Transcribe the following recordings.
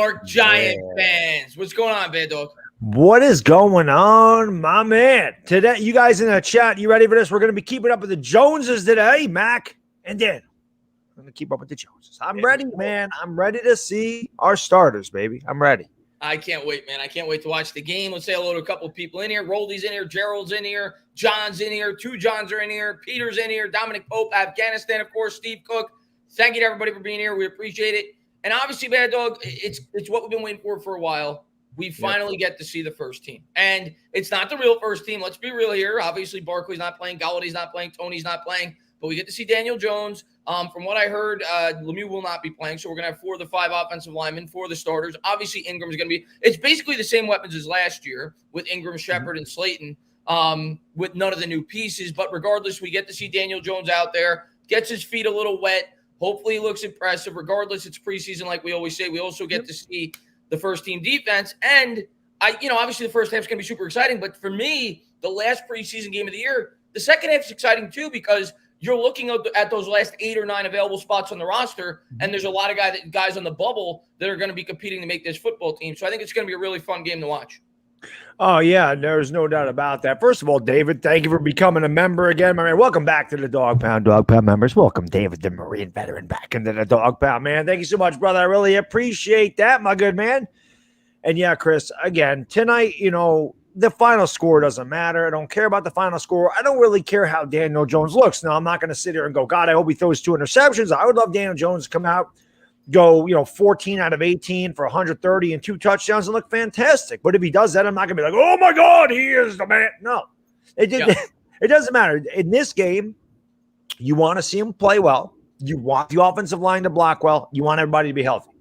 York Giant fans. What's going on, Baddog? What is going on, my man? Today, you guys in the chat, you ready for this? We're going to be keeping up with the Joneses today, Mac and Dan. I'm going to keep up with the Joneses. I'm ready, man. I'm ready to see our starters, baby. I'm ready. I can't wait, man. I can't wait to watch the game. Let's say hello to a couple of people in here. Roldy's in here. Gerald's in here. John's in here. Two Johns are in here. Peter's in here. Dominic Pope, Afghanistan, of course. Steve Cook. Thank you to everybody for being here. We appreciate it. And obviously, Baddog, it's what we've been waiting for a while. We finally get to see the first team. And it's not the real first team. Let's be real here. Obviously, Barkley's not playing. Galladay's not playing. Tony's not playing. But we get to see Daniel Jones. From what I heard, Lemieux will not be playing. So we're going to have 4 of the 5 offensive linemen, 4 of the starters. Obviously, Ingram's going to be – it's basically the same weapons as last year with Ingram, Shepard, and Slayton with none of the new pieces. But regardless, we get to see Daniel Jones out there, gets his feet a little wet. Hopefully, he looks impressive. Regardless, it's preseason like we always say. We also get to see the first-team defense. And, obviously the first half is going to be super exciting. But for me, the last preseason game of the year, the second half is exciting too because – you're looking at those last 8 or 9 available spots on the roster, and there's a lot of guys on the bubble that are going to be competing to make this football team. So I think it's going to be a really fun game to watch. Oh, yeah, there's no doubt about that. First of all, David, thank you for becoming a member again, my man. Welcome back to the Dog Pound members. Welcome, David, the Marine veteran, back into the Dog Pound, man. Thank you so much, brother. I really appreciate that, my good man. And, yeah, Chris, again, tonight, the final score doesn't matter. I don't care about the final score. I don't really care how Daniel Jones looks. Now, I'm not going to sit here and go, God, I hope he throws 2 interceptions. I would love Daniel Jones to come out, go, 14 out of 18 for 130 and 2 touchdowns and look fantastic. But if he does that, I'm not going to be like, oh, my God, he is the man. No, it doesn't matter. In this game, you want to see him play well. You want the offensive line to block well. You want everybody to be healthy.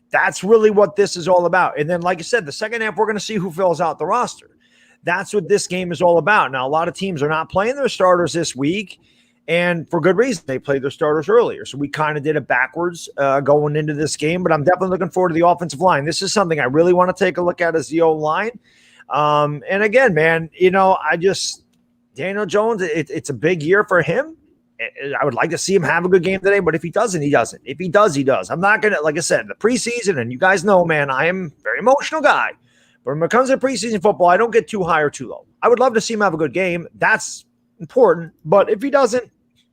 That's really what this is all about. And then, like I said, the second half, we're going to see who fills out the roster. That's what this game is all about. Now, a lot of teams are not playing their starters this week, and for good reason. They played their starters earlier. So we kind of did it backwards going into this game, but I'm definitely looking forward to the offensive line. This is something I really want to take a look at as the O-line. And again, man, Daniel Jones, it's a big year for him. I would like to see him have a good game today, but if he doesn't, he doesn't. If he does, he does. I'm not going to, like I said, the preseason, and you guys know, man, I am a very emotional guy. But when it comes to preseason football, I don't get too high or too low. I would love to see him have a good game. That's important. But if he doesn't,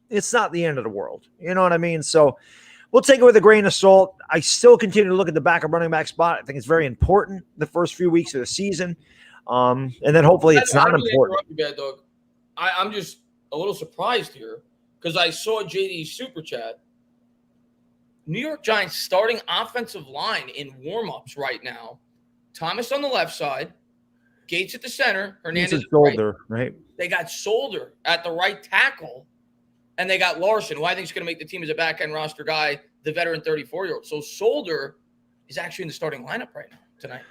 it's not the end of the world. You know what I mean? So we'll take it with a grain of salt. I still continue to look at the backup running back spot. I think it's very important the first few weeks of the season. And then hopefully it's not important. I'm just a little surprised here because I saw JD's super chat. New York Giants starting offensive line in warm-ups right now. Thomas on the left side, Gates at the center, Hernandez at the right. They got Solder at the right tackle, and they got Larson, who I think is going to make the team as a back-end roster guy, the veteran 34-year-old. So Solder is actually in the starting lineup right now tonight.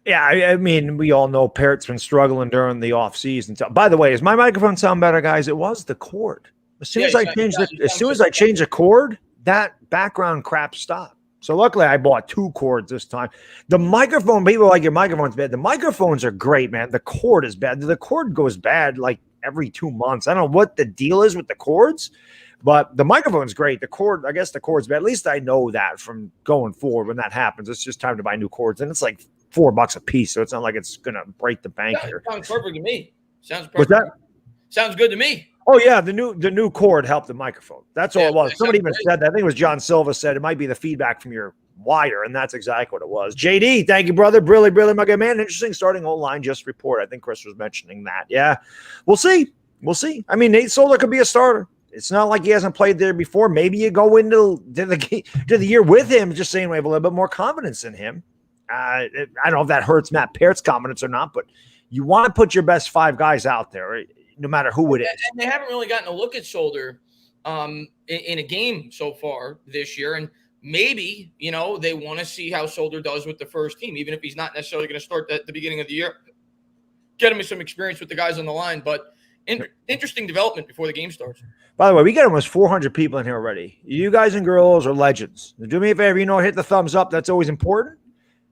Yeah, I mean, we all know Parrott's been struggling during the offseason. By the way, does my microphone sound better, guys? It was the cord. As soon as I changed the cord, that background crap stopped. So luckily, I bought 2 cords this time. The microphone, people are like, your microphone's bad. The microphones are great, man. The cord is bad. The cord goes bad like every 2 months. I don't know what the deal is with the cords, but the microphone's great. The cord, I guess the cord's bad. At least I know that from going forward when that happens. It's just time to buy new cords. And it's like $4 a piece, so it's not like it's going to break the bank here. Sounds perfect to me. Sounds perfect. What's that? Sounds good to me. Oh, yeah, the new cord helped the microphone. That's all it was. Somebody even said that. I think it was John Silva said it might be the feedback from your wire, and that's exactly what it was. JD, thank you, brother. Really, my good man. Interesting starting O-line just report. I think Chris was mentioning that. Yeah, we'll see. I mean, Nate Solder could be a starter. It's not like he hasn't played there before. Maybe you go into the year with him just saying we have a little bit more confidence in him. I don't know if that hurts Matt Parrott's confidence or not, but you want to put your best 5 guys out there, right? No matter who it is. And they haven't really gotten a look at Solder in a game so far this year. And maybe, they want to see how Solder does with the first team, even if he's not necessarily going to start at the beginning of the year. Get him some experience with the guys on the line. But interesting development before the game starts. By the way, we got almost 400 people in here already. You guys and girls are legends. Do me a favor, hit the thumbs up. That's always important.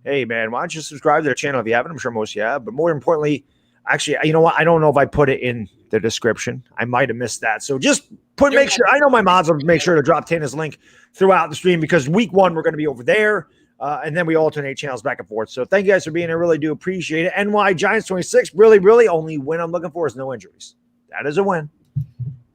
Hey, man, why don't you subscribe to their channel if you haven't? I'm sure most of you have. But more importantly, actually, you know what? I don't know if I put it in the description. I might have missed that. So just make sure. I know my mods will make sure to drop Tana's link throughout the stream because week 1, we're going to be over there. And then we alternate channels back and forth. So thank you guys for being here. Really do appreciate it. NY Giants 26. Really, only win I'm looking for is no injuries. That is a win.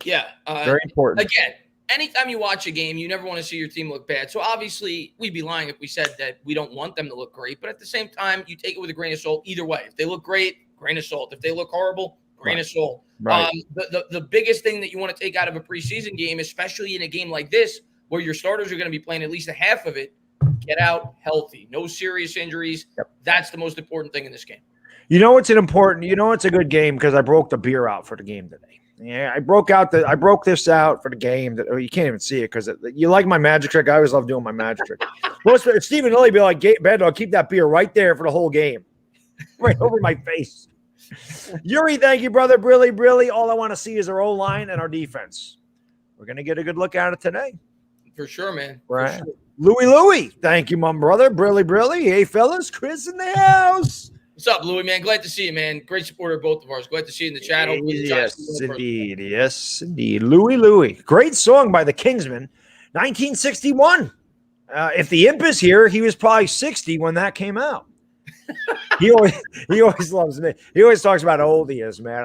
Yeah. Very important. Again, anytime you watch a game, you never want to see your team look bad. So obviously, we'd be lying if we said that we don't want them to look great. But at the same time, you take it with a grain of salt either way. If they look great, grain of salt. If they look horrible, grain of salt. Right. The biggest thing that you want to take out of a preseason game, especially in a game like this, where your starters are going to be playing at least a half of it, get out healthy. No serious injuries. Yep. That's the most important thing in this game. It's a good game because I broke the beer out for the game today. Yeah, I broke this out for the game. You can't even see it because you like my magic trick. I always love doing my magic trick. Stephen Lilly be like, Baddog, keep that beer right there for the whole game, right over my face. Yuri, thank you, brother. Really, all I want to see is our O-line and our defense. We're gonna get a good look at it today, for sure, man. Right, sure. Louie, thank you, my brother. Brilly. Hey, fellas, Chris in the house. What's up, Louie, man? Glad to see you, man. Great supporter of both of ours. Glad to see you in the chat. Yes, indeed. Louie. Great song by the Kingsmen, 1961. If the imp is here, he was probably 60 when that came out. he always loves me. He always talks about how old he is, man.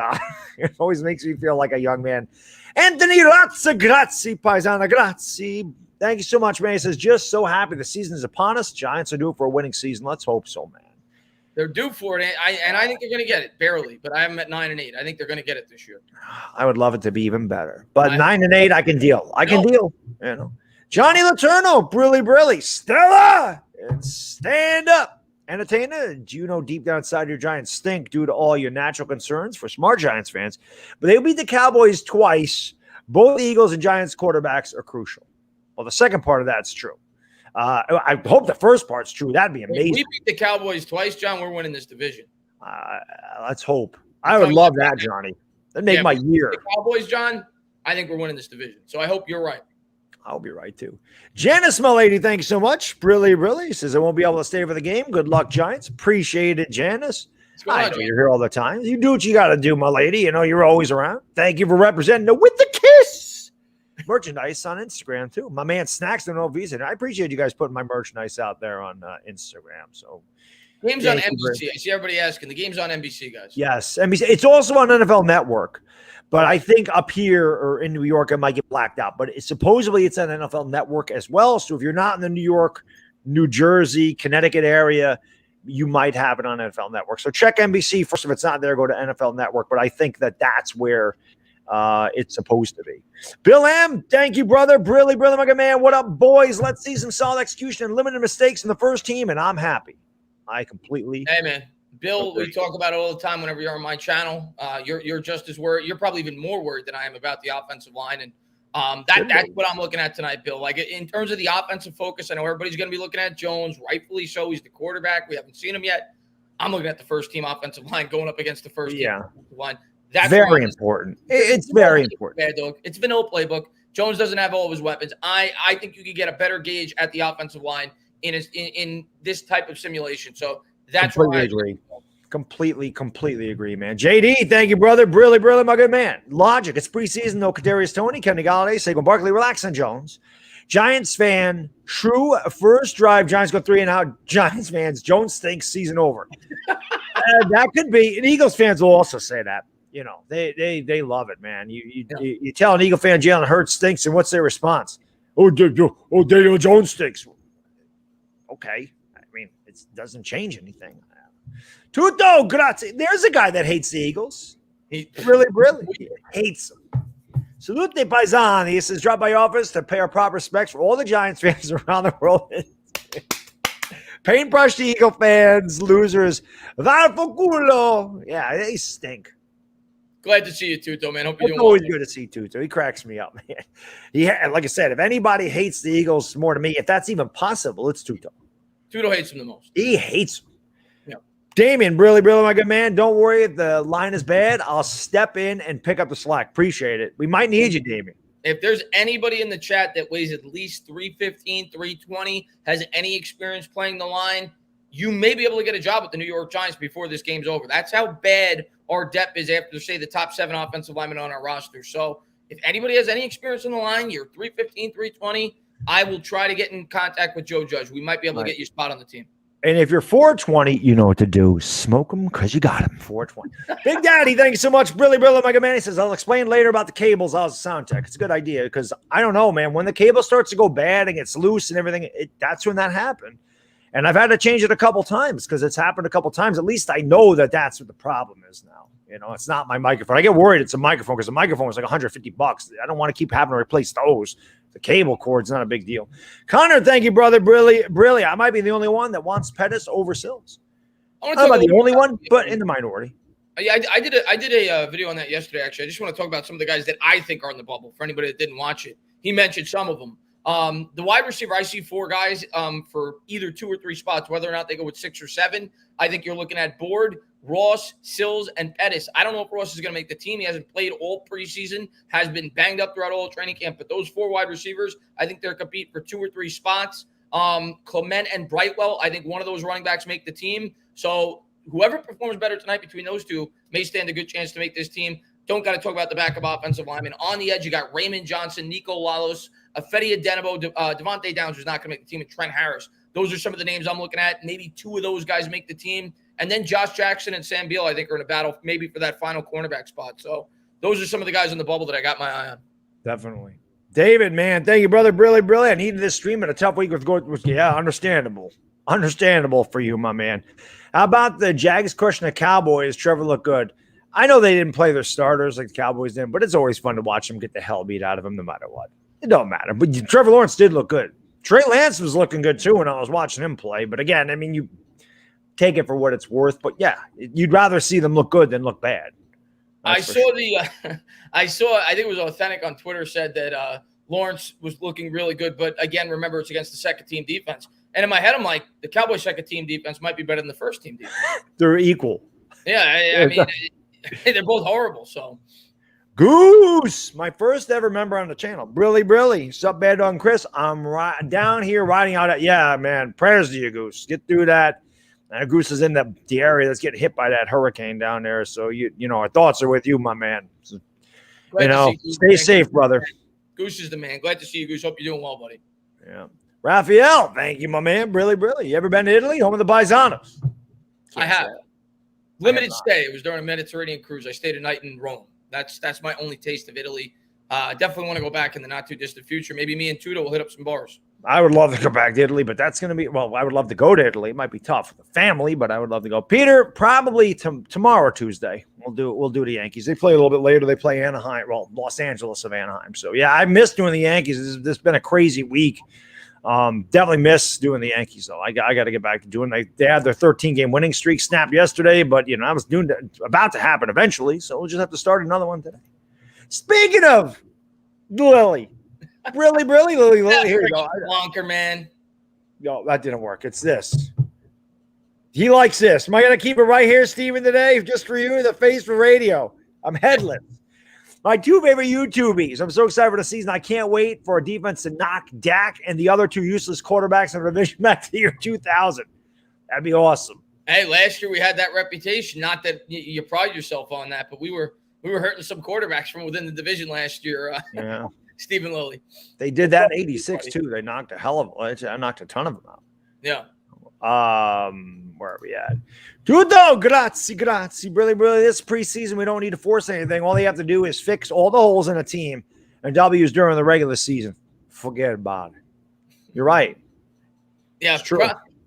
It always makes me feel like a young man. Anthony grazie, paisana, grazie. Thank you so much, man. He says, just so happy the season is upon us. Giants are due for a winning season. Let's hope so, man. They're due for it, and I think they're going to get it, barely. But I have them at 9-8. I think they're going to get it this year. I would love it to be even better. But 9-8, I can deal. I can deal. Johnny Letourneau, Brilly, Stella, and stand up. Entertainer, do you know deep down inside your Giants stink due to all your natural concerns? For smart Giants fans, but they'll beat the Cowboys twice. Both the Eagles and Giants quarterbacks are crucial. Well, the second part of that's true. I hope the first part's true. That'd be amazing. We beat the Cowboys twice, John. We're winning this division. Let's hope. I would love that, Johnny. That'd make my year. The Cowboys, John, I think we're winning this division. So I hope you're right. I'll be right, too. Janice, my lady, thank you so much. Brilly says I won't be able to stay for the game. Good luck, Giants. Appreciate it, Janice. I know you're here all the time. You do what you got to do, my lady. You're always around. Thank you for representing the With the Kiss merchandise on Instagram, too. My man Snacks don't know visa. I appreciate you guys putting my merchandise out there on Instagram. So, game's on NBC. I see everybody asking. The game's on NBC, guys. Yes, NBC. It's also on NFL Network. But I think up here or in New York, it might get blacked out. But supposedly it's on NFL Network as well. So if you're not in the New York, New Jersey, Connecticut area, you might have it on NFL Network. So check NBC. First, if it's not there, go to NFL Network. But I think that's where it's supposed to be. Bill M., thank you, brother. Brilly, my good man. What up, boys? Let's see some solid execution and limited mistakes in the first team, and I'm happy. I completely. Hey, man. Bill, we talk about it all the time whenever you're on my channel. You're just as worried. You're probably even more worried than I am about the offensive line. And that's what I'm looking at tonight, Bill. Like in terms of the offensive focus, I know everybody's going to be looking at Jones, rightfully so. He's the quarterback. We haven't seen him yet. I'm looking at the first team offensive line going up against the first team offensive line. That's very important. It's very important. Baddog. It's vanilla playbook. Jones doesn't have all of his weapons. I think you could get a better gauge at the offensive line in this type of simulation. So that's completely agree. Completely agree, man. JD, thank you, brother. Brilly, my good man. Logic. It's preseason. No Kadarius Toney, Kenny Galladay, Saquon Barkley, relax on Jones. Giants fan, true first drive. Giants go 3-and-out. Giants fans, Jones stinks. Season over. That could be. And Eagles fans will also say that. They love it, man. You tell an Eagle fan Jalen Hurts stinks, and what's their response? Daniel Jones stinks. Okay. I mean, it doesn't change anything. Tutto, grazie. There's a guy that hates the Eagles. He really hates them. Salute paisani. He says, drop by office to pay our proper respects for all the Giants fans around the world. Paintbrush the Eagle fans, losers. Culo. Yeah, they stink. Glad to see you, Tuto, man. Hope you're doing well. It's always good to see Tuto. He cracks me up, man. Like I said, if anybody hates the Eagles more than me, if that's even possible, it's Tuto. Tuto hates them the most. He hates them. Damien, really, my good man. Don't worry if the line is bad. I'll step in and pick up the slack. Appreciate it. We might need you, Damien. If there's anybody in the chat that weighs at least 315, 320, has any experience playing the line, you may be able to get a job with the New York Giants before this game's over. That's how bad our depth is after, say, the top 7 offensive linemen on our roster. So if anybody has any experience in the line, you're 315, 320, I will try to get in contact with Joe Judge. We might be able to get you a spot on the team. And if you're 420, you know what to do. Smoke them because you got them. 420. Big Daddy, thank you so much. Brilly, my good man. He says, I'll explain later about the cables. How's the sound check? It's a good idea because I don't know, man. When the cable starts to go bad and gets loose and everything, that's when that happened. And I've had to change it a couple times because it's happened a couple times. At least I know that that's what the problem is now. You know, it's not my microphone. I get worried it's a microphone because the microphone is like $150. I don't want to keep having to replace those. The cable cord's not a big deal. Connor, thank you, brother. Brilliant. I might be the only one that wants Pettis over Sills. I'm not the only one, but in the minority. Yeah, I did a video on that yesterday, actually. I just want to talk about some of the guys that I think are in the bubble for anybody that didn't watch it. He mentioned some of them. The wide receiver, I see 4 guys for either 2 or 3 spots, whether or not they go with 6 or 7. I think you're looking at Board, Ross, Sills, and Pettis. I don't know if Ross is going to make the team. He hasn't played all preseason, has been banged up throughout all training camp. But those 4 wide receivers, I think they're competing for 2 or 3 spots. Clement and Brightwell, I think one of those running backs make the team. So whoever performs better tonight between those 2 may stand a good chance to make this team. Don't got to talk about the backup offensive lineman. On the edge, you got Raymond Johnson, Nico Lalos, Afedi Adenabo, Devontae Downs, who's not going to make the team, and Trent Harris. Those are some of the names I'm looking at. Maybe 2 of those guys make the team. And then Josh Jackson and Sam Beal, I think, are in a battle maybe for that final cornerback spot. So those are some of the guys in the bubble that I got my eye on. Definitely. David, man, thank you, brother. Brilliant. I needed this stream at a tough week with understandable. Understandable for you, my man. How about the Jags crushing the Cowboys? Trevor looked good. I know they didn't play their starters like the Cowboys did, but it's always fun to watch them get the hell beat out of them no matter what. It don't matter. But Trevor Lawrence did look good. Trey Lance was looking good too when I was watching him play. But again, I mean, you take it for what it's worth. But yeah, you'd rather see them look good than look bad. I saw I think it was Authentic on Twitter said that Lawrence was looking really good. But again, remember, it's against the second team defense. And in my head, I'm like, the Cowboys second team defense might be better than the first team defense. They're equal. Yeah, I mean, they're both horrible. So, Goose, my first ever member on the channel. Brilly. Sup, Baddog and Chris? I'm down here riding out. Yeah, man. Prayers to you, Goose. Get through that. Goose is in the area that's getting hit by that hurricane down there. So you know, our thoughts are with you, my man. So, stay safe, brother. Goose is the man. Glad to see you, Goose. Hope you're doing well, buddy. Yeah. Raphael, thank you, my man. Brilly. You ever been to Italy? Home of the Paisanos? I have. Limited stay. It was during a Mediterranean cruise. I stayed a night in Rome. That's my only taste of Italy. Definitely want to go back in the not too distant future. Maybe me and Tudo will hit up some bars. I would love to go back to Italy, but that's going to be, I would love to go to Italy. It might be tough for the family, but I would love to go. Peter, probably tomorrow, Tuesday. We'll do the Yankees. They play a little bit later. They play Anaheim, Los Angeles of Anaheim. So yeah, I miss doing the Yankees. This has been a crazy week. Definitely miss doing the Yankees though. I got to get back to doing. They had their 13-game winning streak snapped yesterday, but I was doing that, about to happen eventually. So we'll just have to start another one today. Speaking of Lily, Lily, here you go. Wonker, man. Yo, that didn't work. It's this. He likes this. Am I gonna keep it right here, Steven, today, just for you, the face for radio? I'm headless. My 2 favorite YouTubies. I'm so excited for the season. I can't wait for a defense to knock Dak and the other 2 useless quarterbacks in the division back to the year 2000. That'd be awesome. Hey, last year we had that reputation. Not that you pride yourself on that, but we were hurting some quarterbacks from within the division last year. Yeah, Stephen Lilly. They did that in '86 too. They knocked a ton of them out. Yeah. Where are we at? Tutto, grazie. Really, this preseason, we don't need to force anything. All they have to do is fix all the holes in a team and W's during the regular season. Forget about it. You're right. Yeah, it's true.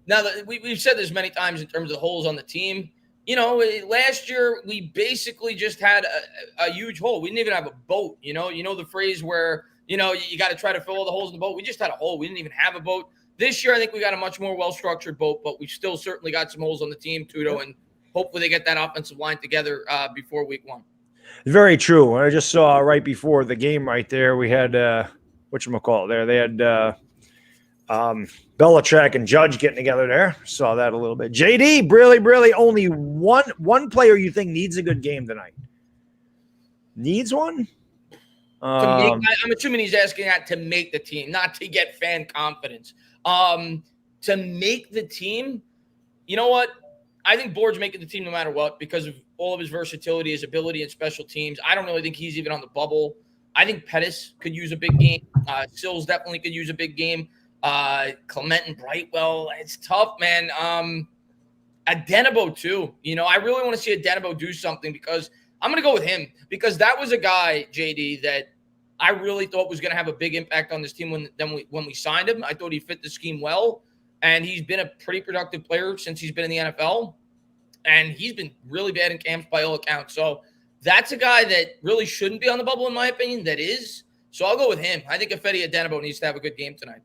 Now, we've said this many times in terms of the holes on the team. Last year we basically just had a huge hole. We didn't even have a boat. You know the phrase where you got to try to fill all the holes in the boat. We just had a hole. We didn't even have a boat. This year, I think we got a much more well-structured boat, but we still certainly got some holes on the team, Tudo, and hopefully they get that offensive line together before week 1. Very true. I just saw right before the game right there, we had, whatchamacallit there? They had Belichick and Judge getting together there. Saw that a little bit. JD, really, only one player you think needs a good game tonight? Needs one? I'm assuming he's asking that to make the team, not to get fan confidence. To make the team, you know what? I think Board's making the team no matter what because of all of his versatility, his ability in special teams. I don't really think he's even on the bubble. I think Pettis could use a big game. Sills definitely could use a big game. Clement and Brightwell, it's tough, man. Adenabo too. I really want to see Adenabo do something because I'm going to go with him because that was a guy, JD, that I really thought was going to have a big impact on this team when we signed him. I thought he fit the scheme well, and he's been a pretty productive player since he's been in the NFL, and he's been really bad in camps by all accounts. So that's a guy that really shouldn't be on the bubble, in my opinion, that is. So I'll go with him. I think Ifedi Adenabo needs to have a good game tonight.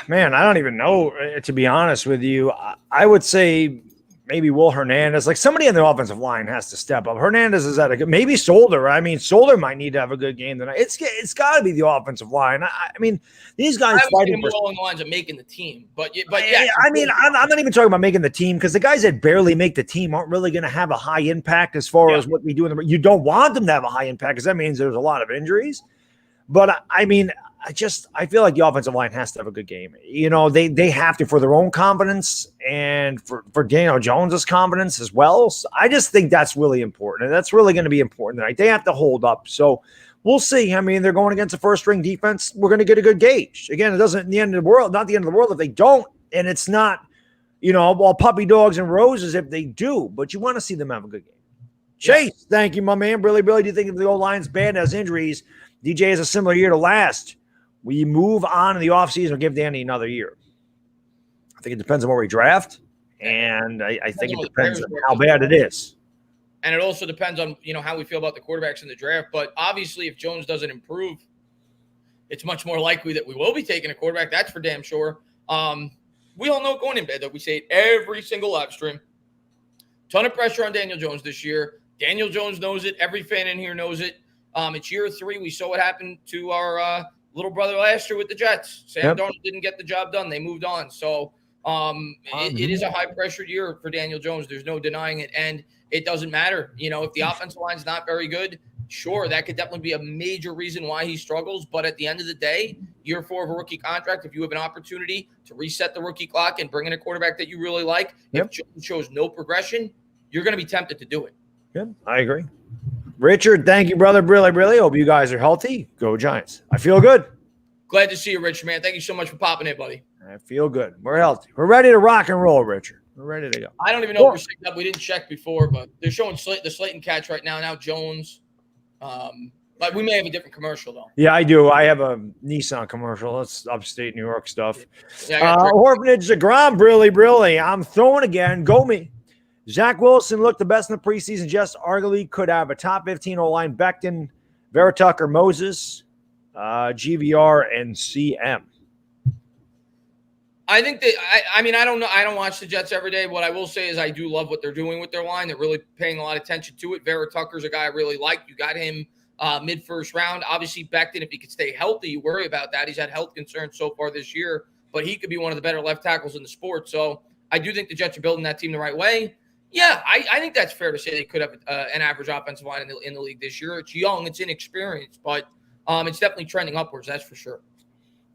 Man, I don't even know, to be honest with you. I would say maybe Will Hernandez. Like somebody in the offensive line has to step up. Hernandez is at a good, maybe Solder. I mean, Solder might need to have a good game tonight. It's got to be the offensive line. I mean, these guys fighting for along the lines of making the team, but yeah. I mean, I'm not even talking about making the team because the guys that barely make the team aren't really going to have a high impact as far as what we do in the. You don't want them to have a high impact because that means there's a lot of injuries. But I mean, I feel like the offensive line has to have a good game. They have to for their own confidence and for Daniel Jones's confidence as well. So I just think that's really important. And that's really going to be important tonight. They have to hold up. So we'll see. I mean, they're going against a first-string defense. We're going to get a good gauge. Again, it doesn't the end of the world, not the end of the world if they don't. And it's not, all puppy dogs and roses if they do. But you want to see them have a good game. Chase, thank you, my man. Billy, do you think if the O-line's bad has injuries, DJ has a similar year to last? We move on in the offseason or give Danny another year? I think it depends on where we draft, and I think it depends on how bad it is. And it also depends on, how we feel about the quarterbacks in the draft. But obviously, if Jones doesn't improve, it's much more likely that we will be taking a quarterback. That's for damn sure. We all know going in bed that we say it every single live stream. Ton of pressure on Daniel Jones this year. Daniel Jones knows it. Every fan in here knows it. It's year 3. We saw what happened to our little brother last year with the Jets. Sam Darnold didn't get the job done. They moved on. So it is a high-pressure year for Daniel Jones. There's no denying it. And it doesn't matter. If the offensive line's not very good, sure, that could definitely be a major reason why he struggles. But at the end of the day, year 4 of a rookie contract, if you have an opportunity to reset the rookie clock and bring in a quarterback that you really like, if Jones shows no progression, you're going to be tempted to do it. Good. I agree. Richard, thank you, brother. Really. Hope you guys are healthy. Go Giants. I feel good. Glad to see you, Richard, man. Thank you so much for popping in, buddy. I feel good. We're healthy. We're ready to rock and roll, Richard. We're ready to go. I don't even know if we're synced up. We didn't check before, but they're showing the Slayton catch right now. Now Jones. But we may have a different commercial, though. Yeah, I do. I have a Nissan commercial. That's upstate New York stuff. Yeah, Orphanage DeGrom, Brilly. I'm throwing again. Go me. Zach Wilson looked the best in the preseason. Just arguably could have a top 15 O-line. Becton, Veritucker, Moses, GVR, and CM. I think that I mean, I don't know. I don't watch the Jets every day. What I will say is I do love what they're doing with their line. They're really paying a lot of attention to it. Veritucker's a guy I really like. You got him mid-first round. Obviously, Becton, if he could stay healthy, you worry about that. He's had health concerns so far this year, but he could be one of the better left tackles in the sport. So I do think the Jets are building that team the right way. Yeah, I think that's fair to say they could have an average offensive line in the league this year. It's young, it's inexperienced, but it's definitely trending upwards, that's for sure.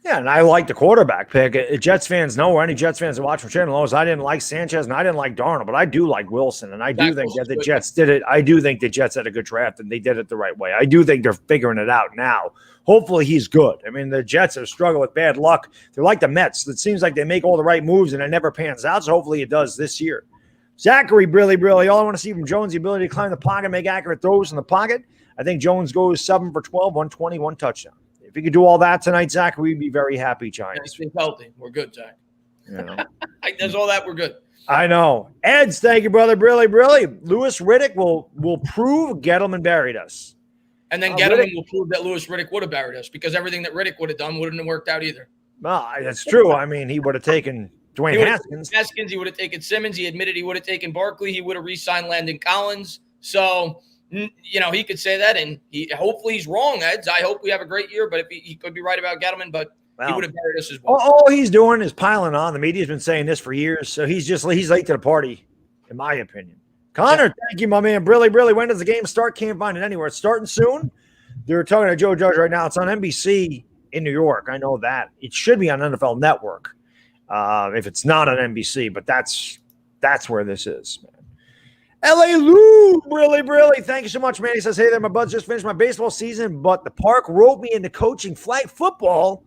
Yeah, and I like the quarterback pick. Jets fans know, or any Jets fans that watch from Channel knows, I didn't like Sanchez and I didn't like Darnold, but I do like Wilson, and I do think that the Jets did it. I do think the Jets had a good draft, and they did it the right way. I do think they're figuring it out now. Hopefully he's good. I mean, the Jets have struggled with bad luck. They're like the Mets. It seems like they make all the right moves, and it never pans out, so hopefully it does this year. Zachary, Brilly. All I want to see from Jones, the ability to climb the pocket, make accurate throws in the pocket. I think Jones goes 7 for 12, 120, 1 touchdown. If he could do all that tonight, Zach, we'd be very happy, Giants. He's healthy. We're good, Zach. There's all that. We're good. I know. Eds, thank you, brother. Brilly. Louis Riddick will prove Gettleman buried us. And then Gettleman will prove that Louis Riddick would have buried us because everything that Riddick would have done wouldn't have worked out either. Well, that's true. I mean, he would have taken Dwayne Haskins. He would have taken Simmons. He admitted he would have taken Barkley. He would have re-signed Landon Collins. So, he could say that, and hopefully he's wrong, Eds. I hope we have a great year, but if he could be right about Gettleman, but he would have buried us as well. All he's doing is piling on. The media's been saying this for years, so he's late to the party, in my opinion. Connor, thank you, my man. Brilly. When does the game start? Can't find it anywhere. It's starting soon. They're talking to Joe Judge right now. It's on NBC in New York. I know that. It should be on NFL Network. If it's not on NBC, but that's where this is, man. LA Lou, really. Thank you so much, man. He says, hey there, my buds just finished my baseball season, but the park roped me into coaching flag football.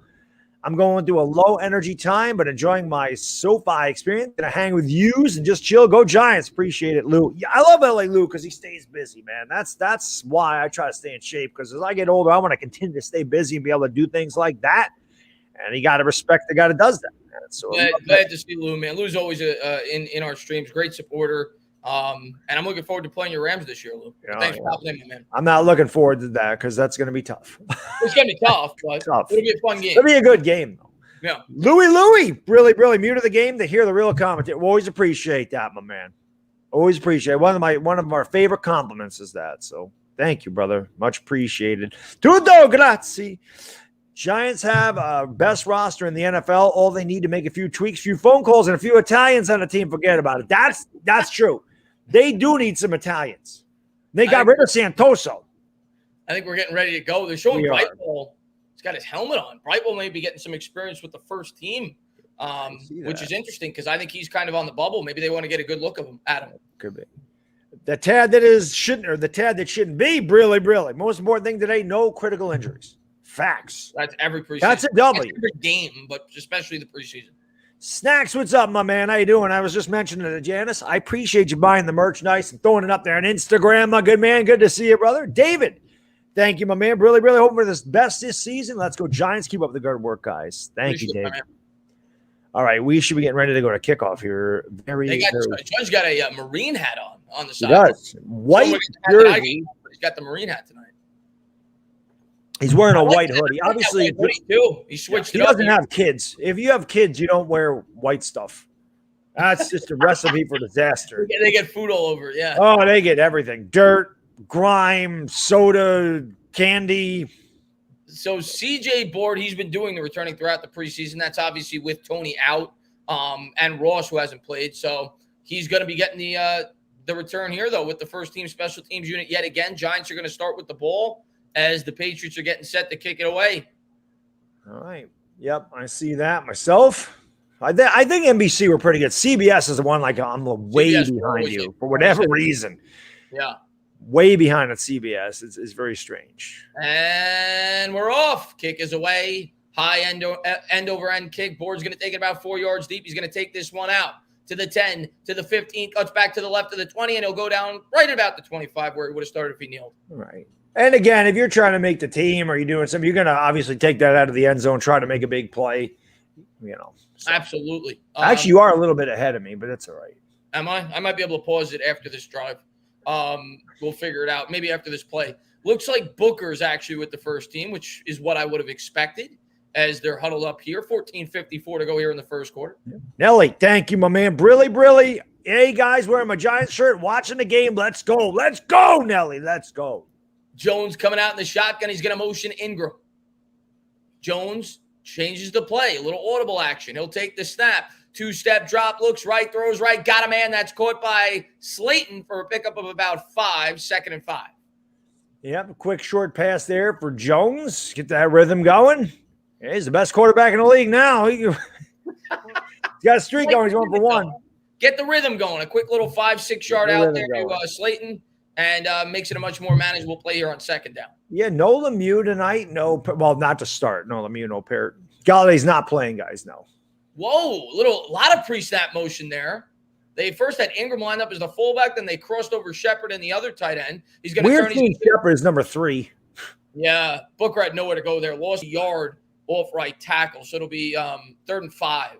I'm going through a low energy time, but enjoying my SoFi experience. Gonna hang with yous and just chill. Go Giants. Appreciate it, Lou. Yeah, I love LA Lou because he stays busy, man. That's why I try to stay in shape, because as I get older, I want to continue to stay busy and be able to do things like that. And you got to respect the guy that does that, man. So glad to see Lou, man. Lou's always in our streams, great supporter. And I'm looking forward to playing your Rams this year, Lou. Thanks for popping in, man. I'm not looking forward to that because that's going to be tough. It's going to be tough, but it'll be a fun game. It'll be a good game, though. Yeah. Louie, really muted the game to hear the real commentary. We always appreciate that, my man. Always appreciate it. One of our favorite compliments is that. So thank you, brother. Much appreciated. Tutto grazie. Giants have a best roster in the NFL. All they need to make a few tweaks, few phone calls, and a few Italians on the team. Forget about it. That's true. They do need some Italians. They got rid of Santoso. I think we're getting ready to go. They're showing Brightwell. He's got his helmet on. Brightwell may be getting some experience with the first team, which is interesting because I think he's kind of on the bubble. Maybe they want to get a good look at him. Could be. The tad that shouldn't be. Really. Most important thing today, no critical injuries. Facts. That's every preseason. That's a W. That's every game, but especially the preseason. Snacks, what's up, my man? How you doing? I was just mentioning to Janice, I appreciate you buying the merchandise and throwing it up there on Instagram, my good man. Good to see you, brother. David, thank you, my man. Really hoping for this best this season. Let's go Giants. Keep up the good work, guys. Thank you, David. All right, we should be getting ready to go to kickoff here. Judge got a Marine hat on the side. He does. White jersey. He's got the Marine hat tonight. He's wearing a white hoodie. Obviously, he switched. He doesn't have kids. If you have kids, you don't wear white stuff. That's just a recipe for disaster. They get food all over. Yeah. Oh, they get everything: dirt, grime, soda, candy. So CJ Board, he's been doing the returning throughout the preseason. That's obviously with Tony out, and Ross, who hasn't played. So he's going to be getting the return here, though, with the first team special teams unit yet again. Giants are going to start with the ball as the Patriots are getting set to kick it away. All right. Yep, I see that myself. I think NBC were pretty good. CBS is the one I'm way behind you for whatever reason. Yeah. Way behind at CBS. It's very strange. And we're off. Kick is away. High end over end kick. Board's going to take it about 4 yards deep. He's going to take this one out to the 10, to the 15, cuts back to the left of the 20, and he'll go down right about the 25 where he would have started if he kneeled. All right. And again, if you're trying to make the team or you're doing something, you're going to obviously take that out of the end zone, try to make a big play. So. Absolutely. Actually, you are a little bit ahead of me, but that's all right. Am I? I might be able to pause it after this drive. We'll figure it out. Maybe after this play. Looks like Booker's actually with the first team, which is what I would have expected as they're huddled up here. 14:54 to go here in the first quarter. Nelly, thank you, my man. Brilly. Hey, guys, wearing my Giants shirt, watching the game. Let's go, Nelly. Let's go. Jones coming out in the shotgun. He's going to motion Ingram. Jones changes the play. A little audible action. He'll take the snap. Two-step drop, looks right, throws right. Got a man. That's caught by Slayton for a pickup of about 5, 2nd and 5. Yep, a quick short pass there for Jones. Get that rhythm going. Yeah, he's the best quarterback in the league now. He's got a streak going. He's going for 1. Get the rhythm going. A quick little 5, 6 yard out there to Slayton. And makes it a much more manageable play here on 2nd down. Yeah, no Lemieux tonight. Not to start. No Lemieux, no Parrott. Galladay's not playing, guys, no. Whoa, a lot of pre-snap motion there. They first had Ingram lined up as the fullback, then they crossed over Shepard and the other tight end. He's going to turn. Weird Shepard is number 3. Yeah, Booker had nowhere to go there. Lost a yard off right tackle, so it'll be 3rd and 5.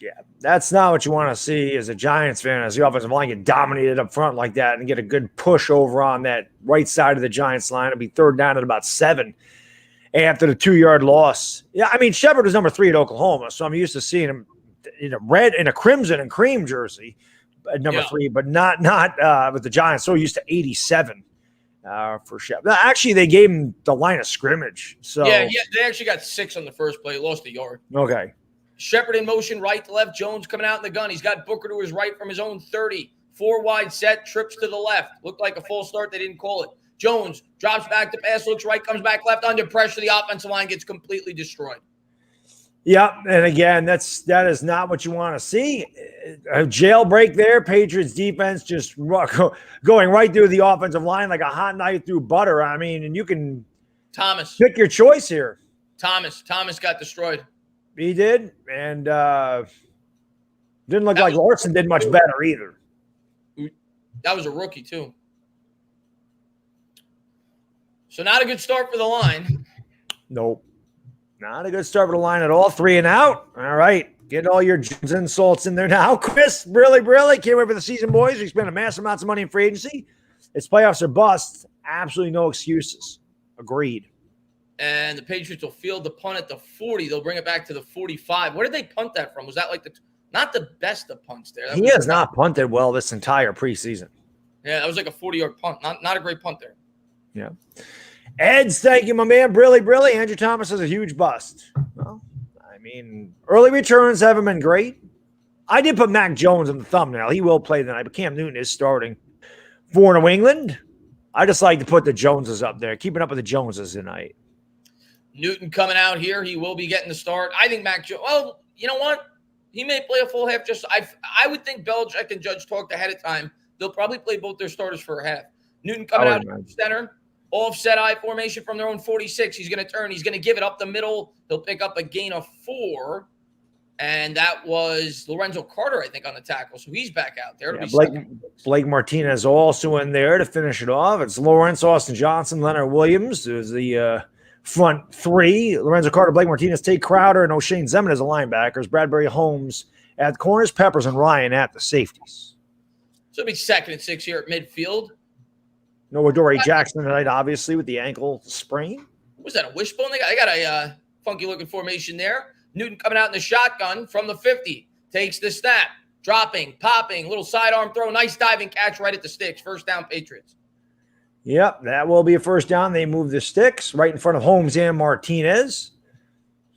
Yeah, that's not what you want to see as a Giants fan, as the offensive line get dominated up front like that and get a good push over on that right side of the Giants line. It'll be 3rd down at about 7 after the 2-yard loss. Yeah, I mean, Shepard was number 3 at Oklahoma, so I'm used to seeing him in a red and a crimson and cream jersey at number 3, but not with the Giants. So used to 87 for Shepard. Actually, they gave him the line of scrimmage. So yeah, they actually got 6 on the first play, lost a yard. Okay. Shepard in motion, right to left. Jones coming out in the gun. He's got Booker to his right from his own 30. 4 wide set, trips to the left. Looked like a full start. They didn't call it. Jones drops back to pass, looks right, comes back left under pressure. The offensive line gets completely destroyed. Yep, and again, that is not what you want to see. A jailbreak there. Patriots defense just going right through the offensive line like a hot knife through butter. I mean, and you can pick your choice here. Thomas got destroyed. He did, and didn't look like Larson did much better either. That was a rookie too. So not a good start for the line. Nope. Not a good start for the line at all. 3 and out. All right. Get all your insults in there now. Chris, really can't wait for the season, boys. We spent a massive amounts of money in free agency. It's playoffs or bust. Absolutely no excuses. Agreed. And the Patriots will field the punt at the 40. They'll bring it back to the 45. Where did they punt that from? Was that like not the best of punts there? He has not punted well this entire preseason. Yeah, that was like a 40-yard punt. Not a great punt there. Yeah. Ed's, thank you, my man. Brilly. Andrew Thomas is a huge bust. Well, I mean, early returns haven't been great. I did put Mac Jones in the thumbnail. He will play tonight, but Cam Newton is starting for New England. I just like to put the Joneses up there, keeping up with the Joneses tonight. Newton coming out here. He will be getting the start. I think Mac Jones, well, you know what? He may play a full half. I would think Belichick and Judge talked ahead of time. They'll probably play both their starters for a half. Newton coming out center. Offset I formation from their own 46. He's going to turn. He's going to give it up the middle. He'll pick up a gain of 4. And that was Lorenzo Carter, I think, on the tackle. So he's back out there. Blake Martinez also in there to finish it off. It's Lawrence, Austin Johnson, Leonard Williams. There's the front 3. Lorenzo Carter, Blake Martinez, Tate Crowder, and O'Shane Zeman as the linebackers. Bradbury Holmes at the corners. Peppers and Ryan at the safeties. So it'll be 2nd and 6 here at midfield. No Adoree Jackson tonight, obviously, with the ankle sprain. Was that a wishbone? They got a funky-looking formation there. Newton coming out in the shotgun from the 50. Takes the snap. Dropping, popping, little sidearm throw. Nice diving catch right at the sticks. First down, Patriots. Yep, that will be a first down. They move the sticks right in front of Holmes and Martinez.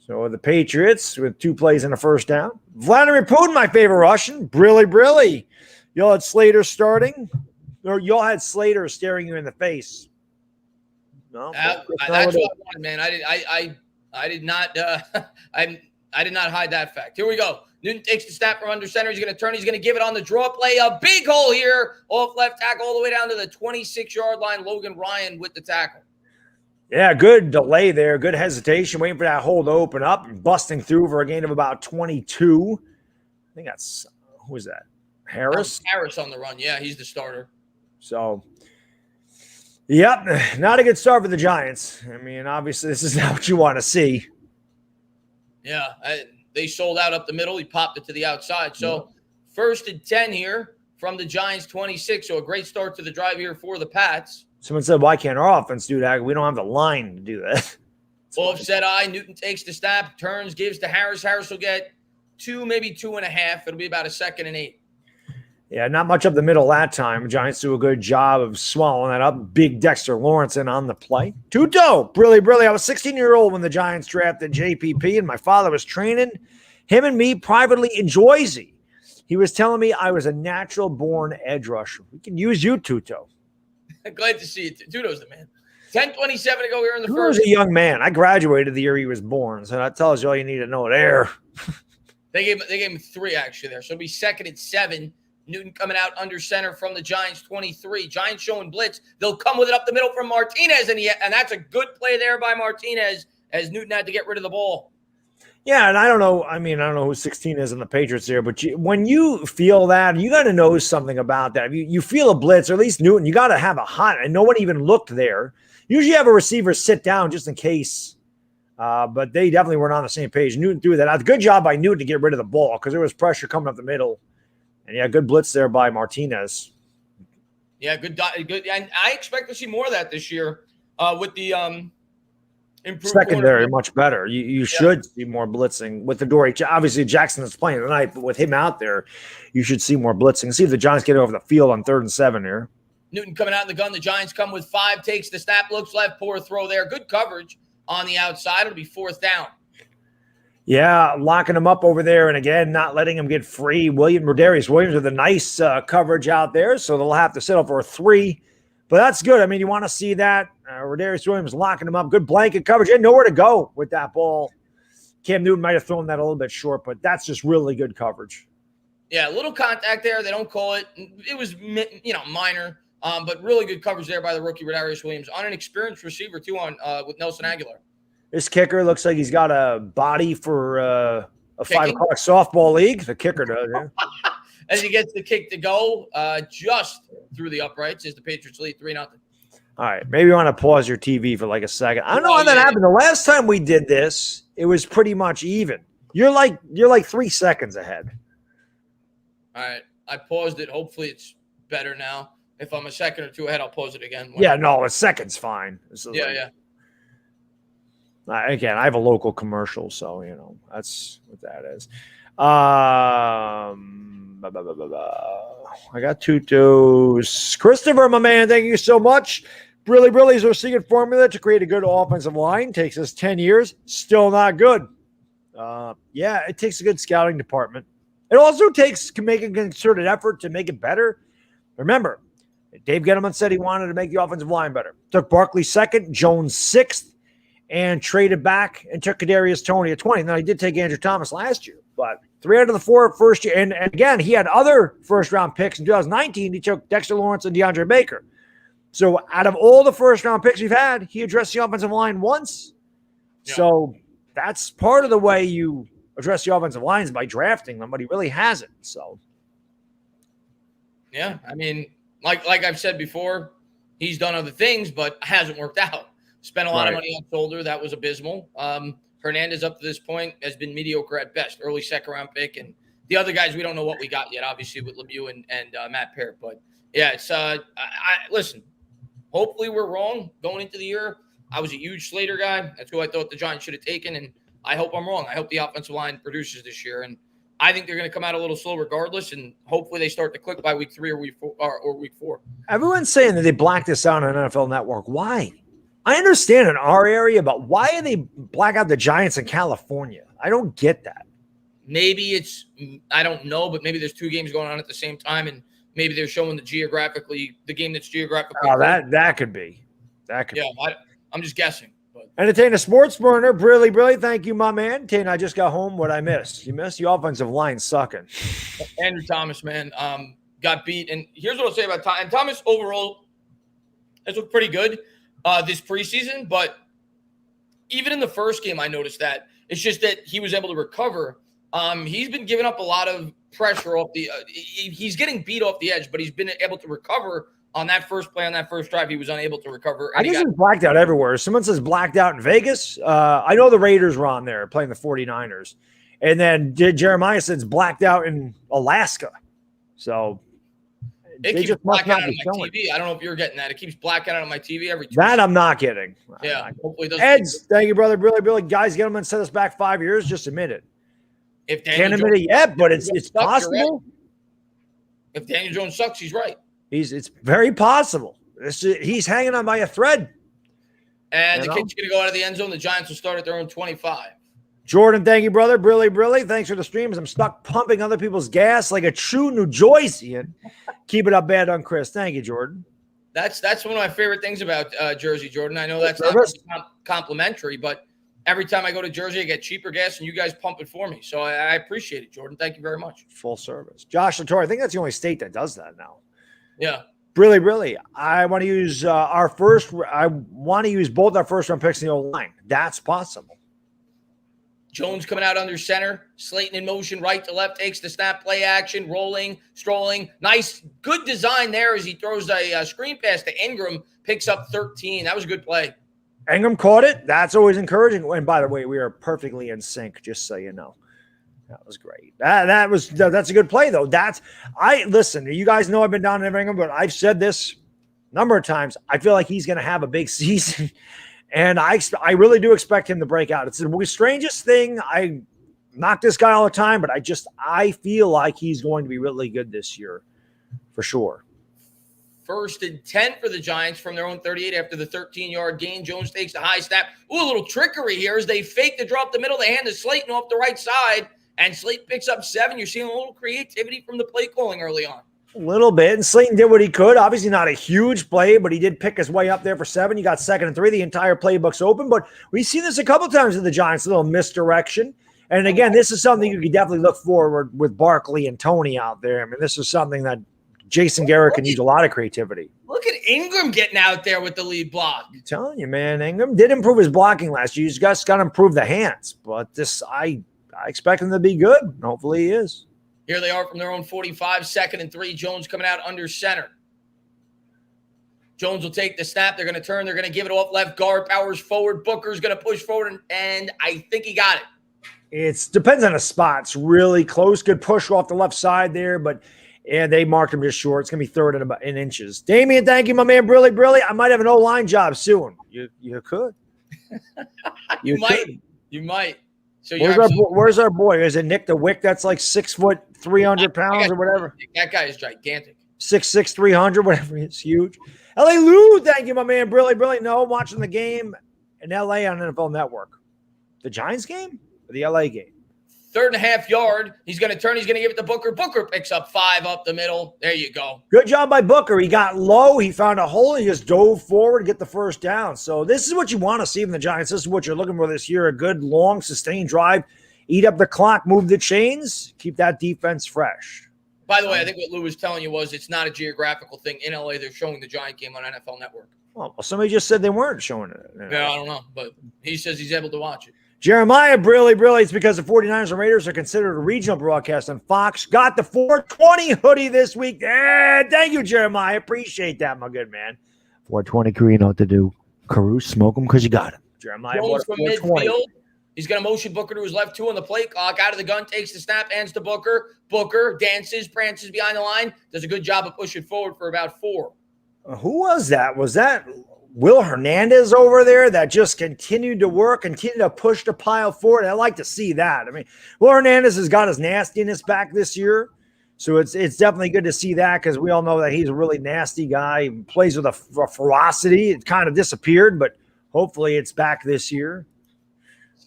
So the Patriots with 2 plays and a first down. Vladimir Putin, my favorite Russian. Brilly. Y'all had Slater starting. Or y'all had Slater staring you in the face. No, that's what I wanted, man. I did not. I did not hide that fact. Here we go. Newton takes the snap from under center. He's going to turn. He's going to give it on the draw play. A big hole here off left tackle all the way down to the 26-yard line. Logan Ryan with the tackle. Yeah, good delay there. Good hesitation, waiting for that hole to open up, busting through for a gain of about 22. I think that's who is that? Harris. Harris on the run. Yeah, he's the starter. So, yep, not a good start for the Giants. I mean, obviously, this is not what you want to see. Yeah, they sold out up the middle. He popped it to the outside. So, 1st and 10 here from the Giants 26. So, a great start to the drive here for the Pats. Someone said, why can't our offense do that? We don't have the line to do that. Offset I. Newton takes the snap, turns, gives to Harris. Harris will get 2, maybe 2.5. It'll be about a 2nd and 8. Yeah, not much up the middle that time. The Giants do a good job of swallowing that up. Big Dexter Lawrence in on the play. Tuto, brilly. I was 16-year-old when the Giants drafted JPP, and my father was training him and me privately in Jersey. He was telling me I was a natural-born edge rusher. We can use you, Tuto. Glad to see you. Tuto's the man. 10:27 to go here in the Tuto's first. Was a young man. I graduated the year he was born, so that tells you all you need to know there. They gave him 3 actually there, so it'll be 2nd and 7. Newton coming out under center from the Giants 23. Giants showing blitz. They'll come with it up the middle from Martinez, and that's a good play there by Martinez as Newton had to get rid of the ball. Yeah, and I don't know. I mean, I don't know who 16 is in the Patriots here, but when you feel that, you got to know something about that. You feel a blitz, or at least Newton, you got to have a hot, and no one even looked there. Usually you have a receiver sit down just in case, but they definitely weren't on the same page. Newton threw that out. Good job by Newton to get rid of the ball because there was pressure coming up the middle. And, yeah, good blitz there by Martinez. Yeah, good. And I expect to see more of that this year with the improved secondary, much better. You should see more blitzing with the Adoree. Obviously, Jackson is playing tonight, but with him out there, you should see more blitzing. See if the Giants get over the field on 3rd and 7 here. Newton coming out in the gun. The Giants come with 5, takes the snap, looks left, poor throw there. Good coverage on the outside. It'll be 4th down. Yeah, locking him up over there, and again, not letting him get free. Rodarius Williams with a nice coverage out there, so they'll have to settle for a 3. But that's good. I mean, you want to see that. Rodarius Williams locking him up. Good blanket coverage. He had nowhere to go with that ball. Cam Newton might have thrown that a little bit short, but that's just really good coverage. Yeah, a little contact there. They don't call it. It was, minor, but really good coverage there by the rookie Rodarius Williams on an experienced receiver too with Nelson Aguilar. This kicker looks like he's got a body for a 5 o'clock softball league. The kicker does, yeah. As he gets the kick to go just through the uprights as the Patriots lead 3-0. All right, maybe you want to pause your TV for like a second. I don't know how that happened. The last time we did this, it was pretty much even. You're like 3 seconds ahead. All right, I paused it. Hopefully it's better now. If I'm a second or two ahead, I'll pause it again. Yeah, no, a second's fine. Yeah. Again, I have a local commercial, so that's what that is. I got tutus. Christopher, my man, thank you so much. Really is our secret formula to create a good offensive line. Takes us 10 years. Still not good. It takes a good scouting department. It also takes making a concerted effort to make it better. Remember, Dave Gettleman said he wanted to make the offensive line better. Took Barkley second, Jones sixth, and traded back and took Kadarius Toney at 20. Now, he did take Andrew Thomas last year, but 3 out of the 4 first year. And again, he had other first-round picks in 2019. He took Dexter Lawrence and DeAndre Baker. So out of all the first-round picks we've had, he addressed the offensive line once. Yeah. So that's part of the way you address the offensive lines by drafting them, but he really hasn't. So, yeah, I mean, like I've said before, he's done other things, but hasn't worked out. Spent a lot of money on shoulder. That was abysmal. Hernandez up to this point has been mediocre at best, early second-round pick. And the other guys, we don't know what we got yet, obviously, with Lemieux and Matt Peart. But, yeah, it's listen, hopefully we're wrong going into the year. I was a huge Slater guy. That's who I thought the Giants should have taken, and I hope I'm wrong. I hope the offensive line produces this year, and I think they're going to come out a little slow regardless, and hopefully they start to click by week 3 or week 4. Everyone's saying that they blacked this out on NFL Network. Why? I understand in our area, but why do they black out the Giants in California? I don't get that. Maybe I don't know, but maybe there's 2 games going on at the same time, and maybe they're showing the game that's geographically. Oh, that could be. That could be. I'm just guessing. Entertain a sports burner. Really, thank you, my man. Tain, I just got home. What I missed? You missed the offensive line sucking. Andrew Thomas, man, got beat. And here's what I'll say about Thomas. And Thomas overall has looked pretty good this preseason. But even in the first game, I noticed that. It's just that he was able to recover. He's been giving up a lot of pressure off the he's getting beat off the edge, but he's been able to recover. On that first play, on that first drive, he was unable to recover. I guess he's blacked out everywhere. Someone says blacked out in Vegas. I know the Raiders were on there playing the 49ers. And then Jeremiah says blacked out in Alaska. So it keeps blacking out on my TV. I don't know if you're getting that. It keeps blacking out on my TV every Tuesday. That I'm not getting. Yeah. Hopefully it doesn't. Eds, thank you, brother. Really. Guys, get him and set us back 5 years. Just admit it. Can't admit it yet, but it's possible. Right. If Daniel Jones sucks, he's right. It's very possible. He's hanging on by a thread. And the kid's going to go out of the end zone. The Giants will start at their own 25. Jordan, thank you, brother. Really. Thanks for the streams. I'm stuck pumping other people's gas like a true New Joycean. Keep it up, Baddog Chris. Thank you, Jordan. That's one of my favorite things about Jersey, Jordan. I know that's not complimentary, but every time I go to Jersey, I get cheaper gas, and you guys pump it for me. So I appreciate it, Jordan. Thank you very much. Full service. Josh Latour, I think that's the only state that does that now. Yeah. Really. I want to use both our first-round picks in the O-line. That's possible. Jones coming out under center, Slayton in motion, right to left, takes the snap, play action, rolling, strolling. Nice, good design there as he throws a screen pass to Ingram, picks up 13. That was a good play. Ingram caught it. That's always encouraging. And by the way, we are perfectly in sync, just so you know. That was great. That's a good play, though. Listen, you guys know I've been down in Ingram, but I've said this a number of times. I feel like he's going to have a big season, and I really do expect him to break out. It's the strangest thing. I knock this guy all the time, but I feel like he's going to be really good this year, for sure. 1st and 10 for the Giants from their own 38 after the 13-yard gain. Jones takes the high snap. Ooh, a little trickery here as they fake the drop the middle. They hand to Slayton off the right side. And Slate picks up 7. You're seeing a little creativity from the play calling early on. A little bit. And Slayton did what he could. Obviously not a huge play, but he did pick his way up there for 7. You got 2nd and 3. The entire playbook's open. But we've seen this a couple times with the Giants, a little misdirection. And again, this is something you can definitely look forward with Barkley and Tony out there. I mean, this is something that Jason Garrett can use a lot of creativity. Look at Ingram getting out there with the lead block. I'm telling you, man, Ingram did improve his blocking last year. He's just got to improve the hands. But this, I expect him to be good. And hopefully he is. Here they are from their own 45, 2nd and 3. Jones coming out under center. Jones will take the snap. They're going to turn. They're going to give it off left guard. Powers forward. Booker's going to push forward, and I think he got it. It depends on the spot. It's really close. Good push off the left side there, but they marked him just short. It's going to be 3rd and about in inches. Damian, thank you, my man. Brilly. I might have an O-line job soon. You could. You might. So where's our boy? Is it Nick the Wick? That's like 6 foot, 300 pounds or whatever. That guy is gigantic. 6'6", 300, whatever. It's huge. LA Lou, thank you, my man. Brilly. No, I'm watching the game in LA on NFL Network. The Giants game or the LA game? 3rd and a half yard. He's going to turn. He's going to give it to Booker. Booker picks up 5 up the middle. There you go. Good job by Booker. He got low. He found a hole. He just dove forward to get the 1st down. So this is what you want to see from the Giants. This is what you're looking for this year. A good, long, sustained drive. Eat up the clock. Move the chains. Keep that defense fresh. By the way, I think what Lou was telling you was it's not a geographical thing. In LA, they're showing the Giant game on NFL Network. Well, somebody just said they weren't showing it. Yeah, I don't know. But he says he's able to watch it. Jeremiah, Brilly. It's because the 49ers and Raiders are considered a regional broadcast on Fox. Got the 420 hoodie this week. Thank you, Jeremiah. Appreciate that, my good man. 420 crew, you know what to do. Caruso, smoke them because you got him. Jeremiah, Jones from midfield. He's going to motion Booker to his left 2 on the play clock. Out of the gun, takes the snap, hands to Booker. Booker dances, prances behind the line. Does a good job of pushing forward for about 4. Who was that? Was that Will Hernandez over there that just continued to work, continued to push the pile forward? I like to see that. I mean, Will Hernandez has got his nastiness back this year. So it's definitely good to see that because we all know that he's a really nasty guy. He plays with a ferocity. It kind of disappeared, but hopefully it's back this year.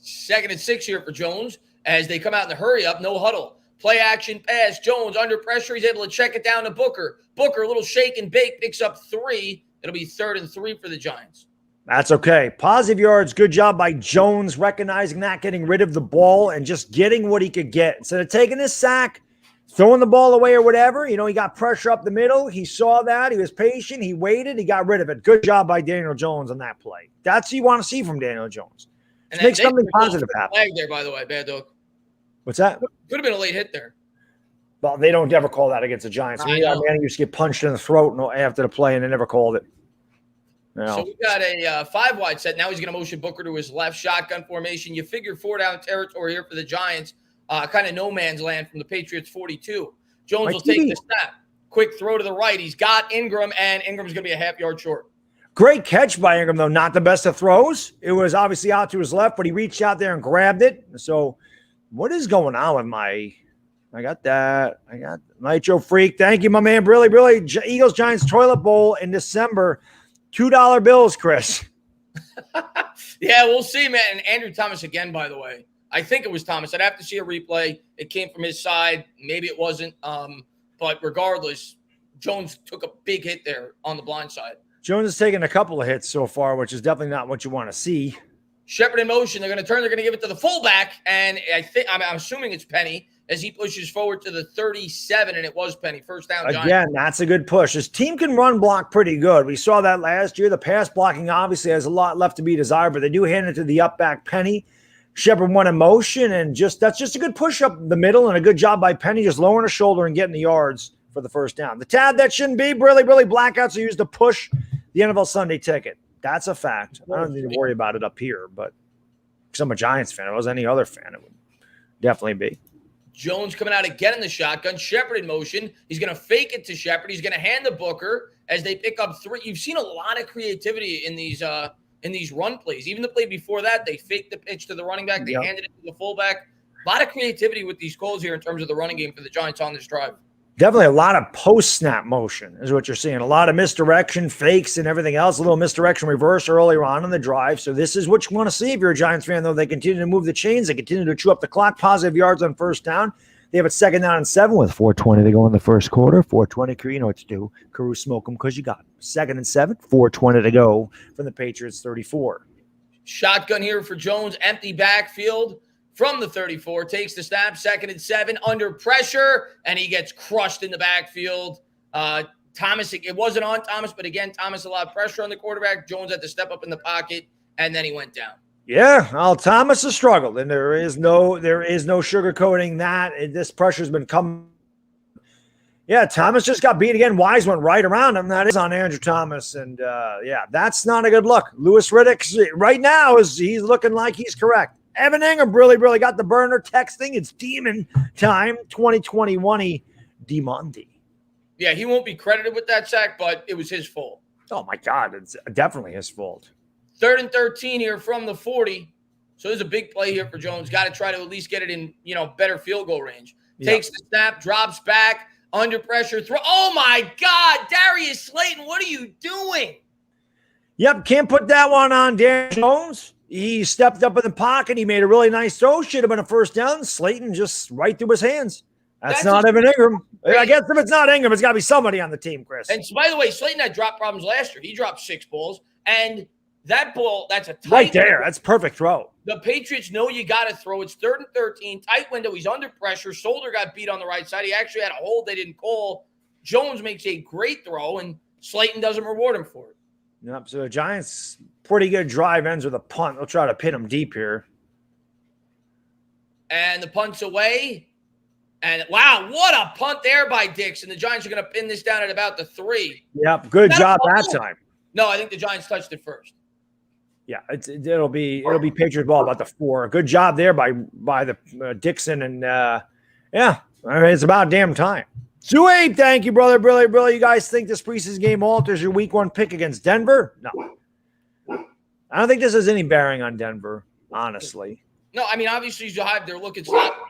2nd and 6 here for Jones as they come out in the hurry up, no huddle. Play action pass. Jones under pressure. He's able to check it down to Booker. Booker, a little shake and bake, picks up 3. It'll be 3rd and 3 for the Giants. That's okay. Positive yards. Good job by Jones recognizing that, getting rid of the ball and just getting what he could get. Instead of taking his sack, throwing the ball away or whatever, he got pressure up the middle. He saw that. He was patient. He waited. He got rid of it. Good job by Daniel Jones on that play. That's what you want to see from Daniel Jones. And make something positive happen. Flag there, by the way, Baddog. What's that? Could have been a late hit there. Well, they don't ever call that against the Giants. Manning used to get punched in the throat after the play, and they never called it. No. So we got a 5-wide set. Now he's going to motion Booker to his left, shotgun formation. You figure 4-down territory here for the Giants. Kind of no man's land from the Patriots 42. Jones will take the snap. Quick throw to the right. He's got Ingram, and Ingram's going to be a half yard short. Great catch by Ingram, though. Not the best of throws. It was obviously out to his left, but he reached out there and grabbed it. So what is going on with my – I got that. I got Nitro Freak. Thank you, my man. Really. Eagles Giants toilet bowl in December. $2 bills, Chris. Yeah, we'll see, man. And Andrew Thomas again, by the way. I think it was Thomas. I'd have to see a replay. It came from his side. Maybe it wasn't. But regardless, Jones took a big hit there on the blind side. Jones has taken a couple of hits so far, which is definitely not what you want to see. Shepard in motion. They're going to turn. They're going to give it to the fullback. And I'm assuming it's Penny as he pushes forward to the 37, and it was Penny. First down, Giants. Again, that's a good push. His team can run block pretty good. We saw that last year. The pass blocking obviously has a lot left to be desired, but they do hand it to the up back Penny. Shepard went in motion, and that's just a good push up the middle and a good job by Penny just lowering her shoulder and getting the yards for the first down. The tab that shouldn't be really blackouts are used to push the NFL Sunday ticket. That's a fact. I don't need to worry about it up here, but because I'm a Giants fan, if I was any other fan, it would definitely be. Jones coming out again in the shotgun. Shepard in motion. He's going to fake it to Shepard. He's going to hand to Booker as they pick up three. You've seen a lot of creativity in these run plays. Even the play before that, they faked the pitch to the running back. They handed it to the fullback. A lot of creativity with these calls here in terms of the running game for the Giants on this drive. Definitely a lot of post-snap motion is what you're seeing. A lot of misdirection, fakes, and everything else. A little misdirection reverse earlier on in the drive. So this is what you want to see if you're a Giants fan, though. They continue to move the chains. They continue to chew up the clock. Positive yards on first down. They have it 2nd down and 7 with 4:20 to go in the first quarter. 4:20, Carew, you know what to do. Carew, smoke them because you got them. 2nd and 7, 4:20 to go from the Patriots 34. Shotgun here for Jones, empty backfield from the 34. Takes the snap, 2nd and 7, under pressure, and he gets crushed in the backfield. Thomas, it wasn't on Thomas, but again, Thomas allowed pressure on the quarterback. Jones had to step up in the pocket, and then he went down. Yeah, well, Thomas has struggled, and there is no sugarcoating that. This pressure's been coming. Yeah, Thomas just got beat again. Wise went right around him. That is on Andrew Thomas, and yeah, that's not a good look. Louis Riddick right now he's looking like he's correct. Evan Ingram really got the burner texting. It's demon time. 2021 Demonte. Yeah, he won't be credited with that sack, but it was his fault. Oh my God, it's definitely his fault. 3rd and 13 here from the 40. So there's a big play here for Jones. Got to try to at least get it in, better field goal range. Takes the snap, drops back, under pressure, throw. Oh my God, Darius Slayton, what are you doing? Yep, can't put that one on Dan Jones. He stepped up in the pocket. He made a really nice throw. Should have been a first down. Slayton just right through his hands. That's not Evan Ingram. I guess if it's not Ingram, it's got to be somebody on the team, Chris. And by the way, Slayton had drop problems last year. He dropped 6 balls, and that ball, that's a tight right there. That's perfect throw. The Patriots know you got to throw. It's 3rd and 13, tight window. He's under pressure. Solder got beat on the right side. He actually had a hold they didn't call. Jones makes a great throw, and Slayton doesn't reward him for it. Yep. So the Giants, pretty good drive ends with a punt. They'll try to pin him deep here. And the punt's away. And wow, what a punt there by Dixon. The Giants are going to pin this down at about the 3. Yep, good job that time. No, I think the Giants touched it first. Yeah, it'll be Patriots ball about the 4. Good job there by the Dixon, and yeah, I mean, it's about damn time. Suabe, thank you, brother. Really, you guys think this preseason game alters your week 1 pick against Denver? No, I don't think this has any bearing on Denver, honestly. No, I mean, obviously they're looking stop.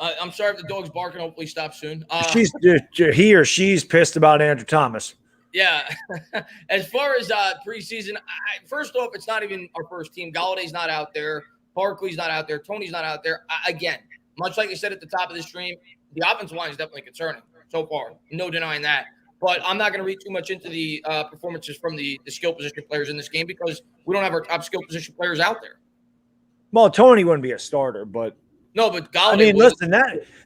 I'm sorry if the dog's barking. Hopefully, stop soon. He or she's pissed about Andrew Thomas. Yeah. As far as preseason, first off, it's not even our first team. Galladay's not out there. Barkley's not out there. Tony's not out there. Again, much like I said at the top of the stream, the offensive line is definitely concerning so far. No denying that. But I'm not going to read too much into the performances from the skill position players in this game because we don't have our top skill position players out there. Well, Tony wouldn't be a starter, but no, but Galladay. I mean, listen,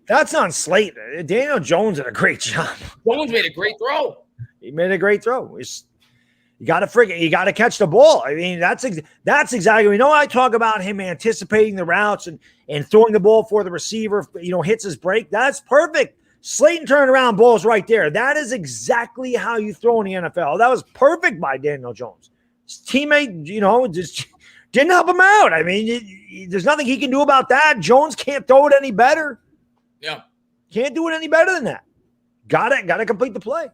that's on Slayton. Daniel Jones did a great job. Jones made a great throw. He made a great throw. You got to catch the ball. I mean, that's exactly. I talk about him anticipating the routes and throwing the ball for the receiver. Hits his break. That's perfect. Slayton turned around balls right there. That is exactly how you throw in the NFL. That was perfect by Daniel Jones. His teammate, just didn't help him out. I mean, there's nothing he can do about that. Jones can't throw it any better. Yeah. Can't do it any better than that. Got to complete the play.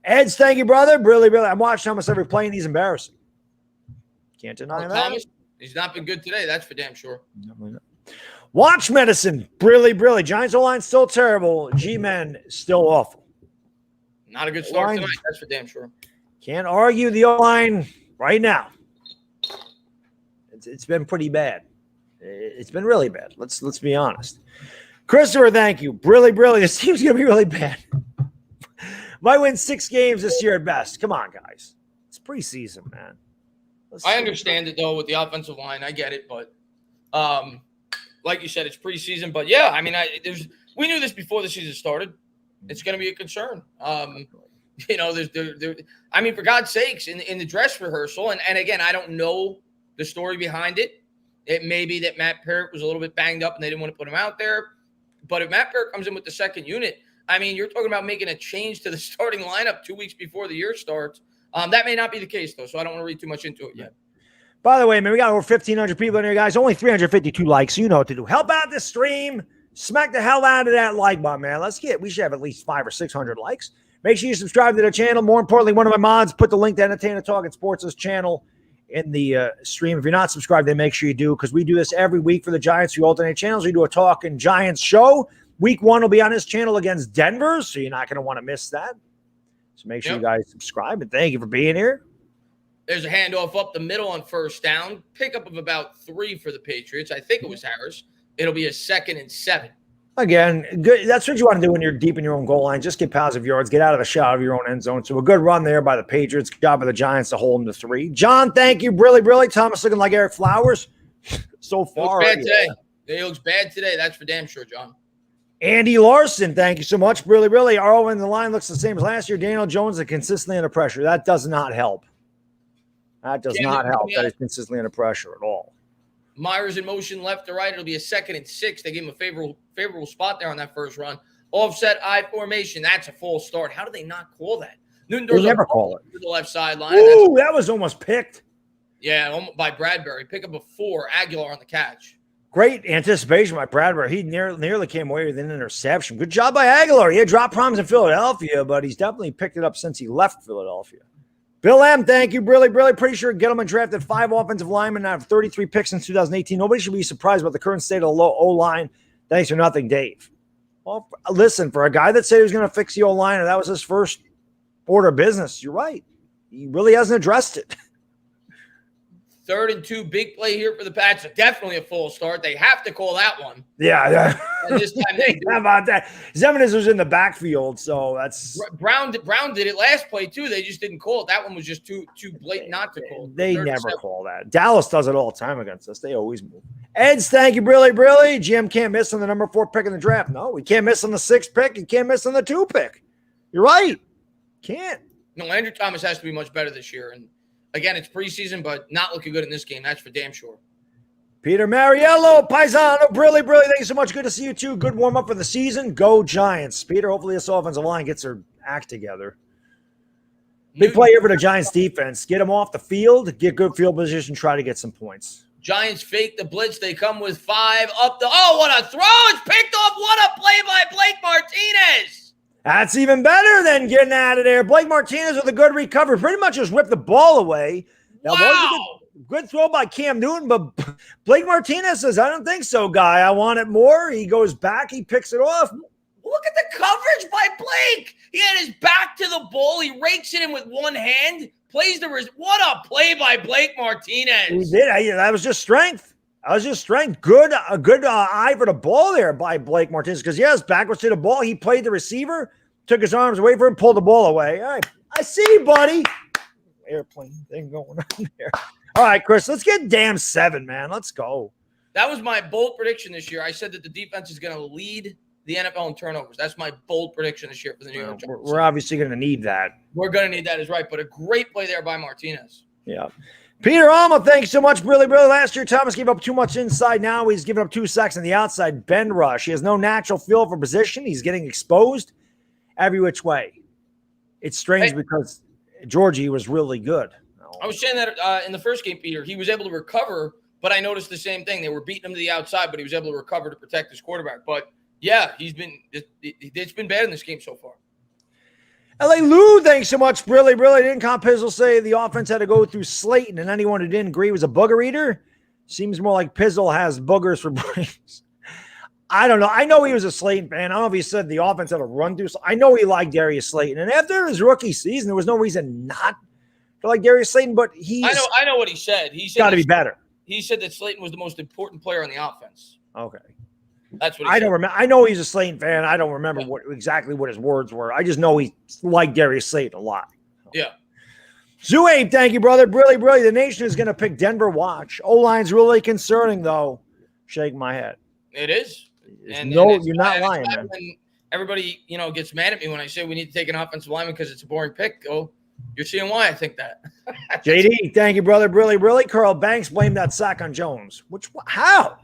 Eds, thank you, brother. Really. I'm watching Thomas every play, and he's embarrassing. Can't deny that. Thomas, he's not been good today. That's for damn sure. Watch medicine. Really. Giants O-line still terrible. G-men still awful. Not a good start tonight. That's for damn sure. Can't argue the O-line right now. It's been pretty bad. It's been really bad. Let's be honest. Christopher, thank you. Really. This team's going to be really bad. Might win 6 games this year at best. Come on, guys. It's preseason, man. I understand it, though, with the offensive line. I get it. But like you said, it's preseason. But, yeah, I mean, we knew this before the season started. It's going to be a concern. I mean, for God's sakes, in the dress rehearsal, and again, I don't know the story behind it. It may be that Matt Parrott was a little bit banged up and they didn't want to put him out there. But if Matt Parrott comes in with the second unit, I mean, you're talking about making a change to the starting lineup 2 weeks before the year starts. That may not be the case, though, so I don't want to read too much into it yet. By the way, man, we got over 1,500 people in here, guys. Only 352 likes, so you know what to do. Help out the stream. Smack the hell out of that like button, man. We should have at least 500 or 600 likes. Make sure you subscribe to the channel. More importantly, one of my mods put the link to Entertainer Talking Sports' channel in the stream. If you're not subscribed, then make sure you do, because we do this every week for the Giants. We alternate channels. We do a Talking Giants show. Week 1 will be on his channel against Denver, so you're not going to want to miss that. So make sure you guys subscribe, and thank you for being here. There's a handoff up the middle on first down. Pickup of about 3 for the Patriots. I think it was Harris. It'll be a 2nd and 7. Again, good. That's what you want to do when you're deep in your own goal line. Just get positive yards, get out of the shot of your own end zone. So a good run there by the Patriots. Good job by the Giants to hold them to 3. John, thank you. Really. Thomas looking like Eric Flowers so far. He looks bad today. He looks bad today. That's for damn sure, John. Andy Larson, thank you so much. Really. Our over in the line looks the same as last year. Daniel Jones is consistently under pressure. That does not help. That does not help that he's consistently under pressure at all. Myers in motion left to right. It'll be a 2nd and 6. They gave him a favorable spot there on that first run. Offset I formation. That's a full start. How do they not call that? They never call it. To the left sideline. Ooh, that was almost picked. Yeah, by Bradbury. Pick up a 4. Aguilar on the catch. Great anticipation by Bradbury. He nearly came away with an interception. Good job by Aguilar. He had dropped problems in Philadelphia, but he's definitely picked it up since he left Philadelphia. Bill M., thank you. Really. Pretty sure Gettleman drafted 5 offensive linemen out of 33 picks in 2018. Nobody should be surprised about the current state of the O-line. Thanks for nothing, Dave. Well, listen, for a guy that said he was going to fix the O-line, and that was his first order of business, you're right. He really hasn't addressed it. 3rd and 2, big play here for the Pats. Definitely a full start. They have to call that one. Yeah. And this time they how about that? Zemenis was in the backfield, so that's Brown did it last play too. They just didn't call it. That one was just too blatant not to call. They never call that. Dallas does it all the time against us. They always move. Eds, thank you, really. GM can't miss on the number 4 pick in the draft. No, we can't miss on the 6th pick. You can't miss on the 2 pick. You're right. Can't. No, Andrew Thomas has to be much better this year. And again, it's preseason, but not looking good in this game. That's for damn sure. Peter Mariello, Paisano, really. Thank you so much. Good to see you, too. Good warm-up for the season. Go Giants. Peter, hopefully this offensive line gets their act together. Big play here for the Giants defense. Get them off the field, get good field position, try to get some points. Giants fake the blitz. They come with 5 up the – oh, what a throw. It's picked off. What a play by Blake Martinez. That's even better than getting out of there. Blake Martinez with a good recovery. Pretty much just whipped the ball away. Now, wow. Good throw by Cam Newton, but Blake Martinez says, I don't think so, guy. I want it more. He goes back. He picks it off. Look at the coverage by Blake. He had his back to the ball. He rakes it in with one hand. Plays the wrist. What a play by Blake Martinez. He did. That was just strength. Good, a good eye for the ball there by Blake Martinez because, yes, backwards to the ball. He played the receiver, took his arms away from him, pulled the ball away. All right, I see you, buddy. Airplane thing going on there. All right, Chris, let's get damn 7, man. Let's go. That was my bold prediction this year. I said that the defense is going to lead the NFL in turnovers. That's my bold prediction this year for the New York Giants. We're obviously going to need that. We're going to need that, is right. But a great play there by Martinez. Yeah. Peter Alma, thanks so much. Really. Last year, Thomas gave up too much inside. Now he's giving up 2 sacks on the outside bend rush. He has no natural feel for position. He's getting exposed every which way. It's strange because Georgie was really good. I was saying that in the first game, Peter, he was able to recover, but I noticed the same thing. They were beating him to the outside, but he was able to recover to protect his quarterback. But, yeah, it's been bad in this game so far. LA Lou, thanks so much. Really. Didn't Con Pizzle say the offense had to go through Slayton, and anyone who didn't agree was a booger eater? Seems more like Pizzle has boogers for brains. I don't know. I know he was a Slayton fan. I don't know if he said the offense had to run through. I know he liked Darius Slayton. And after his rookie season, there was no reason not to like Darius Slayton, but I know what he said. He said got to be better. He said that Slayton was the most important player on the offense. Okay. That's what he said. Don't remember. I know he's a Slayton fan. I don't remember exactly what his words were. I just know he liked Darius Slayton a lot. Yeah. Zoo-Ape, thank you, brother. Really. The nation is going to pick Denver watch. O-line's really concerning, though. Shake my head. It is. You're not lying, man. Everybody, gets mad at me when I say we need to take an offensive lineman because it's a boring pick. Oh, you're seeing why I think that. JD, thank you, brother. Really. Carl Banks blamed that sack on Jones. How?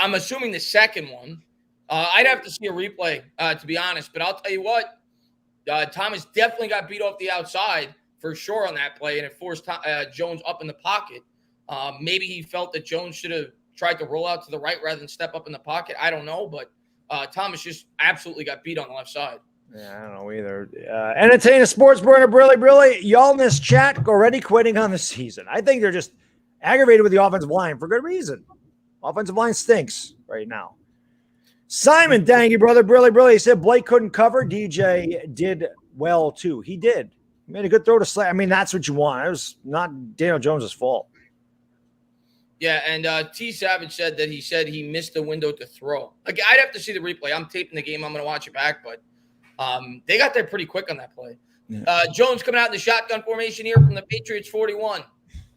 I'm assuming the second one. I'd have to see a replay, to be honest. But I'll tell you what, Thomas definitely got beat off the outside for sure on that play, and it forced Jones up in the pocket. Maybe he felt that Jones should have tried to roll out to the right rather than step up in the pocket. I don't know, but Thomas just absolutely got beat on the left side. Yeah, I don't know either. Entertainer Sports Burner, really. Y'all in this chat already quitting on the season. I think they're just aggravated with the offensive line for good reason. Offensive line stinks right now. Simon, thank you, brother. Really. He said Blake couldn't cover. DJ did well, too. He did. He made a good throw to Slay. I mean, that's what you want. It was not Daniel Jones' fault. Yeah, and T. Savage said that he missed the window to throw. Like, I'd have to see the replay. I'm taping the game. I'm going to watch it back, but they got there pretty quick on that play. Yeah. Jones coming out in the shotgun formation here from the Patriots 41.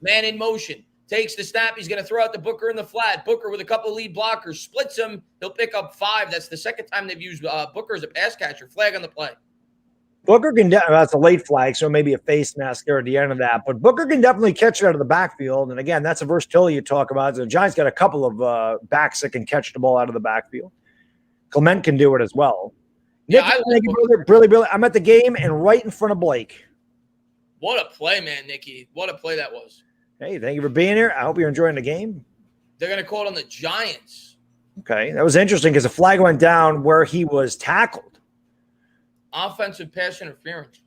Man in motion. Takes the snap. He's going to throw out the Booker in the flat. Booker with a couple lead blockers. Splits him. He'll pick up 5. That's the second time they've used Booker as a pass catcher. Flag on the play. Booker can that's a late flag, so maybe a face mask there at the end of that. But Booker can definitely catch it out of the backfield. And again, that's a versatility you talk about. The Giants got a couple of backs that can catch the ball out of the backfield. Clement can do it as well. Yeah, Nick, really. I'm at the game and right in front of Blake. What a play, man, Nicky. What a play that was. Hey, thank you for being here. I hope you're enjoying the game. They're going to call it on the Giants. Okay, that was interesting because the flag went down where he was tackled. Offensive pass interference.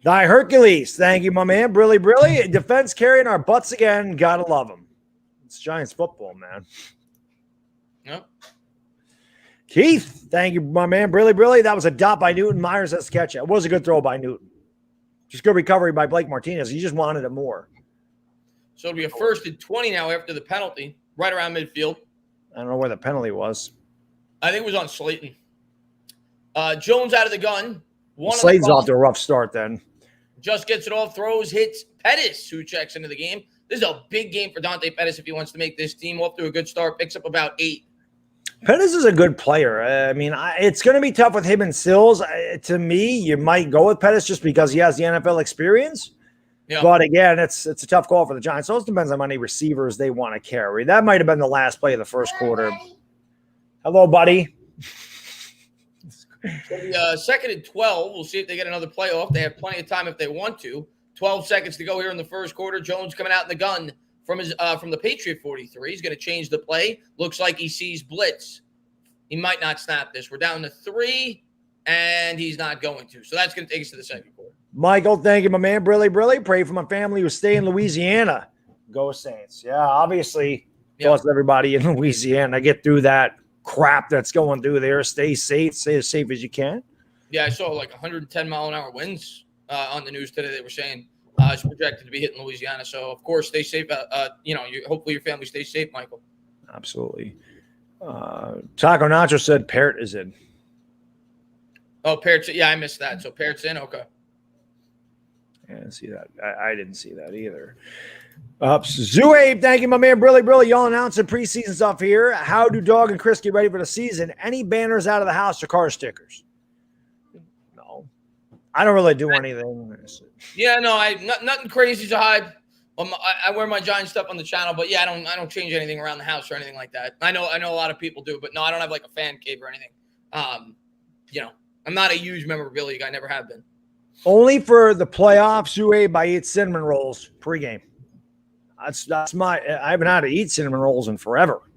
Thy Hercules. Thank you, my man. Brilly. Defense carrying our butts again. Gotta love them. It's Giants football, man. Yep. Keith. Thank you, my man. Brilly. That was a dot by Newton. Myers has to catch it. It was a good throw by Newton. Just good recovery by Blake Martinez. He just wanted it more. So it'll be a 1st and 20 now after the penalty, right around midfield. I don't know where the penalty was. I think it was on Slayton. Jones out of the gun. Slayton's off to a rough start then. Just gets it off, throws, hits Pettis, who checks into the game. This is a big game for Dante Pettis if he wants to make this team off to a good start. Picks up about 8. Pettis is a good player. I mean, it's going to be tough with him and Sills. To me, you might go with Pettis just because he has the NFL experience. Yeah. But again, it's a tough call for the Giants. So it depends on how many receivers they want to carry. That might have been the last play of the first quarter. Hello, buddy. So the 2nd and 12, we'll see if they get another play off. They have plenty of time if they want to. 12 seconds to go here in the first quarter. Jones coming out in the gun from the Patriot 43. He's going to change the play. Looks like he sees blitz. He might not snap this. We're down to 3, and he's not going to. So that's going to take us to the second quarter. Michael, thank you, my man. Brilly. Pray for my family who stay in Louisiana. Go Saints. Yeah, obviously, thoughts everybody in Louisiana. Get through that crap that's going through there. Stay safe. Stay as safe as you can. Yeah, I saw like 110-mile-an-hour winds on the news today. They were saying it's projected to be hitting Louisiana. So, of course, stay safe. Hopefully your family stays safe, Michael. Absolutely. Taco Nacho said Parrott is in. Oh, Parrott's. Yeah, I missed that. So Parrott's in. Okay. I didn't see that. I didn't see that either. Zuabe, thank you, my man. Brilly. Y'all announcing preseason stuff here. How do Dog and Chris get ready for the season? Any banners out of the house or car stickers? No. I don't really do anything. Yeah, no, nothing crazy to hide. I wear my Giant stuff on the channel, but yeah, I don't change anything around the house or anything like that. I know a lot of people do, but no, I don't have like a fan cave or anything. I'm not a huge memorabilia guy, never have been. Only for the playoffs, Zuabe, I eat cinnamon rolls pregame. That's my. I haven't had to eat cinnamon rolls in forever.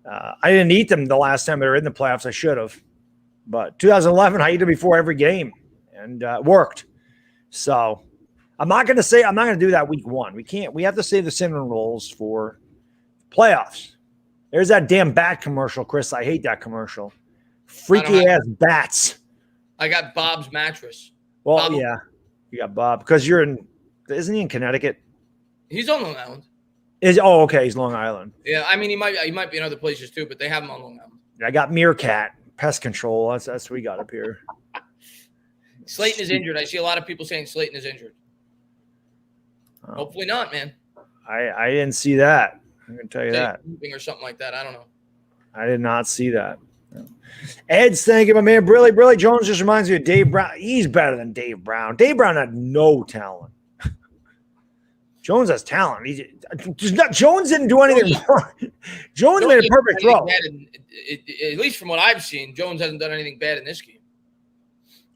I didn't eat them the last time they were in the playoffs. I should have, but 2011, I eat them before every game, and it worked. So I'm not going to do that week 1. We can't. We have to save the cinnamon rolls for playoffs. There's that damn bat commercial, Chris. I hate that commercial. Freaky ass bats. I got Bob's mattress. Well, Bob. Yeah, you got Bob because isn't he in Connecticut? He's on Long Island. Okay. He's Long Island. Yeah, I mean he might be in other places too, but they have him on Long Island. I got Meerkat Pest Control. That's what we got up here. Slayton is injured. I see a lot of people saying Slayton is injured. Hopefully not, man. I didn't see that. I'm gonna tell you that. Or something like that. I don't know. I did not see that. No. Ed's thank you, my man. Brilly Jones just reminds me of Dave Brown. He's better than Dave Brown. Dave Brown had no talent. Jones has talent. Jones didn't do anything wrong. Jones made a perfect throw. At least from what I've seen, Jones hasn't done anything bad in this game.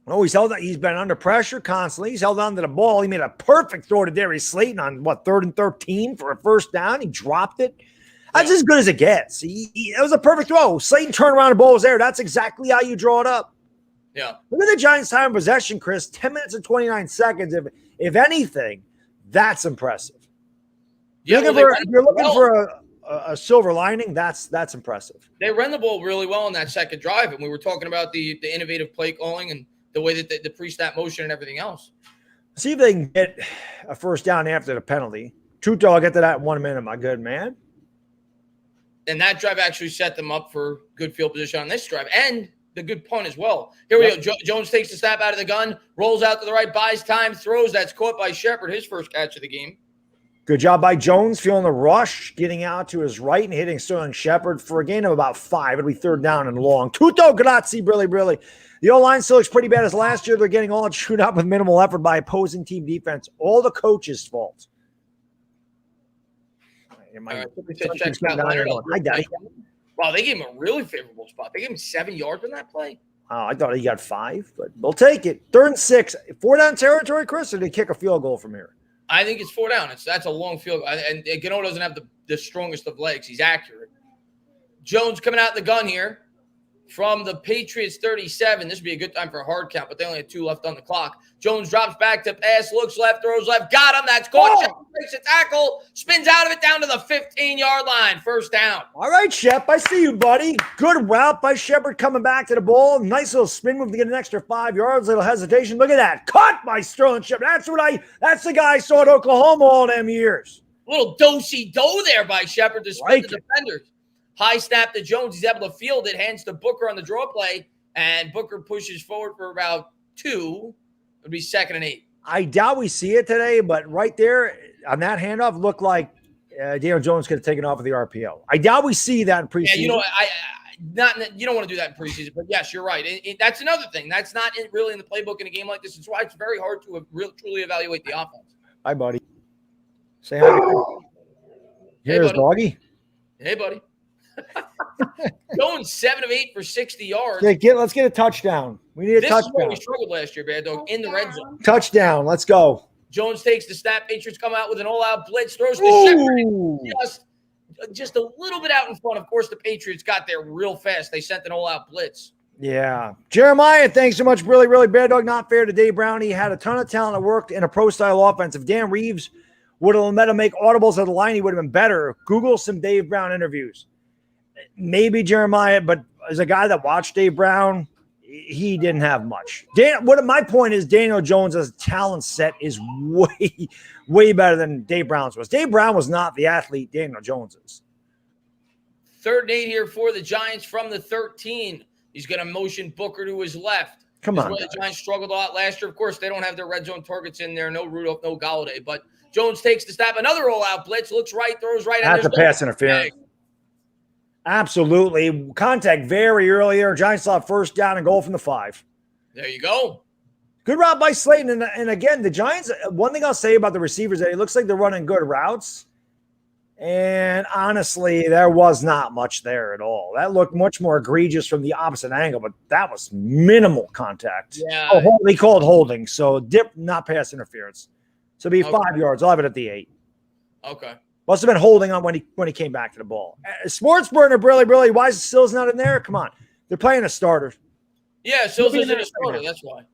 Oh, he's been under pressure constantly. He's held on to the ball. He made a perfect throw to Darius Slayton on 3rd and 13 for a first down. He dropped it. That's as good as it gets. It was a perfect throw. Slayton turned around, the ball was there. That's exactly how you draw it up. Yeah. Look at the Giants' time of possession, Chris. 10 minutes and 29 seconds. If anything, that's impressive. Yeah, you're looking for a silver lining. That's impressive. They ran the ball really well on that second drive, and we were talking about the innovative play calling and the way that the pre-snap motion and everything else. See if they can get a first down after the penalty. Tuto, I'll get to that in 1 minute, my good man. And that drive actually set them up for good field position on this drive and the good punt as well. Here we go. Jones takes the snap out of the gun, rolls out to the right, buys time, throws. That's caught by Shepard, his first catch of the game. Good job by Jones, feeling the rush, getting out to his right and hitting Sterling Shepard for a gain of about 5. It'll be 3rd down and long. Tuto, grazie, brilli. The O-line still looks pretty bad as last year. They're getting all chewed up with minimal effort by opposing team defense. All the coaches' fault. Hi, Daddy. Wow, they gave him a really favorable spot. They gave him 7 yards on that play. Oh, I thought he got 5, but we'll take it. 3rd and 6. 4 down territory, Chris, or did he kick a field goal from here? I think it's 4 down. That's a long field goal. And Gano doesn't have the strongest of legs. He's accurate. Jones coming out the gun here from the Patriots 37. This would be a good time for a hard count, but they only had 2 left on the clock. Jones drops back to pass, looks left, throws left, got him. That's caught. Oh. Breaks a tackle, spins out of it down to the 15-yard line. 1st down. All right, Shep, I see you, buddy. Good route by Shepard coming back to the ball. Nice little spin move to get an extra 5 yards. Little hesitation. Look at that. Caught by Sterling Shepard. That's the guy I saw at Oklahoma all them years. Little do-si-do there by Shepard to spin the defenders. High snap to Jones. He's able to field it. Hands to Booker on the draw play. And Booker pushes forward for about 2. It would be 2nd and 8. I doubt we see it today, but right there on that handoff looked like Daniel Jones could have taken off of the RPO. I doubt we see that in preseason. Yeah, you don't want to do that in preseason, but yes, you're right. That's another thing. That's not really in the playbook in a game like this. It's why it's very hard to truly evaluate the offense. Hi, buddy. Say hi. Here's Doggy. Hey, buddy. Going 7 of 8 for 60 yards. Let's get a touchdown. We need a touchdown. This is where we struggled last year, Baddog, in the red zone. Touchdown. Let's go. Jones takes the snap. Patriots come out with an all-out blitz. Throws to Shepard. Just a little bit out in front. Of course, the Patriots got there real fast. They sent an all-out blitz. Yeah. Jeremiah, thanks so much. Really, really, Baddog. Not fair to Dave Brown. He had a ton of talent that worked in a pro-style offense. If Dan Reeves would have let him make audibles at the line, he would have been better. Google some Dave Brown interviews. Maybe Jeremiah, but as a guy that watched Dave Brown, he didn't have much. My point is Daniel Jones' talent set is way, way better than Dave Brown's was. Dave Brown was not the athlete Daniel Jones is. 3rd and 8 here for the Giants from the 13. He's going to motion Booker to his left. Come on. The Giants struggled a lot last year. Of course, they don't have their red zone targets in there. No Rudolph, no Galladay. But Jones takes the snap. Another rollout blitz. Looks right, throws right. That's a pass interference. Absolutely. Contact very early there. Giants saw 1st down and goal from the 5. There you go. Good route by Slayton. And again, the Giants, one thing I'll say about the receivers, it looks like they're running good routes. And honestly, there was not much there at all. That looked much more egregious from the opposite angle, but that was minimal contact. Yeah. They called holding. So dip, not pass interference. So it'll be 5 yards. I'll have it at the 8. Okay. Must have been holding on when he came back to the ball. Sports burner, really. Why is Sills not in there? Come on. They're playing a starter. Yeah, Sills isn't a starter. That's why.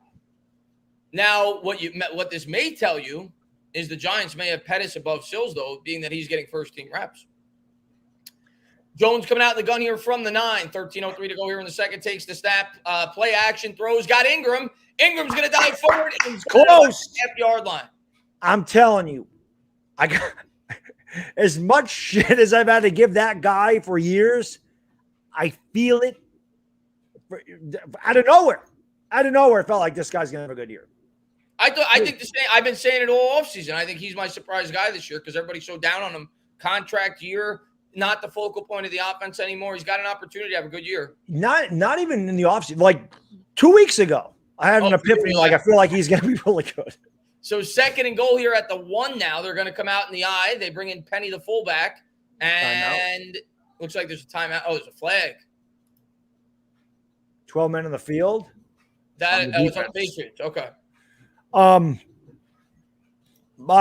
Now, what this may tell you is the Giants may have Pettis above Sills, though, being that he's getting first-team reps. Jones coming out of the gun here from the 9. 13:03 to go here in the second. Takes the snap. Play action. Throws. Got Ingram. Ingram's going to dive forward. And he's close. Half-yard line. I'm telling you. I got as much shit as I've had to give that guy for years, I feel it out of nowhere. Out of nowhere, it felt like this guy's going to have a good year. I think the same. I've been saying it all offseason. I think he's my surprise guy this year because everybody's so down on him. Contract year, not the focal point of the offense anymore. He's got an opportunity to have a good year. Not even in the offseason. Like 2 weeks ago, I had an epiphany. Like I feel like he's going to be really good. So 2nd and goal here at the 1 now. They're going to come out in the I. They bring in Penny, the fullback. And looks like there's a timeout. Oh, there's a flag. 12 men in the field. That was on the Patriots. Okay. I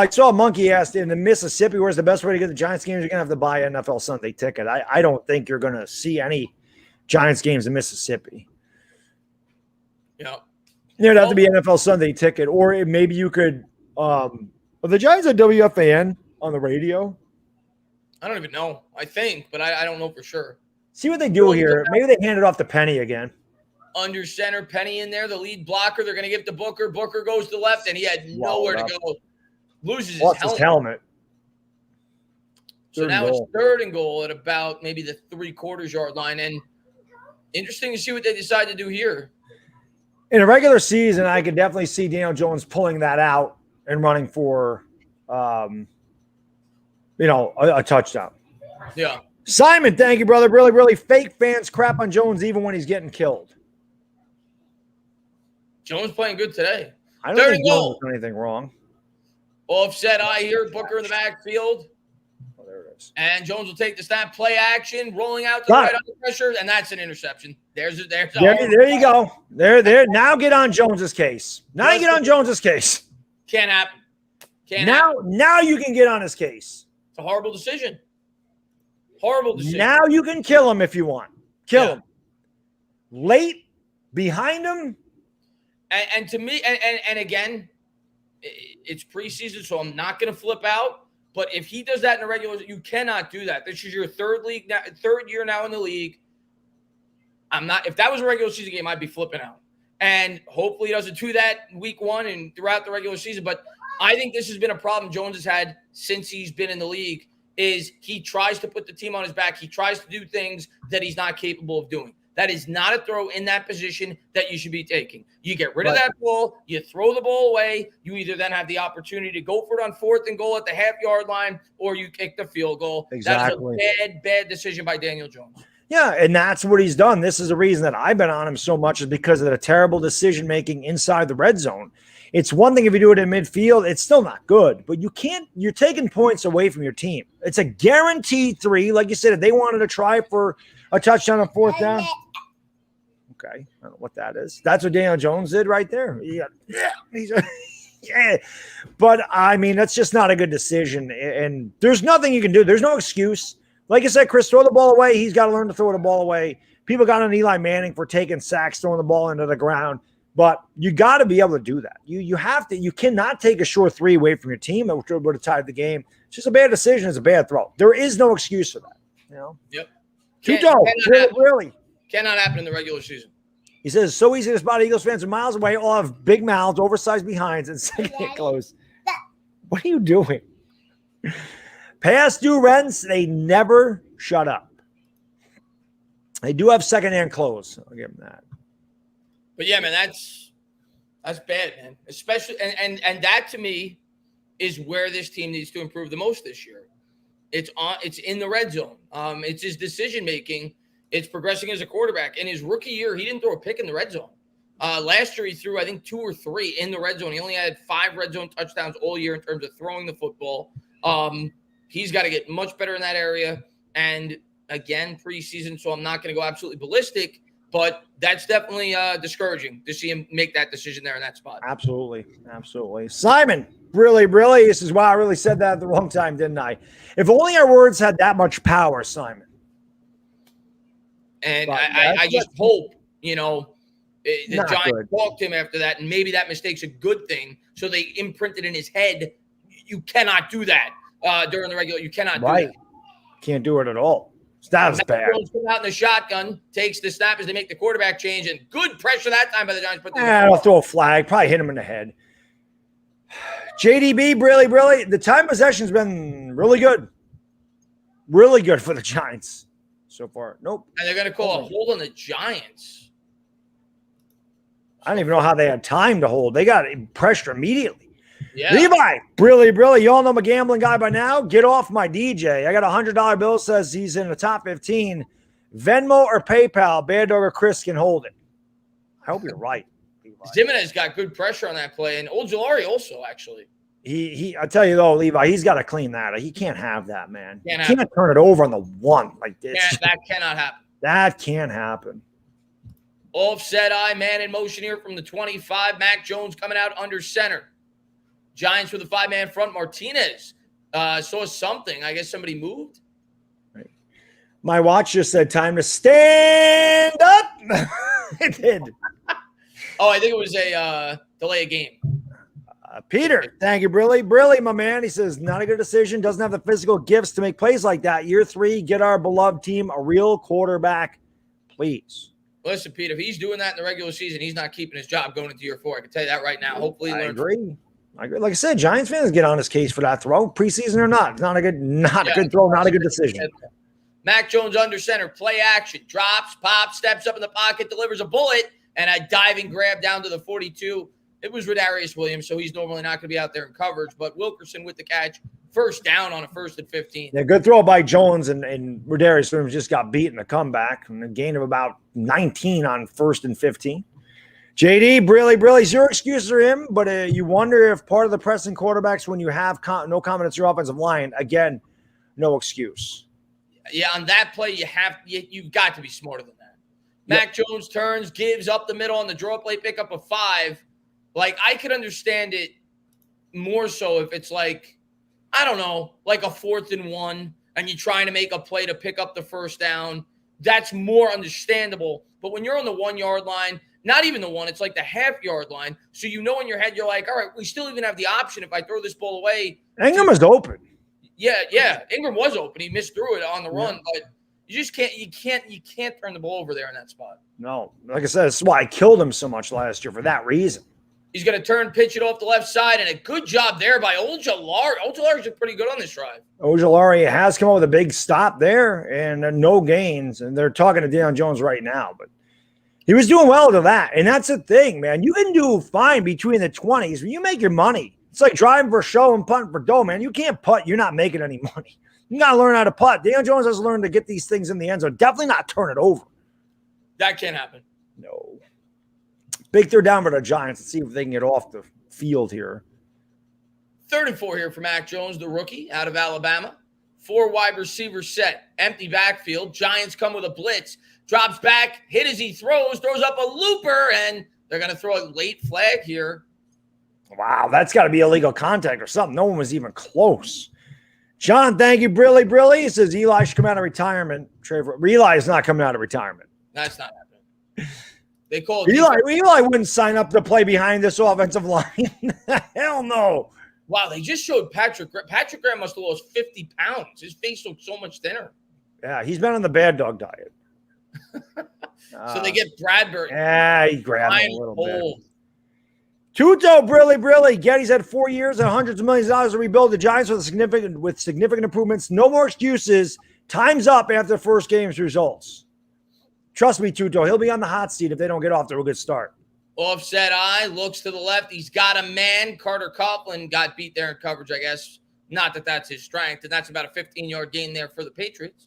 saw a monkey asked in Mississippi, where's the best way to get the Giants games? You're going to have to buy an NFL Sunday ticket. I don't think you're going to see any Giants games in Mississippi. Yeah. There'd have to be an NFL Sunday ticket, or maybe you could are the Giants at WFAN on the radio? I don't even know. I think, but I don't know for sure. See what they do here. Maybe they hand it off to Penny again. Under center, Penny in there, the lead blocker. They're going to give to Booker. Booker goes to the left, and he had nowhere to go. Loses his helmet. So now it's 3rd and goal at about maybe the 3/4 yard line. And interesting to see what they decide to do here. In a regular season, I could definitely see Daniel Jones pulling that out and running for, a touchdown. Yeah. Simon, thank you, brother. Really, really fake fans crap on Jones even when he's getting killed. Jones playing good today. I don't think Jones did anything wrong. Offset eye here. Booker in the backfield. Oh, there it is. And Jones will take the snap, play action, rolling out to the right under pressure, and that's an interception. There you go. There. Now get on Jones's case. Now you get on Jones's case. Can't happen. Now you can get on his case. It's a horrible decision. Horrible decision. Now you can kill him if you want. Kill him. Late, behind him. And to me, and again, it's preseason, so I'm not going to flip out. But if he does that in the regular, you cannot do that. This is your third year now in the league. I'm not. If that was a regular season game, I'd be flipping out. And hopefully he doesn't do that week 1 and throughout the regular season. But I think this has been a problem Jones has had since he's been in the league. Is he tries to put the team on his back. He tries to do things that he's not capable of doing. That is not a throw in that position that you should be taking. You get rid of that ball. You throw the ball away. You either then have the opportunity to go for it on 4th and goal at the half-yard line, or you kick the field goal. Exactly. That is a bad decision by Daniel Jones. Yeah, and that's what he's done. This is the reason that I've been on him so much is because of the terrible decision-making inside the red zone. It's one thing if you do it in midfield, it's still not good, but you're taking points away from your team. It's a guaranteed 3. Like you said, if they wanted to try for a touchdown on 4th down. Okay. I don't know what that is. That's what Daniel Jones did right there. Yeah. But I mean, that's just not a good decision. And there's nothing you can do. There's no excuse. Like I said, Chris, throw the ball away. He's got to learn to throw the ball away. People got on Eli Manning for taking sacks, throwing the ball into the ground. But you got to be able to do that. You have to. You cannot take a short 3 away from your team that would have tied the game. It's just a bad decision. It's a bad throw. There is no excuse for that. You know. Yep. Really. Cannot happen in the regular season. He says, so easy to spot Eagles fans from miles away, all have big mouths, oversized behinds, and second close. What are you doing? Past due rents, they never shut up. They do have second-hand clothes. I'll give them that. But yeah, man, that's bad, man. Especially and that to me is where this team needs to improve the most this year. It's in the red zone. It's his decision making. It's progressing as a quarterback. In his rookie year, he didn't throw a pick in the red zone. Last year, he threw, I think, 2 or 3 in the red zone. He only had 5 red zone touchdowns all year in terms of throwing the football. He's got to get much better in that area. And again, preseason, so I'm not going to go absolutely ballistic, but that's definitely discouraging to see him make that decision there in that spot. Absolutely. Absolutely. Simon, really, this is why I really said that at the wrong time, didn't I? If only our words had that much power, Simon. And I just hope, the Giants talked to him after that, and maybe that mistake's a good thing. So they imprinted in his head, you cannot do that during the regular. You cannot do that. Can't do it at all. That was bad. Comes out in the shotgun, takes the snap as they make the quarterback change, and good pressure that time by the Giants. I'll throw a flag. Probably hit him in the head. JDB, really, the time possession's been really good. Really good for the Giants. So far, nope. And they're going to call a hold on the Giants. I don't even know how they had time to hold. They got pressure immediately. Yeah. Levi, really. You all know I'm a gambling guy by now. Get off my DJ. I got a $100 bill. Says he's in the top 15. Venmo or PayPal, Baddog or Chris can hold it. I hope you're right. Zimenez got good pressure on that play, and Ojulari also, actually. I tell you though, Levi, he's got to clean that. He can't have that, man. He can't turn it over on the 1 like this. That cannot happen. That can't happen. Offset eye, man in motion here from the 25. Mac Jones coming out under center. Giants with a 5-man front. Martinez saw something. I guess somebody moved. Right. My watch just said time to stand up. It did. I think it was a delay of game. Peter, thank you, Brilly, my man. He says, not a good decision. Doesn't have the physical gifts to make plays like that. Year 3, get our beloved team a real quarterback, please. Listen, Pete, if he's doing that in the regular season, he's not keeping his job going into year 4. I can tell you that right now. Hopefully, I agree. Like I said, Giants fans get on his case for that throw, preseason or not. Not a good throw, not a good decision. Mac Jones under center, play action, drops, pops, steps up in the pocket, delivers a bullet, and a diving grab down to the 42. It was Rodarius Williams, so he's normally not going to be out there in coverage, but Wilkerson with the catch, first down on a 1st and 15. Yeah, good throw by Jones, and Rodarius Williams just got beat in the comeback, and a gain of about 19 on 1st and 15. JD, Brilly, zero excuses for him, but you wonder if part of the pressing quarterbacks when you have no confidence in your offensive line, again, no excuse. Yeah, on that play, you've got to be smarter than that. Mac Jones turns, gives up the middle on the draw play, pick up a 5. Like, I could understand it more so if it's like, I don't know, like a 4th and 1, and you're trying to make a play to pick up the first down. That's more understandable. But when you're on the 1 yard line, not even the 1, it's like the half-yard line. So you know in your head, you're like, all right, we still even have the option if I throw this ball away. Ingram was open. Yeah. Ingram was open. He missed through it on the run, but you just can't turn the ball over there in that spot. No. Like I said, that's why I killed him so much last year, for that reason. He's going to turn, pitch it off the left side, and a good job there by Ojulari. Ojulari's pretty good on this drive. Ojulari has come up with a big stop there and no gains, and they're talking to Deion Jones right now, but he was doing well to that. And that's the thing, man. You can do fine between the 20s when you make your money. It's like driving for show and punting for dough, man. You can't putt. You're not making any money. You got to learn how to putt. Deion Jones has learned to get these things in the end zone. Definitely not turn it over. That can't happen. No. Big third down for the Giants. Let's see if they can get off the field here. 3rd and 4 here for Mac Jones, the rookie out of Alabama. 4 wide receiver set, empty backfield. Giants come with a blitz. Drops back, hit as he throws up a looper, and they're going to throw a late flag here. Wow, that's got to be illegal contact or something. No one was even close. John, thank you, Brilly. He says Eli should come out of retirement. Eli is not coming out of retirement. That's not happening. They called Eli wouldn't sign up to play behind this offensive line. Hell no. Wow, they just showed Patrick Graham must have lost 50 pounds. His face looked so much thinner. Yeah, he's been on the Baddog diet. So they get Bradbury. Yeah, he grabbed him a little bit. Tuto, Brilly. Getty's had 4 years and hundreds of millions of dollars to rebuild the Giants with significant improvements. No more excuses. Time's up after the first game's results. Trust me, Tuto, he'll be on the hot seat if they don't get off to a good start. Offset eye, looks to the left. He's got a man. Carter Coughlin got beat there in coverage, I guess. Not that that's his strength, and that's about a 15-yard gain there for the Patriots.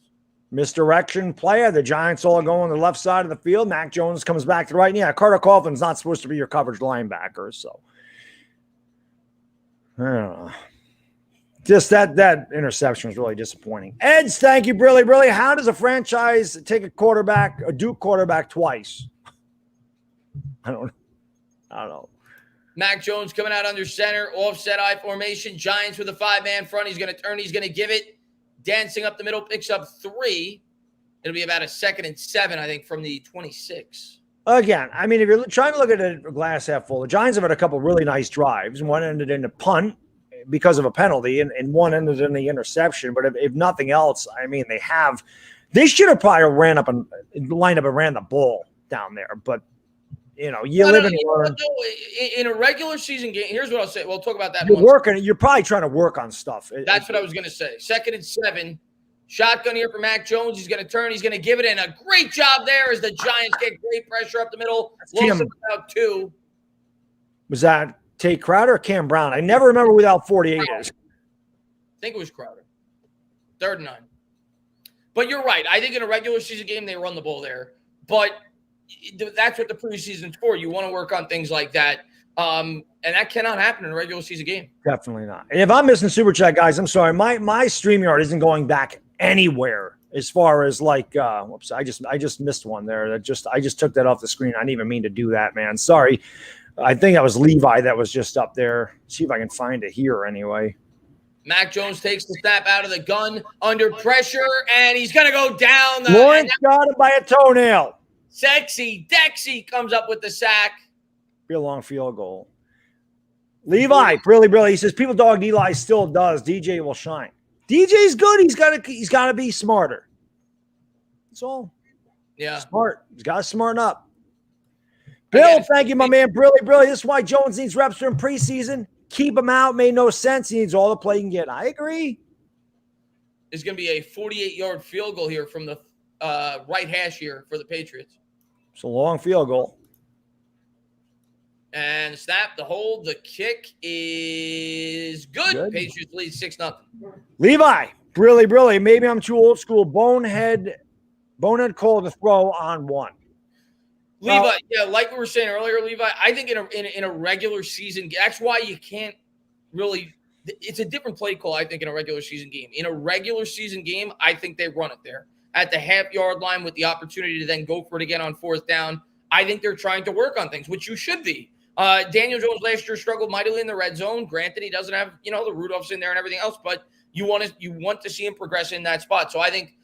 Misdirection player. The Giants all go on the left side of the field. Mac Jones comes back to the right. Yeah, Carter Coughlin's not supposed to be your coverage linebacker, so. I don't know. Just that interception was really disappointing. Eds, thank you, Brilly. How does a franchise take a Duke quarterback twice? I don't know. Mac Jones coming out under center, offset eye formation. Giants with a 5-man front. He's going to turn. He's going to give it. Dancing up the middle, picks up 3. It'll be about a 2nd and 7, I think, from the 26. Again, I mean, if you're trying to look at a glass half full, the Giants have had a couple really nice drives. One ended in a punt because of a penalty, and one ended in the interception. But if nothing else, I mean, they should have probably lined up and ran the ball down there. But, you live and learn. In a regular season game, here's what I'll say. We'll talk about that. You're probably trying to work on stuff. That's what I was going to say. 2nd and 7. Shotgun here for Mac Jones. He's going to turn. He's going to give it in. A great job there as the Giants get great pressure up the middle. Lost about 2. Was that Tate Crowder or Cam Brown? I never remember who that 48 is. I think it was Crowder. 3rd and 9. But you're right. I think in a regular season game, they run the ball there. But that's what the preseason's for. You want to work on things like that. And that cannot happen in a regular season game. Definitely not. And if I'm missing Super Chat, guys, I'm sorry. My StreamYard isn't going back anywhere as far as whoops, I just missed one there. I just took that off the screen. I didn't even mean to do that, man. Sorry. I think that was Levi that was just up there. See if I can find it here anyway. Mac Jones takes the snap out of the gun under pressure, and he's going to go down. Lawrence got him by a toenail. Sexy Dexy comes up with the sack. Be a long field goal. Levi, really. He says people dog Eli still does. DJ will shine. DJ's good. He's got to be smarter. That's all. Yeah. Smart. He's got to smarten up. Bill, thank you, my man. Brilly. This is why Jones needs reps during preseason. keep him out made no sense. He needs all the play he can get. I agree. There's going to be a 48-yard field goal here from the right hash here for the Patriots. It's a long field goal. And snap, the hold, the kick is good. Patriots lead 6-0. Levi, Brilly. Maybe I'm too old school. Bonehead call to throw on one. Levi, yeah, like we were saying earlier, Levi, I think in a regular season, that's why you can't really – it's a different play call, I think, in a regular season game. In a regular season game, I think they run it there. At the half-yard line with the opportunity to then go for it again on 4th down, I think they're trying to work on things, which you should be. Daniel Jones last year struggled mightily in the red zone. Granted, he doesn't have, the Rudolphs in there and everything else, but you want to see him progress in that spot. So I think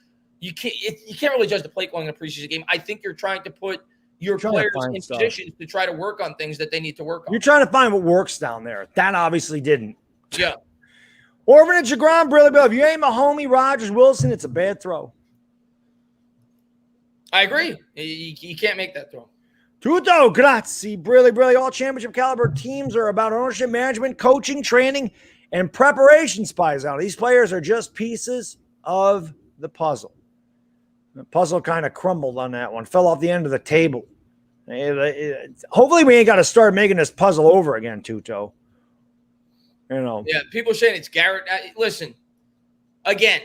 you can't really judge the play calling in a preseason game. I think you're trying to put your players in positions to try to work on things that they need to work on. You're trying to find what works down there. That obviously didn't. Yeah. Orvin and Jagron, Brilly, if you ain't my homie Rogers Wilson, it's a bad throw. I agree. You can't make that throw. Tutto, grazie, Brilly. All championship caliber teams are about ownership, management, coaching, training, and preparation, spies out. These players are just pieces of the puzzle. The puzzle kind of crumbled on that one, fell off the end of the table. Hopefully we ain't got to start making this puzzle over again, Tutto. Yeah, people are saying it's Garrett. Listen, again,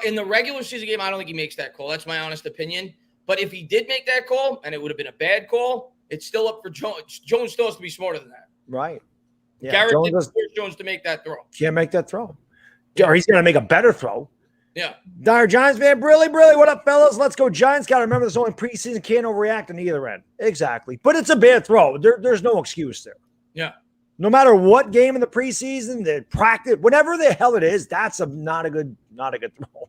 in the regular season game, I don't think he makes that call. That's my honest opinion. But if he did make that call, and it would have been a bad call, it's still up for Jones. Jones still has to be smarter than that. Right. Yeah, Garrett didn't force Jones to make that throw. Can't make that throw. Or he's going to make a better throw. Yeah. Dire Giants fan, Brilly. What up, fellas? Let's go Giants. Got to remember this only preseason. Can't overreact on either end. Exactly. But it's a bad throw. There's no excuse there. Yeah. No matter what game in the preseason, the practice, whatever the hell it is, that's not a good throw.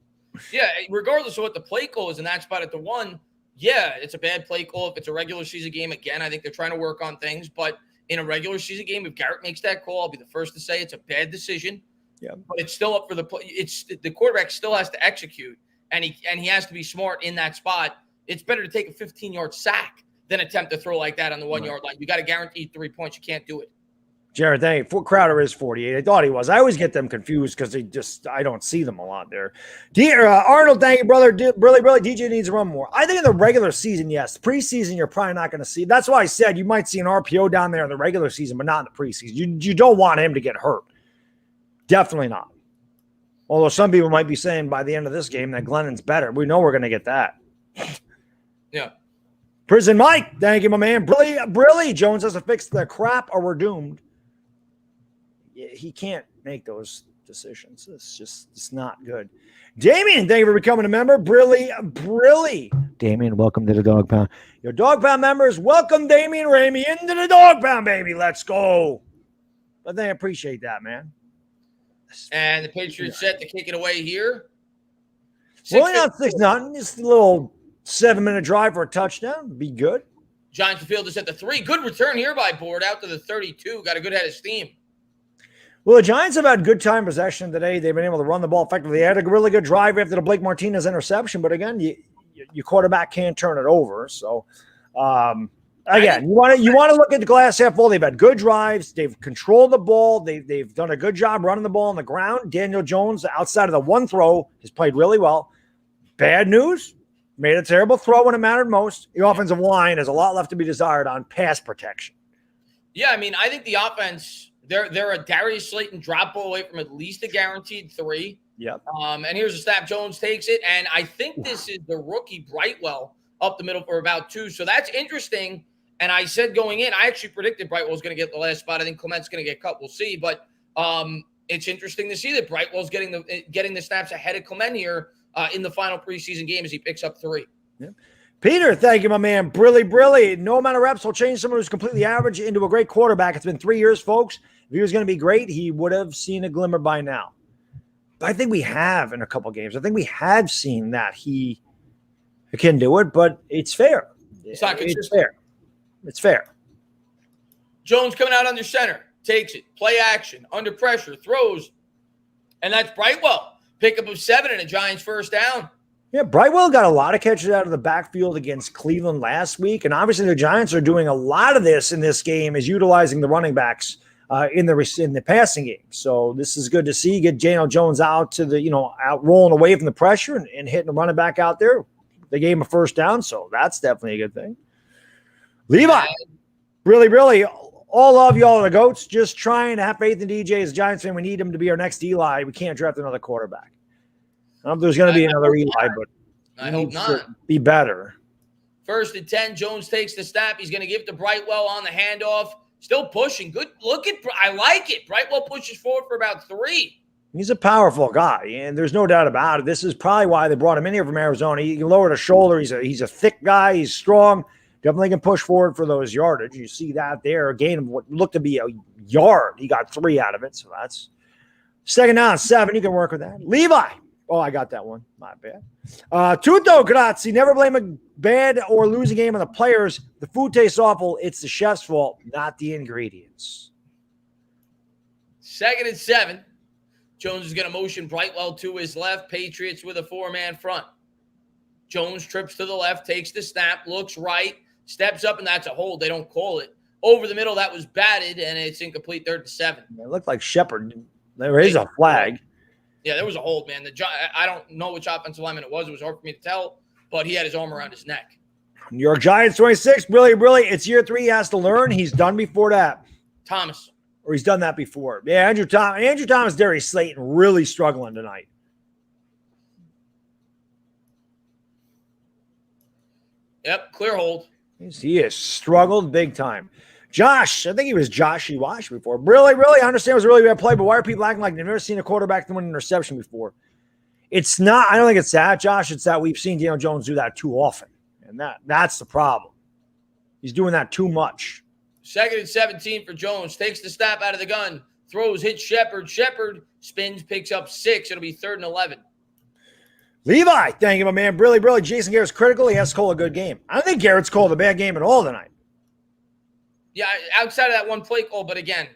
Yeah, regardless of what the play call is in that spot at the 1, yeah, it's a bad play call. If it's a regular season game, again, I think they're trying to work on things. But in a regular season game, if Garrett makes that call, I'll be the first to say it's a bad decision. Yeah, but it's still up for the play. It's the quarterback still has to execute, and he has to be smart in that spot. It's better to take a 15-yard sack than attempt to throw like that on the 1-yard line. You got to guarantee 3 points. You can't do it. Jared, thank you. Crowder is 48. I thought he was. I always get them confused because I don't see them a lot there. Arnold, thank you, brother. Brilly, DJ needs to run more. I think in the regular season, yes. Preseason, you're probably not going to see. That's why I said you might see an RPO down there in the regular season, but not in the preseason. You don't want him to get hurt. Definitely not. Although some people might be saying by the end of this game that Glennon's better. We know we're going to get that. Yeah. Prison Mike, thank you, my man. Brilly. Jones has to fix the crap or we're doomed. He can't make those decisions. It's not good. Damien, thank you for becoming a member. Brilly. Damien, welcome to the Dog Pound. Your Dog Pound members, welcome Damien Ramey into the Dog Pound, baby. Let's go. But they appreciate that, man. And the Patriots set to kick it away here. Well, not 6-0. Just a little 7-minute drive for a touchdown. Be good. Giants field is at the 3. Good return here by Board out to the 32. Got a good head of steam. Well, the Giants have had good time possession today. They've been able to run the ball effectively. They had a really good drive after the Blake Martinez interception. But again, your quarterback can't turn it over. So, again, you want to look at the glass half full. They've had good drives. They've controlled the ball. They've done a good job running the ball on the ground. Daniel Jones, outside of the one throw, has played really well. Bad news, made a terrible throw when it mattered most. The offensive line has a lot left to be desired on pass protection. Yeah, I mean, I think the offense, they're a Darius Slayton drop ball away from at least a guaranteed 3. Yep. And here's a snap. Jones takes it, and I think this is the rookie Brightwell up the middle for about 2. So that's interesting. And I said going in, I actually predicted Brightwell was going to get the last spot. I think Clement's going to get cut. We'll see. But it's interesting to see that Brightwell's getting the snaps ahead of Clement here in the final preseason game as he picks up 3. Yeah. Peter, thank you, my man. Brilly. No amount of reps will change someone who's completely average into a great quarterback. It's been 3 years, folks. If he was going to be great, he would have seen a glimmer by now. But I think we have in a couple games. I think we have seen that he can do it, but it's fair. It's not consistent. It's fair. It's fair. Jones coming out under center, takes it, play action, under pressure, throws, and that's Brightwell. Pickup of 7 and a Giants first down. Yeah, Brightwell got a lot of catches out of the backfield against Cleveland last week, and obviously the Giants are doing a lot of this in this game is utilizing the running backs in the passing game. So this is good to see. Get Daniel Jones out to the, out rolling away from the pressure and hitting the running back out there. They gave him a first down, so that's definitely a good thing. Levi, really, all of y'all are the GOATs. Just trying to have faith in DJ as a Giants fan. We need him to be our next Eli. We can't draft another quarterback. I don't know if there's going to be another Eli, but I hope not. Be better. 1st and 10. Jones takes the snap. He's going to give to Brightwell on the handoff. Still pushing. Good look at. I like it. Brightwell pushes forward for about 3. He's a powerful guy, and there's no doubt about it. This is probably why they brought him in here from Arizona. He can lower the shoulder. He's a thick guy. He's strong. Definitely can push forward for those yardage. You see that there. A gain of what looked to be a yard. He got 3 out of it, so that's 2nd down, 7. You can work with that. Levi. Oh, I got that one. Not bad. Tutto Grazzi. Never blame a bad or losing game on the players. The food tastes awful. It's the chef's fault, not the ingredients. 2nd and 7. Jones is going to motion Brightwell to his left. Patriots with a 4-man front. Jones trips to the left, takes the snap, looks right, steps up, and that's a hold. They don't call it. Over the middle, that was batted, and it's incomplete 3rd and 7. It looked like Shepard. There is a flag. Yeah, there was a hold, man. I don't know which offensive lineman it was. It was hard for me to tell, but he had his arm around his neck. New York Giants 26. Really, it's year 3. He has to learn. He's done before that. Thomas. Or he's done that before. Yeah, Andrew Thomas, Darius Slayton really struggling tonight. Yep, clear hold. He has struggled big time. Josh, I think he was Joshy Wash before. Really, I understand it was a really bad play, but why are people acting like they've never seen a quarterback throw an interception before? It's not, I don't think it's that, Josh. It's that we've seen Daniel Jones do that too often. And that's the problem. He's doing that too much. 2nd and 17 for Jones. Takes the snap out of the gun. Throws, hits Shepard. Shepard spins, picks up 6. It'll be 3rd and 11. Levi, thank you, my man. Really, Jason Garrett's critical. He has to call a good game. I don't think Garrett's called a bad game at all tonight. Yeah, outside of that one play call, but again,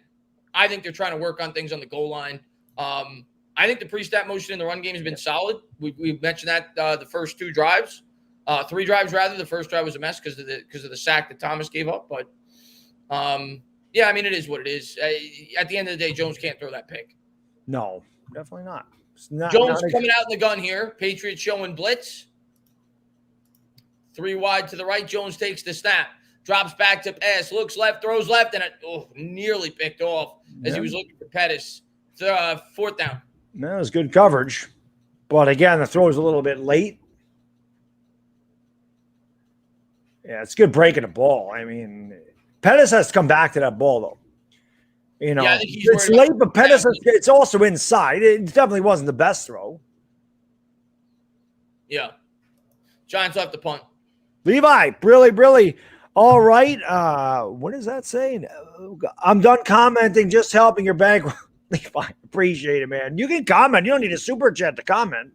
I think they're trying to work on things on the goal line. I think the pre-snap motion in the run game has been solid. We mentioned that the first 2 drives. 3 drives, rather. The first drive was a mess because of the sack that Thomas gave up, but yeah, I mean, it is what it is. At the end of the day, Jones can't throw that pick. No, definitely not. Jones coming out in the gun here. Patriots showing blitz. 3 wide to the right. Jones takes the snap. Drops back to pass. Looks left. Throws left. And nearly picked off as he was looking for Pettis. 4th down. That was good coverage. But again, the throw was a little bit late. Yeah, it's good breaking the ball. I mean, Pettis has to come back to that ball, though. Yeah, I think it's late, but Pettis, it's also inside. It definitely wasn't the best throw. Yeah. Giants left the punt. Levi, really. All right. What does that say? I'm done commenting, just helping your bank. Levi, appreciate it, man. You can comment. You don't need a super chat to comment.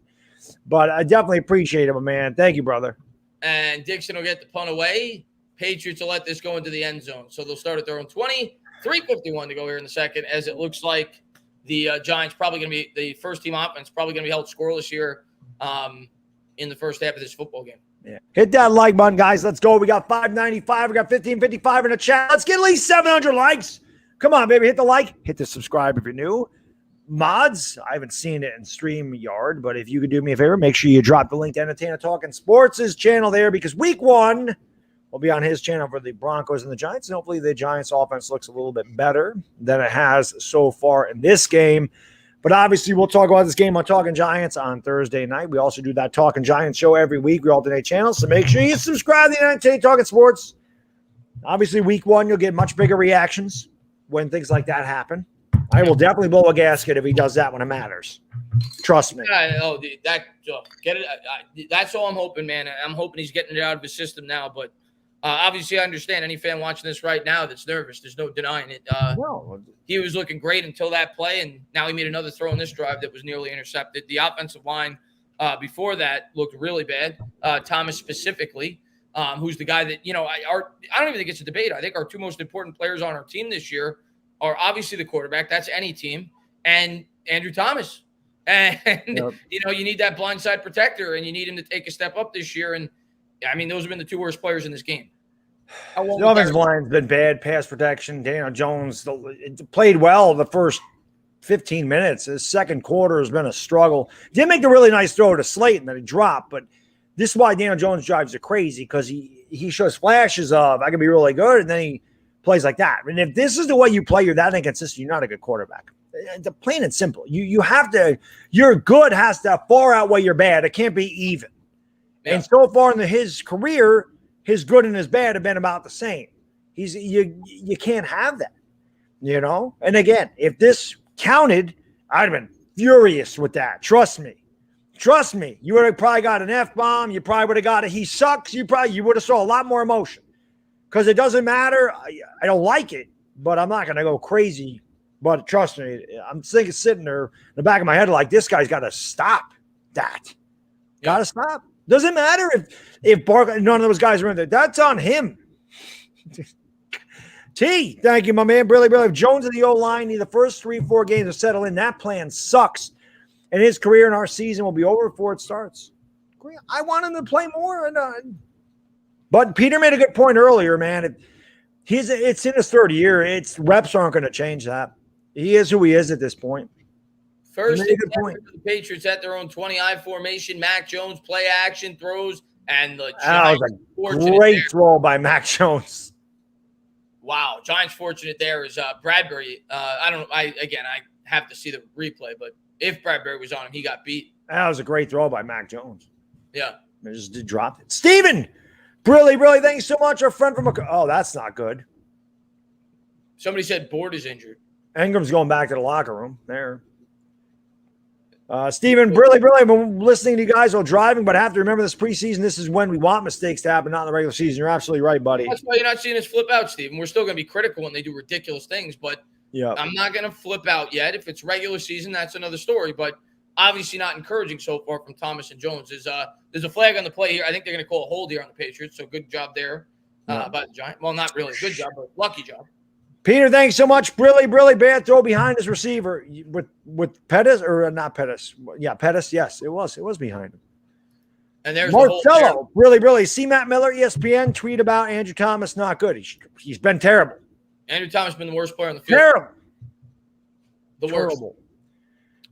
But I definitely appreciate it, man. Thank you, brother. And Dixon will get the punt away. Patriots will let this go into the end zone. So they'll start at their own 20. 3:51 to go here in the second, as it looks like the Giants probably going to be the first team offense, probably going to be held scoreless here in the first half of this football game. Yeah. Hit that like button, guys. Let's go. We got 595. We got 1555 in the chat. Let's get at least 700 likes. Come on, baby. Hit the like. Hit the subscribe if you're new. Mods, I haven't seen it in StreamYard, but if you could do me a favor, make sure you drop the link to Entertainer Talking Sports' channel there, because week 1 will be on his channel for the Broncos and the Giants. And hopefully the Giants offense looks a little bit better than it has so far in this game. But obviously we'll talk about this game on Talking Giants on Thursday night. We also do that Talking Giants show every week. We alternate channels. So make sure you subscribe to the Entertainer Talking Sports. Obviously week 1, you'll get much bigger reactions when things like that happen. I will definitely blow a gasket if he does that when it matters. Trust me. Get it. That's all I'm hoping, man. I'm hoping he's getting it out of his system now, but obviously, I understand any fan watching this right now that's nervous. There's no denying it. He was looking great until that play, and now he made another throw in this drive that was nearly intercepted. The offensive line before that looked really bad. Thomas specifically, who's the guy that, I don't even think it's a debate. I think our 2 most important players on our team this year are obviously the quarterback. That's any team. And Andrew Thomas. And, you need that blindside protector, and you need him to take a step up this year. And, I mean, those have been the 2 worst players in this game. The offensive line's been bad. Pass protection. Daniel Jones played well the first 15 minutes. His second quarter has been a struggle. Did make the really nice throw to Slayton that he dropped, but this is why Daniel Jones drives it crazy, because he shows flashes of I can be really good, and then he plays like that. And if this is the way you play, you're that inconsistent, you're not a good quarterback. The plain and simple. You have to. Your good has to far outweigh your bad. It can't be even. Yeah. And so far in his career, his good and his bad have been about the same. You can't have that, you know. And again, if this counted, I'd have been furious with that. Trust me. You would have probably got an F-bomb. You probably would have got a he sucks. You would have saw a lot more emotion, because it doesn't matter. I don't like it, but I'm not going to go crazy. But trust me, I'm sitting there in the back of my head like, this guy's got to stop that. Yeah. Got to stop. Doesn't matter if Barkley, none of those guys are in there. That's on him. T, thank you, my man. Really. If Jones and the O-line need the first 3-4 games to settle in, that plan sucks. And his career in our season will be over before it starts. I want him to play more. But Peter made a good point earlier, man. It's in his third year. Reps aren't going to change that. He is who he is at this point. First, the Patriots at their own 20-eye formation. Mac Jones play action throws, and the Giants. That was a great throw by Mac Jones. Wow, Giants fortunate there is Bradbury. I have to see the replay, but if Bradbury was on him, he got beat. That was a great throw by Mac Jones. Yeah, they just dropped it. Steven, really, thanks so much. Our friend from that's not good. Somebody said Board is injured. Ingram's going back to the locker room there. Steven, really, I've been listening to you guys while driving, but I have to remember this preseason. This is when we want mistakes to happen, not in the regular season. You're absolutely right, buddy. That's why you're not seeing us flip out, Steven. We're still going to be critical when they do ridiculous things, but yeah, I'm not going to flip out yet. If it's regular season, that's another story, but obviously not encouraging so far from Thomas and Jones. There's a flag on the play here. I think they're going to call a hold here on the Patriots, so good job there by the Giants. Well, not really good job, but lucky job. Peter, thanks so much. Really bad throw behind his receiver with Pettis, or not Pettis. Yeah, Pettis. Yes, it was behind him. And there's Marcello. Really. See Matt Miller, ESPN, tweet about Andrew Thomas. Not good. He's been terrible. Andrew Thomas been the worst player on the field. Terrible. Worst.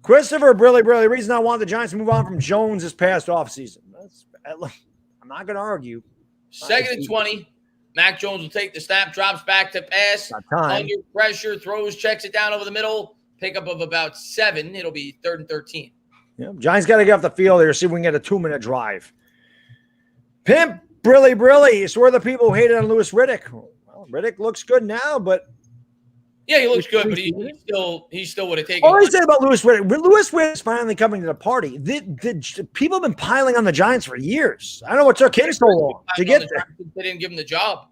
Christopher, really. Reason I want the Giants to move on from Jones this past offseason. I'm not going to argue. 2nd and 20. Mac Jones will take the snap, drops back to pass, under pressure, throws, checks it down over the middle, pickup of about 7. It'll be 3rd and 13. Yeah, Giants got to get off the field here, see if we can get a 2-minute drive. Pimp, really. It's where the people who hated on Louis Riddick. Well, Riddick looks good now, but yeah, he looks good, but he still would have taken. All I say about Louis Riddick, Louis Riddick is finally coming to the party. The people have been piling on the Giants for years. I don't know what took him so long to get there. They didn't give him the job.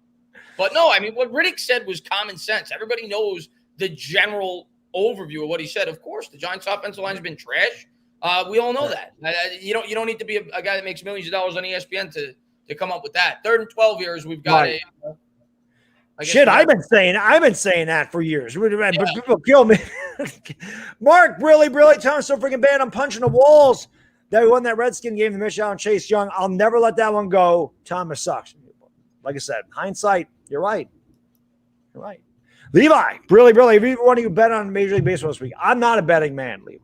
But no, I mean, what Riddick said was common sense. Everybody knows the general overview of what he said. Of course, the Giants' offensive line has been trash. We all know that. You don't need to be a guy that makes millions of dollars on ESPN to come up with that. 3rd and 12 years, we've got right. I've been saying that for years. But people kill me. Mark, really, Thomas so freaking bad. I'm punching the walls. That we won that Redskin game to Michelle and Chase Young. I'll never let that one go. Thomas sucks. Like I said, hindsight, you're right. Levi, really, if you want to bet on Major League Baseball this week, I'm not a betting man, Levi.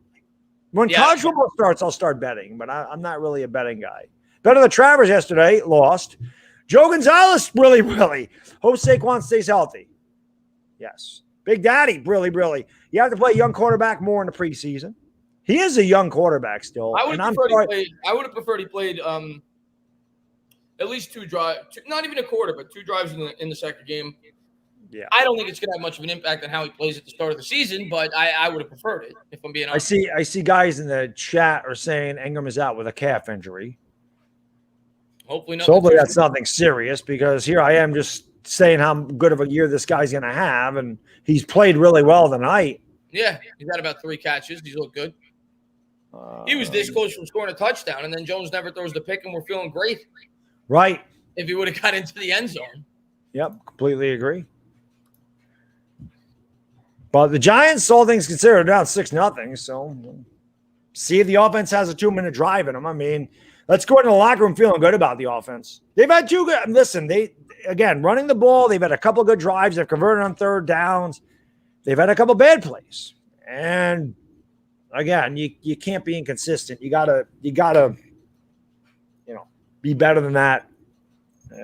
When college football starts, I'll start betting, but I'm not really a betting guy. Bet on the Travers yesterday, lost. Joe Gonzalez, really. Hope Saquon stays healthy. Yes. Big Daddy, really. You have to play a young quarterback more in the preseason. He is a young quarterback still. I would have preferred he played at least 2 drives, not even a quarter, but 2 drives in the second game. Yeah. I don't think it's going to have much of an impact on how he plays at the start of the season, but I would have preferred it, if I'm being honest. I see guys in the chat are saying Ingram is out with a calf injury. Hopefully that's nothing serious, because here I am just saying how good of a year this guy's going to have, and he's played really well tonight. Yeah, he's had about 3 catches. He's looked good. He was this close from scoring a touchdown, and then Jones never throws the pick, and we're feeling great. Right. If he would have got into the end zone. Yep, completely agree. But the Giants, all things considered, are down 6-0, so see if the offense has a 2-minute drive in them. I mean, Let's go into the locker room feeling good about the offense. They've had two good. Listen, again, running the ball. They've had a couple good drives. They've converted on third downs. They've had a couple bad plays. And again, you can't be inconsistent. You gotta, be better than that.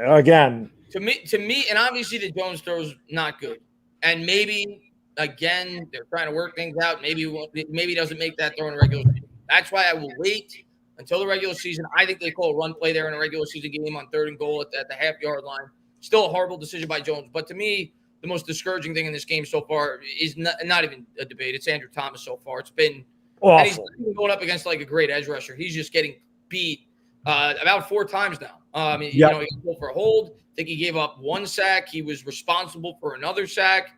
Again, to me, and obviously the Jones throw's not good. And maybe again they're trying to work things out. Maybe he doesn't make that throw in regular season. That's why I will wait until the regular season. I think they call a run play there in a regular season game on 3rd and goal at the half-yard line. Still a horrible decision by Jones. But to me, the most discouraging thing in this game so far is not even a debate. It's Andrew Thomas so far. It's been awful. And he's not even going up against like a great edge rusher. He's just getting beat about 4 times now. He got for a hold. I think he gave up 1 sack. He was responsible for another sack.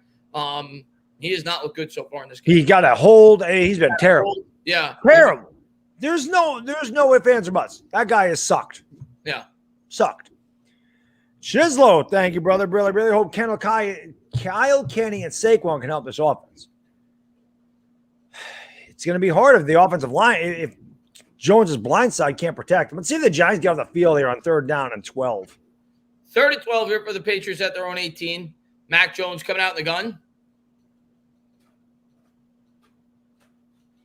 He has not looked good so far in this game. He got a hold. He's been terrible. Yeah. Terrible. There's no ifs, ands, or buts. That guy has sucked. Yeah. Sucked. Chislo, thank you, brother. Really hope Kyle Kenny, and Saquon can help this offense. It's going to be hard if the offensive line, if Jones's blind side can't protect him. Let's see if the Giants get off the field here on 3rd down and 12. 3rd and 12 here for the Patriots at their own 18. Mac Jones coming out in the gun.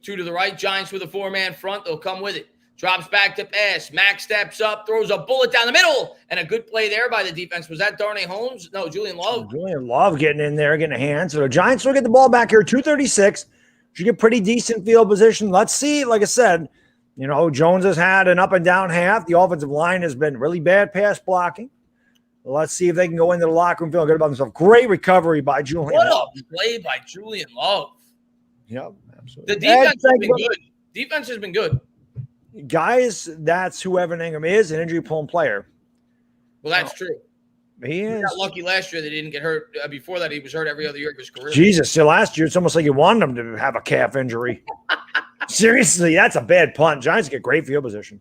2 to the right. Giants with a 4-man front. They'll come with it. Drops back to pass. Mac steps up, throws a bullet down the middle, and a good play there by the defense. Was that Darnay Holmes? No, Julian Love. Julian Love getting in there, getting a hand. So the Giants will get the ball back here, 2:36. Should get pretty decent field position. Let's see. Like I said, Jones has had an up and down half. The offensive line has been really bad pass blocking. Let's see if they can go into the locker room feeling good about themselves. Great recovery by Julian Love. What a play by Julian Love. Yep, absolutely. The defense has been good. Defense has been good. Guys, that's who Evan Ingram is, an injury-prone player. Well, that's true. He is. He got lucky last year that he didn't get hurt. Before that, he was hurt every other year of his career. Jesus, so last year, it's almost like you wanted him to have a calf injury. Seriously, that's a bad punt. Giants get great field position.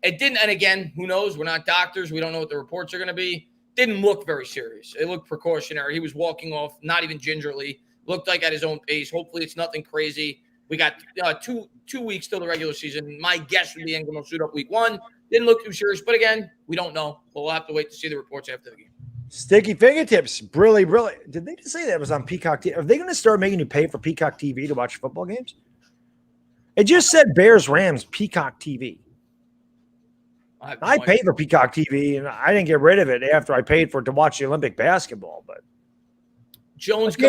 It didn't, and again, who knows? We're not doctors. We don't know what the reports are going to be. Didn't look very serious. It looked precautionary. He was walking off, not even gingerly. Looked like at his own pace. Hopefully, it's nothing crazy. We got 2 weeks till the regular season. My guess would be Ingram will suit up week 1. Didn't look too serious, but again, we don't know. We'll have to wait to see the reports after the game. Sticky fingertips, really. Did they just say that was on Peacock TV? Are they going to start making you pay for Peacock TV to watch football games? It just said Bears-Rams Peacock TV. I paid for Peacock TV, and I didn't get rid of it after I paid for it to watch the Olympic basketball, but Jones by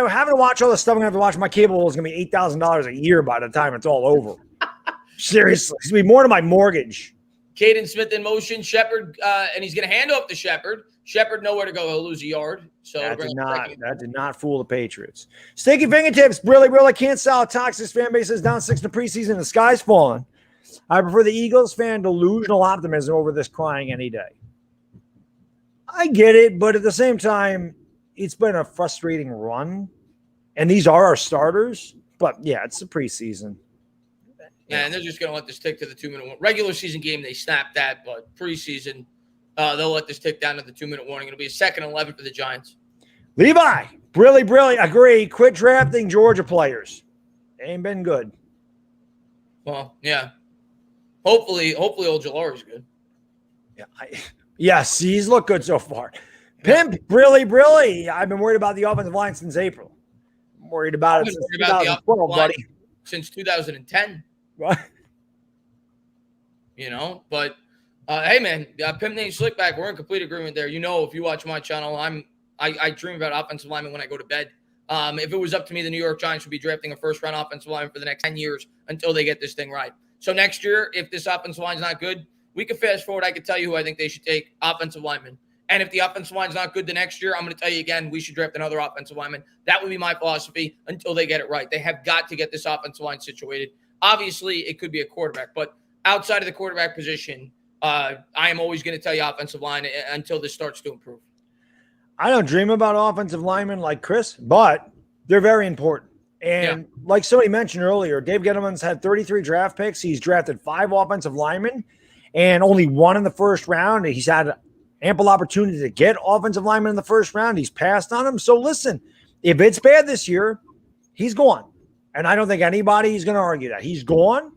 having to watch all the stuff I'm going to have to watch, my cable bill is going to be $8,000 a year by the time it's all over. Seriously. It's going to be more than my mortgage. Caden Smith in motion. Shepard, and he's going to hand off to Shepard. Shepard nowhere to go. He'll lose a yard. So that did not fool the Patriots. Sticky fingertips. Really can't sell. Toxic fan base is down 6 in the preseason. The sky's falling. I prefer the Eagles fan delusional optimism over this crying any day. I get it, but at the same time, it's been a frustrating run, and these are our starters. But, yeah, it's the preseason. Yeah, and they're just going to let this tick to the 2-minute warning. Regular season game, they snapped that, but preseason, they'll let this tick down to the 2-minute warning. It'll be a 2nd and 11 for the Giants. Levi, really agree. Quit drafting Georgia players. They ain't been good. Well, yeah. Hopefully old Jalari's good. Yeah, yes, he's looked good so far. Pimp, really. I've been worried about the offensive line since April. I'm worried about it since 2012, buddy. Since 2010. What? But hey, man, Pimp named Slickback. We're in complete agreement there. If you watch my channel, I dream about offensive linemen when I go to bed. If it was up to me, the New York Giants would be drafting a first-round offensive lineman for the next 10 years until they get this thing right. So next year, if this offensive line's not good, we can fast forward. I can tell you who I think they should take, offensive lineman. And if the offensive line's not good the next year, I'm going to tell you again, we should draft another offensive lineman. That would be my philosophy until they get it right. They have got to get this offensive line situated. Obviously, it could be a quarterback, but outside of the quarterback position, I am always going to tell you offensive line until this starts to improve. I don't dream about offensive linemen like Chris, but they're very important. And like somebody mentioned earlier, Dave Gettleman's had 33 draft picks. He's drafted 5 offensive linemen and only 1 in the first round. He's had ample opportunity to get offensive linemen in the first round. He's passed on them. So listen, if it's bad this year, he's gone. And I don't think anybody's going to argue that. He's gone.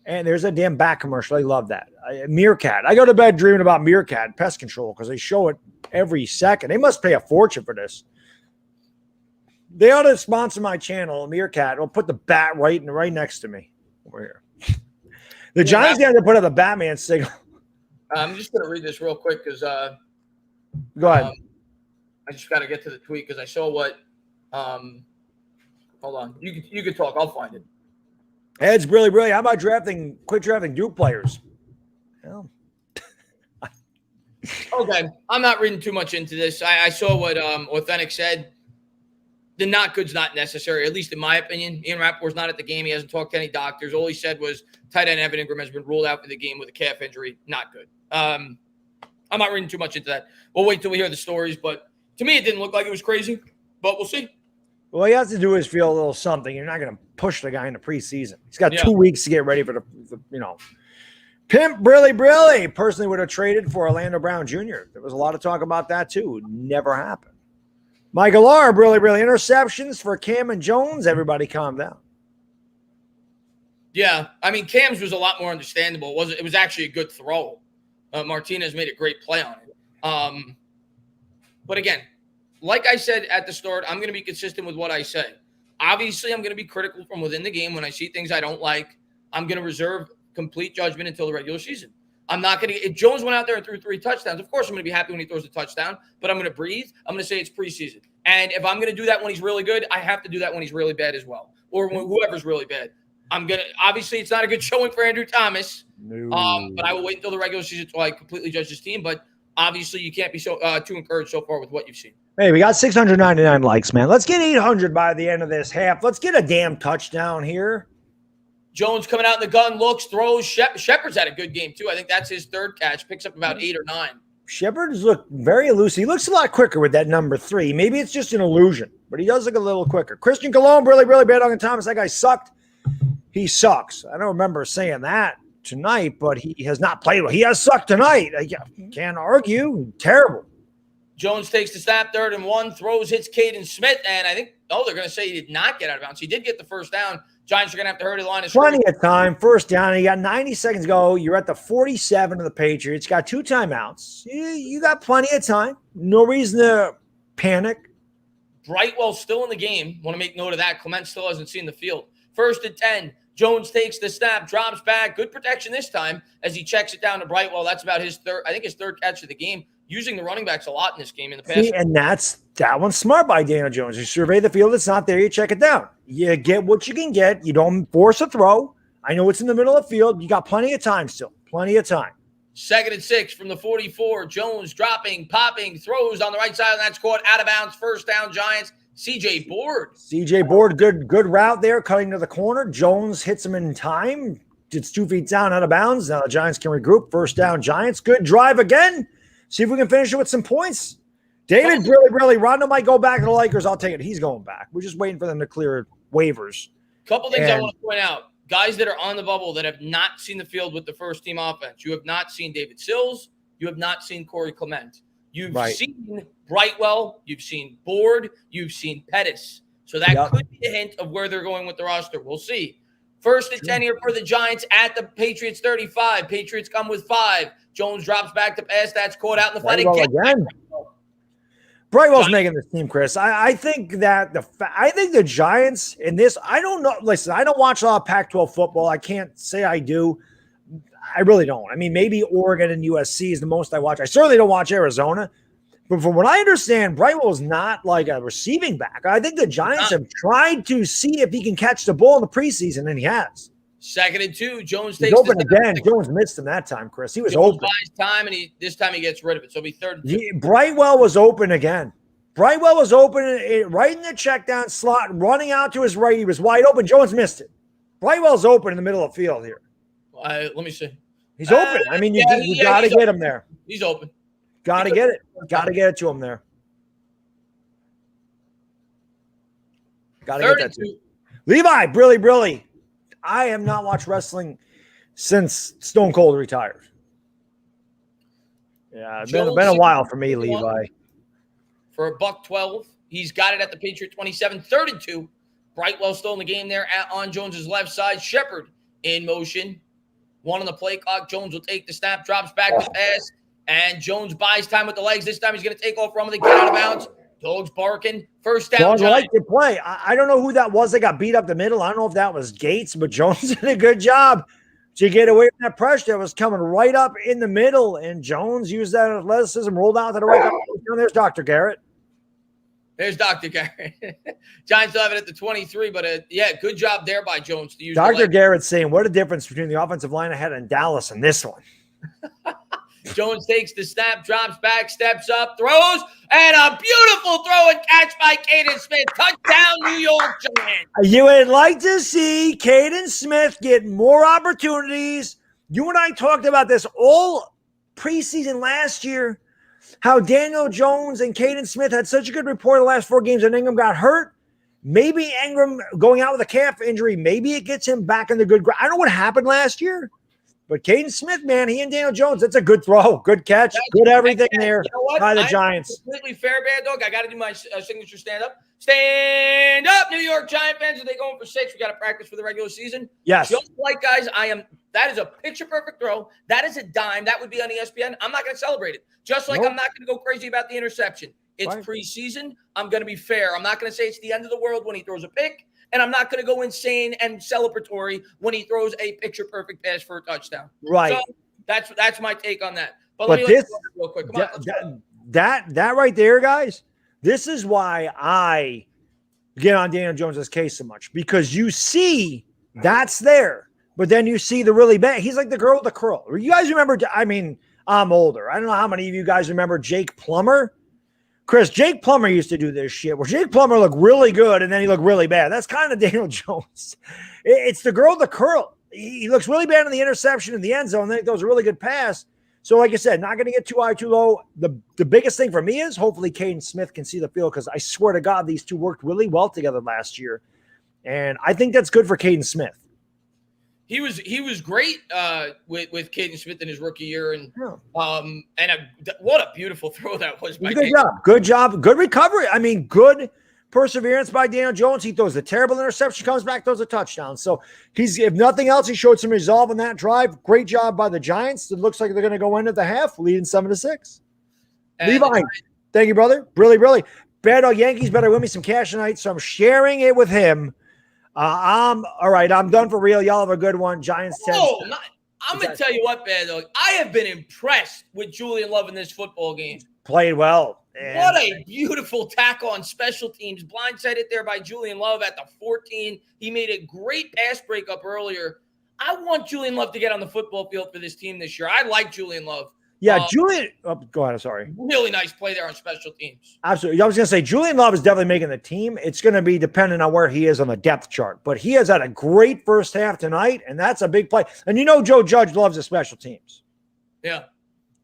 And there's a damn bat commercial. I love that. Meerkat. I go to bed dreaming about Meerkat pest control because they show it every second. They must pay a fortune for this. They ought to sponsor my channel, Meerkat. I'll put the bat right next to me over here. The Giants got to put up the Batman signal. I'm just going to read this real quick because go ahead. I just got to get to the tweet because I saw what. Hold on, you can talk. I'll find it. Ed's really. How about quit drafting Duke players? Well. Okay, I'm not reading too much into this. I saw what Authentic said. The not good's not necessary, at least in my opinion. Ian Rappaport's not at the game. He hasn't talked to any doctors. All he said was tight end Evan Ingram has been ruled out for the game with a calf injury. Not good. I'm not reading too much into that. We'll wait till we hear the stories. But to me, it didn't look like it was crazy. But we'll see. Well, he has to do is feel a little something. You're not going to push the guy in the preseason. He's got 2 weeks to get ready for the Pimp Brilly personally would have traded for Orlando Brown Jr. There was a lot of talk about that too. Never happened. Michael R. Brilly interceptions for Cam and Jones. Everybody calm down. Yeah, I mean, Cam's was a lot more understandable. It was actually a good throw. Martinez made a great play on it. But again, like I said at the start, I'm going to be consistent with what I say. Obviously, I'm going to be critical from within the game. When I see things I don't like, I'm going to reserve complete judgment until the regular season. I'm not going to – if Jones went out there and threw 3 touchdowns, of course I'm going to be happy when he throws a touchdown, but I'm going to breathe. I'm going to say it's preseason. And if I'm going to do that when he's really good, I have to do that when he's really bad as well, or when whoever's really bad. I'm going to – obviously, it's not a good showing for Andrew Thomas, but I will wait until the regular season until I completely judge his team. But obviously, you can't be so too encouraged so far with what you've seen. Hey, we got 699 likes, man. Let's get 800 by the end of this half. Let's get a damn touchdown here. Jones coming out in the gun, looks, throws. Shepard's had a good game, too. I think that's his 3rd catch. Picks up about 8 or 9. Shepard's look very elusive. He looks a lot quicker with that number 3. Maybe it's just an illusion, but he does look a little quicker. Christian Colon, really Baddog and Thomas. That guy sucked. He sucks. I don't remember saying that tonight, but he has not played well. He has sucked tonight. I can't argue. Terrible. Jones takes the snap, 3rd and 1, throws, hits Caden Smith, and I think, they're going to say he did not get out of bounds. He did get the first down. Giants are going to have to hurry the line of scrimmage. Plenty of time. First down. You got 90 seconds to go. You're at the 47 of the Patriots. Got 2 timeouts. You got plenty of time. No reason to panic. Brightwell's still in the game. Want to make note of that. Clement still hasn't seen the field. 1st and 10. Jones takes the snap, drops back. Good protection this time as he checks it down to Brightwell. That's about his 3rd catch of the game. Using the running backs a lot in this game in the past. See, and that one's smart by Daniel Jones. You survey the field. It's not there. You check it down. You get what you can get. You don't force a throw. I know it's in the middle of the field. You got plenty of time still. Plenty of time. 2nd and 6 from the 44. Jones dropping, popping, throws on the right side, and that's caught out of bounds. First down, Giants. CJ Board, good route there, cutting to the corner. Jones hits him in time. It's 2 feet down, out of bounds. Now the Giants can regroup. First down, Giants. Good drive again. See if we can finish it with some points. David, really. Rondo might go back to the Lakers. I'll take it. He's going back. We're just waiting for them to clear waivers. Couple things I want to point out. Guys that are on the bubble that have not seen the field with the first team offense. You have not seen David Sills. You have not seen Corey Clement. You've seen Brightwell. You've seen Board. You've seen Pettis. So that could be a hint of where they're going with the roster. We'll see. 1st and 10 here for the Giants at the Patriots 35. Patriots come with 5. Jones drops back to pass. That's caught out in the fight again. Brightwell's making this team, Chris. I think that the Giants in this, I don't know. Listen, I don't watch a lot of Pac-12 football. I can't say I do. I really don't. I mean, maybe Oregon and USC is the most I watch. I certainly don't watch Arizona. But from what I understand, Brightwell is not like a receiving back. I think the Giants have tried to see if he can catch the ball in the preseason, and he has. 2nd and 2. Jones He's takes open again. Jones missed him that time, Chris. He was open. Buys time, and this time he gets rid of it. So it'll be 3rd and 2. Brightwell was open again. Brightwell was open right in the check down slot, running out to his right. He was wide open. Jones missed it. Brightwell's open in the middle of the field here. Let me see. He's open. I mean, you got to get him there. He's open. Got to get it. Got to get it to him there. Got to get that to him. Levi, Brilly. I have not watched wrestling since Stone Cold retired. Yeah, it's been a while for me, Levi. For a $112. He's got it at the Patriot 27. 3rd and 2. Brightwell still in the game there on Jones's left side. Shepard in motion. 1 on the play clock. Jones will take the snap, drops back to pass, and Jones buys time with the legs. This time he's going to take off from the get out of bounds. Dog's barking. First down. Jones liked the play. I don't know who that was that got beat up the middle. I don't know if that was Gates, but Jones did a good job to get away from that pressure that was coming right up in the middle. And Jones used that athleticism, rolled out to the right. There's Dr. Garrett. There's Dr. Garrett. Giants still have it at the 23, but good job there by Jones to use Dr. Garrett saying, what a difference between the offensive line I had in Dallas and this one. Jones takes the snap, drops back, steps up, throws, and a beautiful throw and catch by Caden Smith. Touchdown, New York Giants. You would like to see Caden Smith get more opportunities. You and I talked about this all preseason last year, how Daniel Jones and Caden Smith had such a good rapport the last 4 games, and Ingram got hurt. Maybe Ingram going out with a calf injury, maybe it gets him back in the good ground. I don't know what happened last year. But Caden Smith, man, he and Daniel Jones, that's a good throw, good catch, good everything there by the Giants. Completely fair, Baddog. I got to do my signature stand-up. Stand up, New York Giant fans. Are they going for 6? We got to practice for the regular season. Yes. Just like, guys, that is a picture-perfect throw. That is a dime. That would be on ESPN. I'm not going to celebrate it. Just like I'm not going to go crazy about the interception. It's preseason. I'm going to be fair. I'm not going to say it's the end of the world when he throws a pick. And I'm not going to go insane and celebratory when he throws a picture-perfect pass for a touchdown. Right. So that's my take on that. But let me this, real quick. Come on, that right there, guys, this is why I get on Daniel Jones's case so much. Because you see that's there. But then you see the really bad. He's like the girl with the curl. You guys remember, I mean, I'm older. I don't know how many of you guys remember Jake Plummer. Chris, Jake Plummer used to do this shit where Jake Plummer looked really good and then he looked really bad. That's kind of Daniel Jones. It's the girl with the curl. He looks really bad in the interception in the end zone. Then he throws a really good pass. So like I said, not going to get too high, too low. The biggest thing for me is hopefully Caden Smith can see the field because I swear to God, these two worked really well together last year. And I think that's good for Caden Smith. He was great with Caden Smith in his rookie year, and what a beautiful throw that was. Good job, good recovery. I mean, good perseverance by Daniel Jones. He throws a terrible interception, comes back, throws a touchdown. So if nothing else, he showed some resolve on that drive. Great job by the Giants. It looks like they're going to go in at the half, leading 7-6. Levi, thank you, brother. Really. Baddog Yankees better win me some cash tonight, so I'm sharing it with him. All right. I'm done for real. Y'all have a good one. Giants 10. I'm going to tell you what, Baddog. I have been impressed with Julian Love in this football game. Played well. What a beautiful tackle on special teams. Blindsided there by Julian Love at the 14. He made a great pass breakup earlier. I want Julian Love to get on the football field for this team this year. I like Julian Love. Yeah, Julian. Oh, go ahead. I'm sorry. Really nice play there on special teams. Absolutely. I was going to say Julian Love is definitely making the team. It's going to be dependent on where he is on the depth chart. But he has had a great first half tonight, and that's a big play. And you know Joe Judge loves the special teams. Yeah.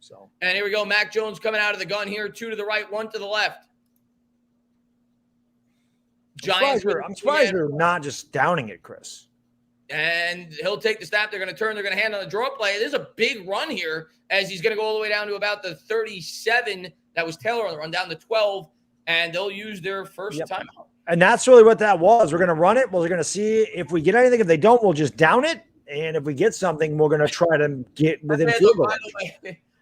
So. And here we go. Mac Jones coming out of the gun here. 2 to the right, 1 to the left. Giants. I'm surprised you're not just downing it, Chris. And he'll take the snap. They're going to turn. They're going to hand on the draw play. There's a big run here as he's going to go all the way down to about the 37. That was Taylor on the run down to 12. And they'll use their first timeout. And that's really what that was. We're going to run it. We're going to see if we get anything. If they don't, we'll just down it. And if we get something, we're going to try to get within field goal.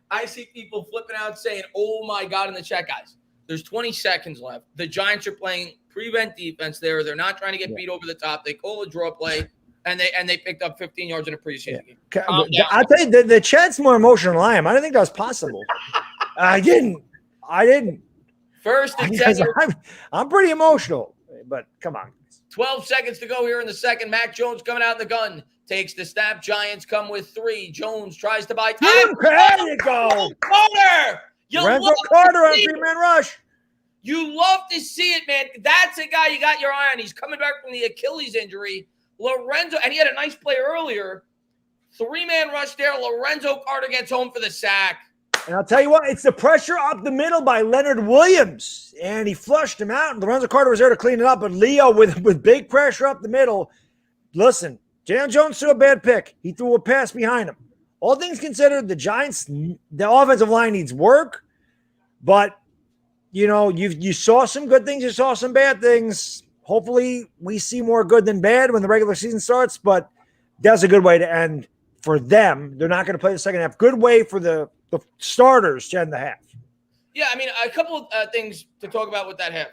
I see people flipping out saying, oh, my God, in the chat, guys. There's 20 seconds left. The Giants are playing prevent defense there. They're not trying to get beat over the top. They call a draw play. And they picked up 15 yards in a preseason game. I'll tell you, the chat's more emotional than I am. I don't think that was possible. I didn't. First and 10. I'm pretty emotional, but come on. 12 seconds to go here in the second. Mac Jones coming out in the gun. Takes the snap. Giants come with 3. Jones tries to buy time. There you go. Carter. Lorenzo Carter on 3-man rush. You love to see it, man. That's a guy you got your eye on. He's coming back from the Achilles injury. Lorenzo, and he had a nice play earlier. 3-man rush there. Lorenzo Carter gets home for the sack. And I'll tell you what, it's the pressure up the middle by Leonard Williams. And he flushed him out. And Lorenzo Carter was there to clean it up. But Leo, with big pressure up the middle, listen, Daniel Jones threw a bad pick. He threw a pass behind him. All things considered, the Giants, the offensive line needs work. But, you know, you saw some good things. You saw some bad things. Hopefully we see more good than bad when the regular season starts, but that's a good way to end for them. They're not going to play the second half. Good way for the starters to end the half. Yeah, I mean, a couple of things to talk about with that half.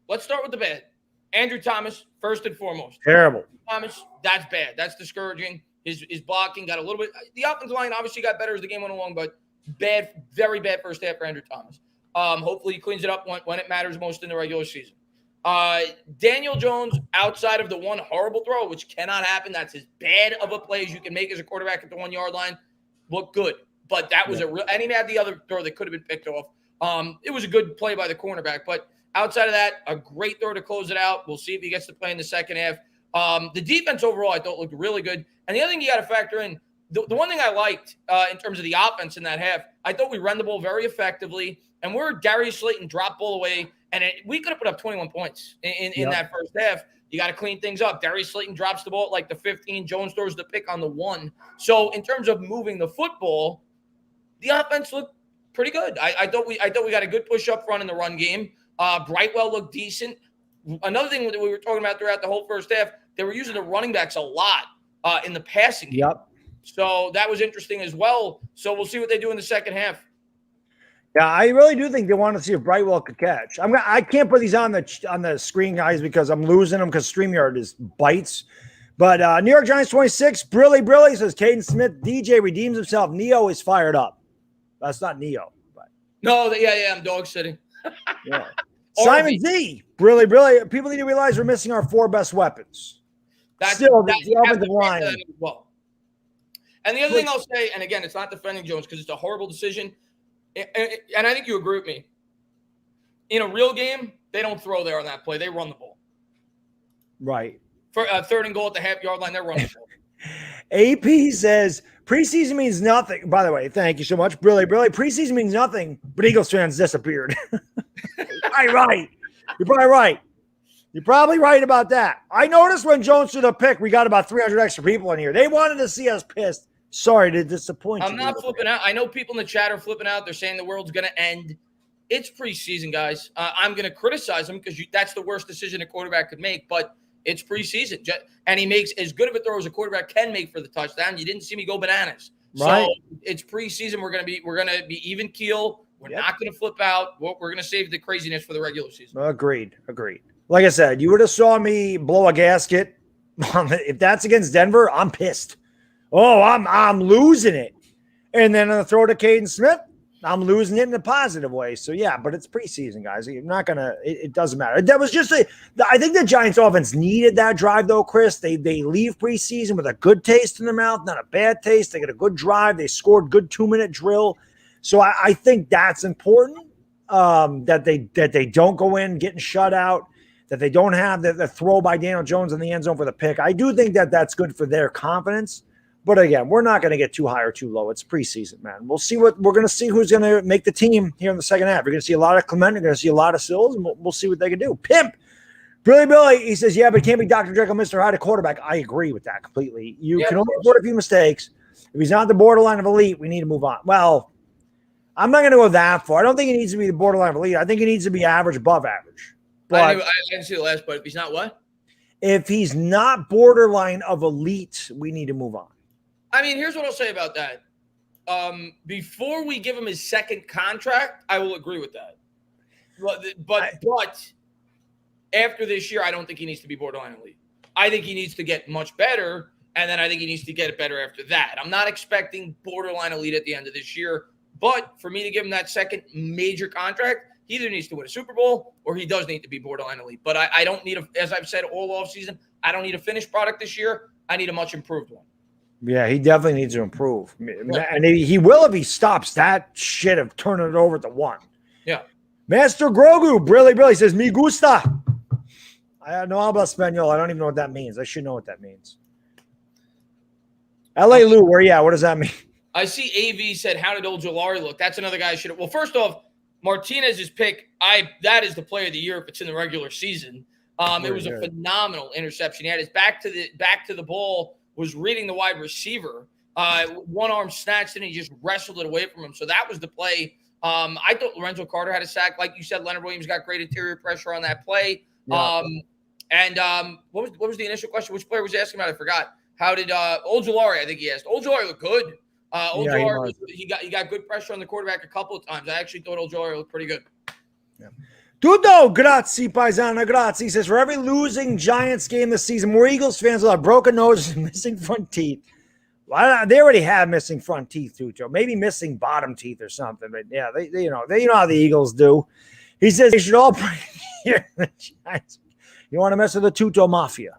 Let's start with the bad. Andrew Thomas, first and foremost. Terrible. Thomas, that's bad. That's discouraging. His blocking got a little bit. The offensive line obviously got better as the game went along, but bad, very bad first half for Andrew Thomas. Hopefully he cleans it up when it matters most in the regular season. Daniel Jones, outside of the one horrible throw, which cannot happen, that's as bad of a play as you can make as a quarterback at the 1 yard line, looked good. But that was and he had the other throw that could have been picked off. It was a good play by the cornerback, but outside of that, a great throw to close it out. We'll see if he gets to play in the second half. The defense overall, I thought, looked really good. And the other thing you got to factor in, the one thing I liked in terms of the offense in that half, I thought we ran the ball very effectively. And we're Darius Slayton drop ball away, and we could have put up 21 points in that first half. You got to clean things up. Darius Slayton drops the ball at like the 15. Jones throws the pick on the 1. So in terms of moving the football, the offense looked pretty good. I thought we got a good push up front in the run game. Brightwell looked decent. Another thing that we were talking about throughout the whole first half, they were using the running backs a lot in the passing game. Yep. So that was interesting as well. So we'll see what they do in the second half. Yeah, I really do think they want to see if Brightwell could catch. I can't put these on the screen, guys, because I'm losing them because StreamYard is bites. But New York Giants 26, Brilly says Caden Smith, DJ redeems himself. Neo is fired up. That's not Neo. But. No, I'm dog sitting. Yeah. Simon Z, Brilly. People need to realize we're missing our 4 best weapons. That's the offensive line. Well. And the other thing I'll say, and again, it's not defending Jones because it's a horrible decision. And I think you agree with me. In a real game, they don't throw there on that play. They run the ball. Right. For third and goal at the half-yard line, they're running the ball. AP says preseason means nothing. By the way, thank you so much, Brilly. Preseason means nothing, but Eagles fans disappeared. Right. You're probably right. You're probably right about that. I noticed when Jones threw the pick, we got about 300 extra people in here. They wanted to see us pissed. Sorry to disappoint you. I'm not flipping out. I know people in the chat are flipping out. They're saying the world's going to end. It's preseason, guys. I'm going to criticize him because that's the worst decision a quarterback could make, but it's preseason. And he makes as good of a throw as a quarterback can make for the touchdown. You didn't see me go bananas. Right. So it's preseason. We're going to be even keel. We're not going to flip out. We're going to save the craziness for the regular season. Agreed. Like I said, you would have saw me blow a gasket. If that's against Denver, I'm pissed. Oh, I'm losing it. And then on the throw to Caden Smith, I'm losing it in a positive way. So, yeah, but it's preseason, guys. You're not going to – it doesn't matter. That was just I think the Giants offense needed that drive, though, Chris. They leave preseason with a good taste in their mouth, not a bad taste. They get a good drive. They scored good 2-minute drill. So, I think that's important, that they don't go in getting shut out, that they don't have the throw by Daniel Jones in the end zone for the pick. I do think that that's good for their confidence. But again, we're not going to get too high or too low. It's preseason, man. We'll see we're going to see who's going to make the team here in the second half. You're going to see a lot of Clement. You're going to see a lot of Sills, and we'll see what they can do. Pimp, Billy, he says, yeah, but it can't be Dr. Jekyll, Mr. Hyde, a quarterback. I agree with that completely. You can only afford a few mistakes. If he's not the borderline of elite, we need to move on. Well, I'm not going to go that far. I don't think he needs to be the borderline of elite. I think he needs to be average, above average. But I didn't see the last part. If he's not what? If he's not borderline of elite, we need to move on. I mean, here's what I'll say about that. Before we give him his second contract, I will agree with that. But after this year, I don't think he needs to be borderline elite. I think he needs to get much better, and then I think he needs to get it better after that. I'm not expecting borderline elite at the end of this year, but for me to give him that second major contract, he either needs to win a Super Bowl or he does need to be borderline elite. But I don't need as I've said all offseason, I don't need a finished product this year. I need a much improved one. Yeah, he definitely needs to improve. And he will if he stops that shit of turning it over to 1. Yeah. Master Grogu, Brilly says, me gusta. I no habla español. I don't even know what that means. I should know what that means. L.A. Lou, where you at? What does that mean? I see AV said, how did old Jolari look? That's another guy I should have. Well, first off, Martinez's pick, that is the player of the year if it's in the regular season. It was a phenomenal interception. He had his back to the ball, was reading the wide receiver. One arm snatched it, and he just wrestled it away from him. So that was the play. I thought Lorenzo Carter had a sack. Like you said, Leonard Williams got great interior pressure on that play. Yeah. What was the initial question? Which player was asking about? I forgot. How did Ojulari? I think he asked. Ojulari looked good. Ojulari, he got good pressure on the quarterback a couple of times. I actually thought Ojulari looked pretty good. Yeah. Tutto, grazie, paisano, grazie. He says, for every losing Giants game this season, more Eagles fans will have broken noses and missing front teeth. Well, they already have missing front teeth, Tutto. Maybe missing bottom teeth or something. But yeah, they you know how the Eagles do. He says they should all bring here the Giants. You want to mess with the Tutto Mafia?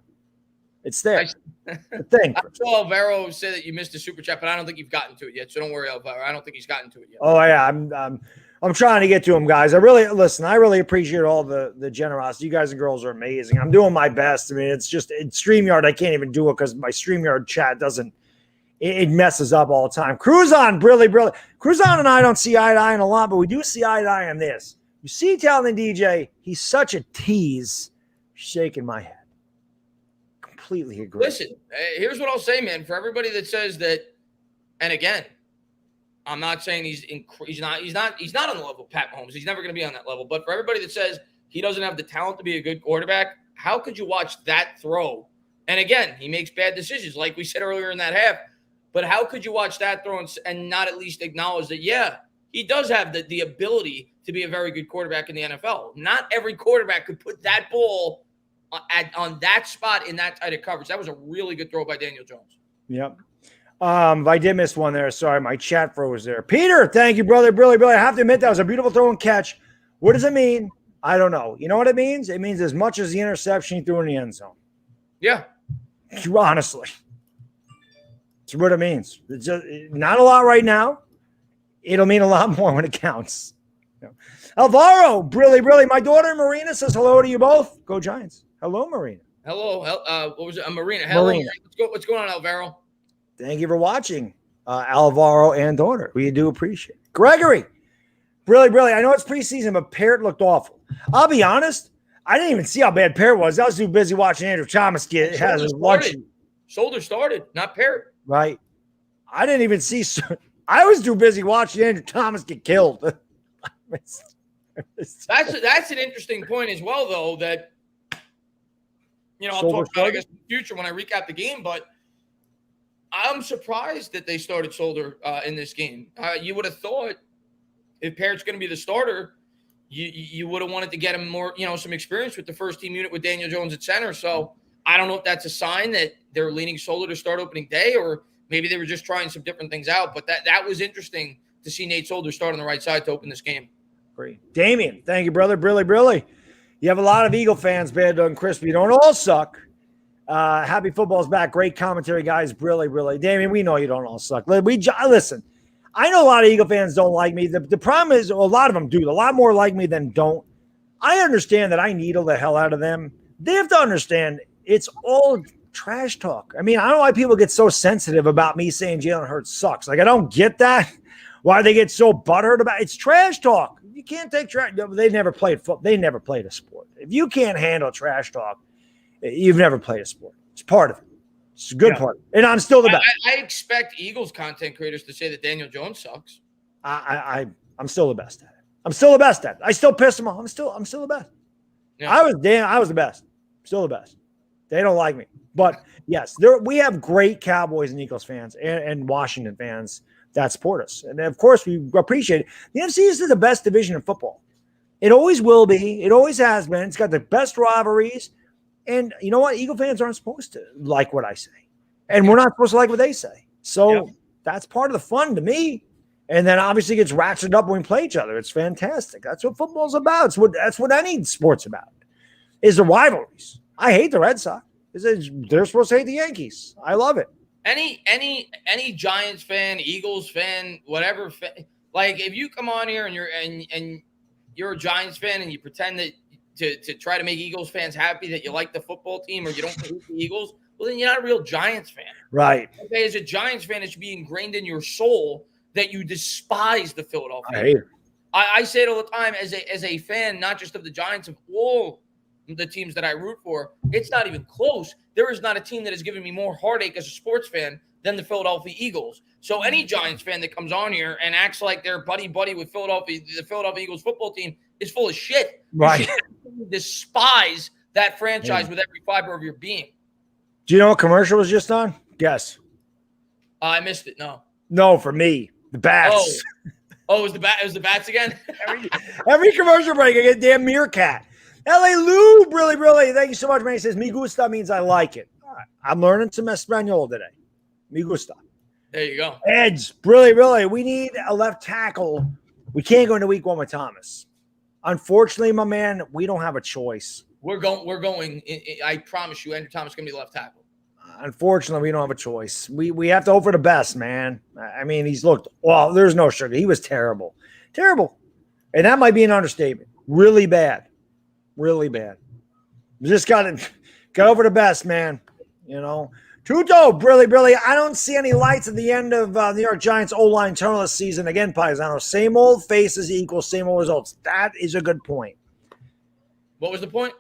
It's there. The thing. I saw Alvaro say that you missed a super chat, but I don't think you've gotten to it yet. So don't worry, Alvaro. I don't think he's gotten to it yet. Oh yeah, I'm trying to get to him, guys. I really appreciate all the generosity. You guys and girls are amazing. I'm doing my best. I mean, it's just in StreamYard, I can't even do it because my StreamYard chat doesn't. It messes up all the time. Cruzon, really. Cruzon and I don't see eye to eye on a lot, but we do see eye to eye on this. You see, telling DJ, he's such a tease. Shaking my head. Completely agree. Listen, here's what I'll say, man. For everybody that says that, and again, I'm not saying he's not on the level of Pat Mahomes. He's never going to be on that level. But for everybody that says he doesn't have the talent to be a good quarterback, how could you watch that throw? And again, he makes bad decisions, like we said earlier in that half. But how could you watch that throw and not at least acknowledge that, yeah, he does have the ability to be a very good quarterback in the NFL. Not every quarterback could put that ball on that spot in that tight of coverage. That was a really good throw by Daniel Jones. Yep. I did miss one there. Sorry, my chat froze there. Peter, thank you, brother. Really. I have to admit that was a beautiful throw and catch. What does it mean? I don't know. You know what it means? It means as much as the interception he threw in the end zone. Yeah. Honestly. That's what it means. It's just not a lot right now. It'll mean a lot more when it counts. Alvaro, really. My daughter Marina says hello to you both. Go Giants. Hello, Marina. Hello. What was it? Marina. Hello. Marina. What's going on, Alvaro? Thank you for watching, Alvaro and daughter. We do appreciate it. Gregory, really. I know it's preseason, but Parrott looked awful. I'll be honest. I didn't even see how bad Parrott was. I was too busy watching Andrew Thomas get has his lunch. Shoulder started, not Parrott. Right. I didn't even see. I was too busy watching Andrew Thomas get killed. That's an interesting point as well, though, that, I'll talk about, I guess, in the future when I recap the game, but I'm surprised that they started Solder in this game. You would have thought if Parrott's going to be the starter, you would have wanted to get him more, some experience with the first team unit with Daniel Jones at center. So I don't know if that's a sign that they're leaning Solder to start opening day, or maybe they were just trying some different things out. But that was interesting to see Nate Solder start on the right side to open this game. Great. Damien, thank you, brother. Really. You have a lot of Eagle fans, Baddog and Crispy. You don't all suck. Happy football's back. Great commentary, guys. Really. Damien, we know you don't all suck. Listen, I know a lot of Eagle fans don't like me. The problem is a lot of them do. A lot more like me than don't. I understand that I needle the hell out of them. They have to understand it's all trash talk. I mean, I don't know why people get so sensitive about me saying Jalen Hurts sucks. Like, I don't get that. Why they get so butthurt about it. It's trash talk. You can't take trash. They never played football. They never played a sport. If you can't handle trash talk, you've never played a sport. It's part of it. It's a good part. And I'm still the best. I expect Eagles content creators to say that Daniel Jones sucks. I'm still the best at it. I'm still the best at it. I still piss them off. I'm still the best. Yeah. I was the best. Still the best. They don't like me. But yes, we have great Cowboys and Eagles fans and Washington fans that support us. And of course, we appreciate it. The NFC is the best division in football. It always will be. It always has been. It's got the best rivalries. And you know what? Eagle fans aren't supposed to like what I say. And we're not supposed to like what they say. So that's part of the fun to me. And then obviously it gets ratcheted up when we play each other. It's fantastic. That's what football's about. That's what any sport's about, is the rivalries. I hate the Red Sox. They're supposed to hate the Yankees. I love it. Any Giants fan, Eagles fan, whatever like if you come on here and you're a Giants fan and you pretend that to try to make Eagles fans happy that you like the football team or you don't hate the Eagles, well then you're not a real Giants fan. Right. Okay, as a Giants fan, it should be ingrained in your soul that you despise the Philadelphia. I hate it. I say it all the time as a fan, not just of the Giants, of all the teams that I root for. It's not even close. There is not a team that has given me more heartache as a sports fan than the Philadelphia Eagles. So any Giants fan that comes on here and acts like they're buddy with the Philadelphia Eagles football team is full of shit. Right. You despise that franchise with every fiber of your being. Do you know what commercial was just on? Guess. I missed it. No. No, for me. The bats. Oh, it was the bats again? Every commercial break, I get damn meerkat. LA Lou, really. Thank you so much, man. He says, me gusta means I like it. All right. I'm learning some Espanol today. Me gusta. There you go. Eds, really. We need a left tackle. We can't go into week 1 with Thomas. Unfortunately, my man, we don't have a choice. We're going. I promise you, Andrew Thomas is going to be left tackle. Unfortunately, we don't have a choice. We have to hope for the best, man. I mean, he's looked, well, there's no sugar. He was terrible. And that might be an understatement. Really bad. Just got over the best, man. You know, Tuto, really. I don't see any lights at the end of New York Giants O-line tunnel this season. Again, Paisano, same old faces equals same old results. That is a good point. What was the point?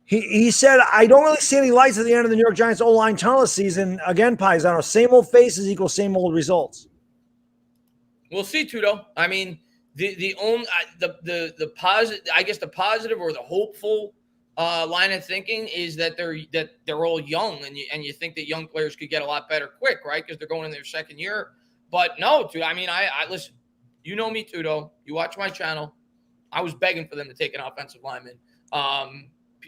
He said, I don't really see any lights at the end of the New York Giants O-line tunnel this season. Again, Paisano, same old faces equals same old results. We'll see, Tuto. I mean, the positive, I guess the positive or the hopeful line of thinking is that they're all young, and you think that young players could get a lot better quick, right? Because they're going in their second year. But no, dude. I mean, I listen. You know me, Tuto. You watch my channel. I was begging for them to take an offensive lineman.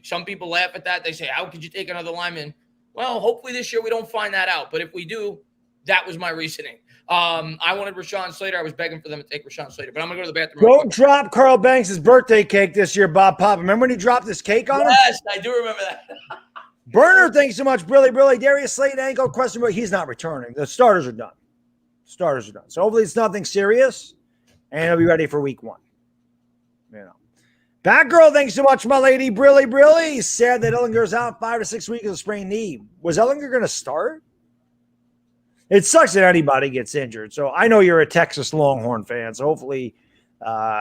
Some people laugh at that. They say, how could you take another lineman? Well, hopefully this year we don't find that out. But if we do, that was my reasoning. I wanted Rashawn Slater. I was begging for them to take Rashawn Slater. But I'm going to go to the bathroom. Don't drop Carl Banks' birthday cake this year, Bob Pop. Remember when he dropped his cake on him? Yes, I do remember that. Burner, thanks so much. Really. Darius Slayton, ankle question, but he's not returning. The starters are done. So hopefully it's nothing serious, and he'll be ready for week 1. You know. Batgirl, thanks so much, my lady. Really. Sad that Ellinger's out 5 to 6 weeks with a sprained knee. Was Ellinger going to start? It sucks that anybody gets injured. So I know you're a Texas Longhorn fan, so hopefully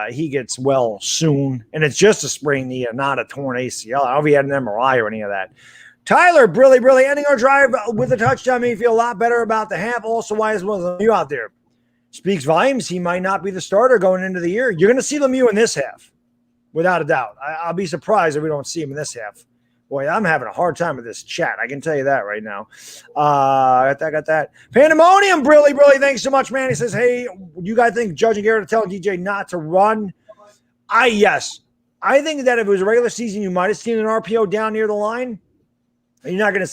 he gets well soon. And it's just a sprained knee and not a torn ACL. I don't know if he had an MRI or any of that. Tyler, really ending our drive with a touchdown made me feel a lot better about the half. Also, why is Lemieux out there? Speaks volumes. He might not be the starter going into the year. You're going to see Lemieux in this half, without a doubt. I'll be surprised if we don't see him in this half. Boy, I'm having a hard time with this chat. I can tell you that right now. Got that. Pandemonium, really. Thanks so much, man. He says, hey, you guys think Judge and Garrett are telling DJ not to run? Yes. I think that if it was a regular season, you might have seen an RPO down near the line. And you're not going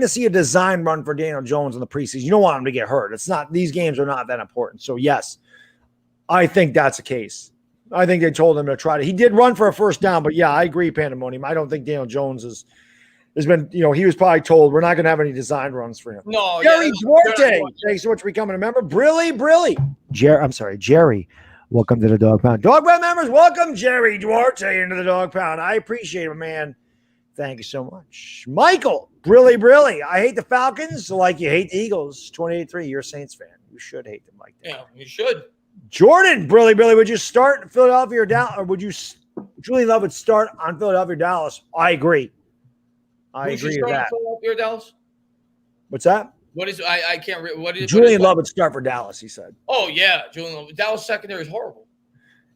to see a design run for Daniel Jones in the preseason. You don't want him to get hurt. These games are not that important. So yes, I think that's the case. I think they told him to try to. He did run for a first down, but yeah, I agree, Pandemonium. I don't think Daniel Jones has been, he was probably told we're not going to have any design runs for him. No, Jerry Duarte, thanks so much for becoming a member. Jerry, welcome to the Dog Pound. Dog Pound members, welcome Jerry Duarte into the Dog Pound. I appreciate it, man. Thank you so much. Michael, really. I hate the Falcons like you hate the Eagles. 28-3, you're a Saints fan. You should hate them like that. Yeah, you should. Jordan, really, would you start Philadelphia or Dallas, or would you Julian Love would start on Philadelphia or Dallas? I agree. I agree with that. Philadelphia or Dallas? What's that? What is I can't read. What is Julian Love would start for Dallas? He said. Oh yeah, Julian Love. Dallas secondary is horrible.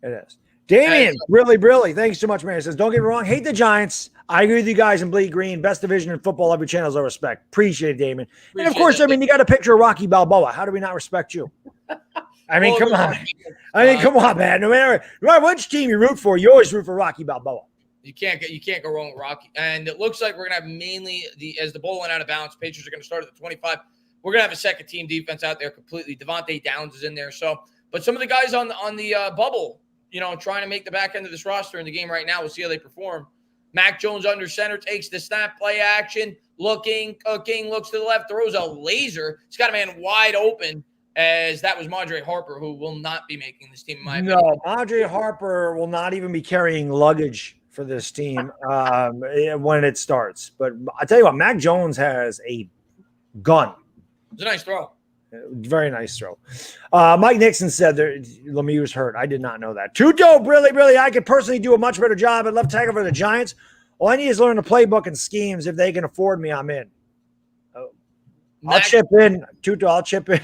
It is. Damien, really. Thanks so much, man. He says, don't get me wrong, hate the Giants. I agree with you guys in bleed green. Best division in football. Love your channels. I respect. Appreciate it, Damien. And of course, you got a picture of Rocky Balboa. How do we not respect you? I mean, come on. Come on, man. No matter which team you root for, you always root for Rocky Balboa. You can't go wrong with Rocky. And it looks like we're gonna have mainly as the ball went out of bounds. Patriots are gonna start at the 25. We're gonna have a second team defense out there completely. Devontae Downs is in there. So, but some of the guys on the bubble, trying to make the back end of this roster in the game right now. We'll see how they perform. Mac Jones under center takes the snap, play action, cooking, looks to the left, throws a laser. He's got a man wide open. As that was Mondre Harper, who will not be making this team. In my opinion. No, Mondre Harper will not even be carrying luggage for this team when it starts. But I tell you what, Mac Jones has a gun. It's a nice throw. Very nice throw. Mike Nixon said that Lemieux was hurt. I did not know that. Too dope, really. I could personally do a much better job at left tackle for the Giants. All I need is learn the playbook and schemes. If they can afford me, I'm in. I'll chip in. I'll chip in.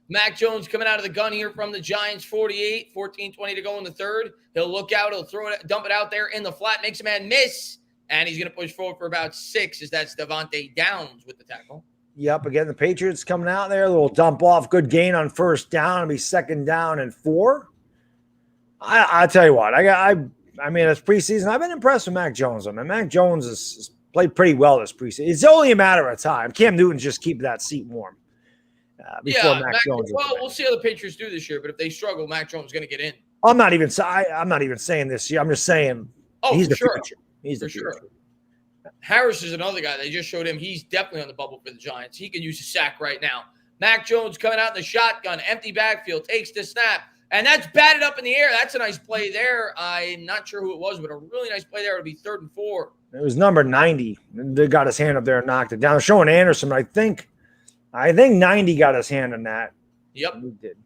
Mac Jones coming out of the gun here from the Giants, 48, 14-20 to go in the third. He'll look out. He'll throw it, dump it out there in the flat, makes a man miss, and he's going to push forward for about 6 as that's Devontae Downs with the tackle. Yep, again, the Patriots coming out there, a little dump off, good gain on first down. It'll be 2nd down and 4. I tell you what, I mean, it's preseason. I've been impressed with Mac Jones. I mean, Mac Jones has played pretty well this preseason. It's only a matter of time. Cam Newton just keep that seat warm before Mac Jones. Well, we'll see how the Patriots do this year, but if they struggle, Mac Jones is going to get in. I'm not even saying this year. I'm just saying he's the future. He's the future. Sure. Harris is another guy. They just showed him. He's definitely on the bubble for the Giants. He can use a sack right now. Mac Jones coming out in the shotgun, empty backfield, takes the snap, and that's batted up in the air. That's a nice play there. I'm not sure who it was, but a really nice play there. It'll be 3rd and 4. It was number 90. They got his hand up there and knocked it down. Showing Anderson, I think 90 got his hand on that. Yep. He did.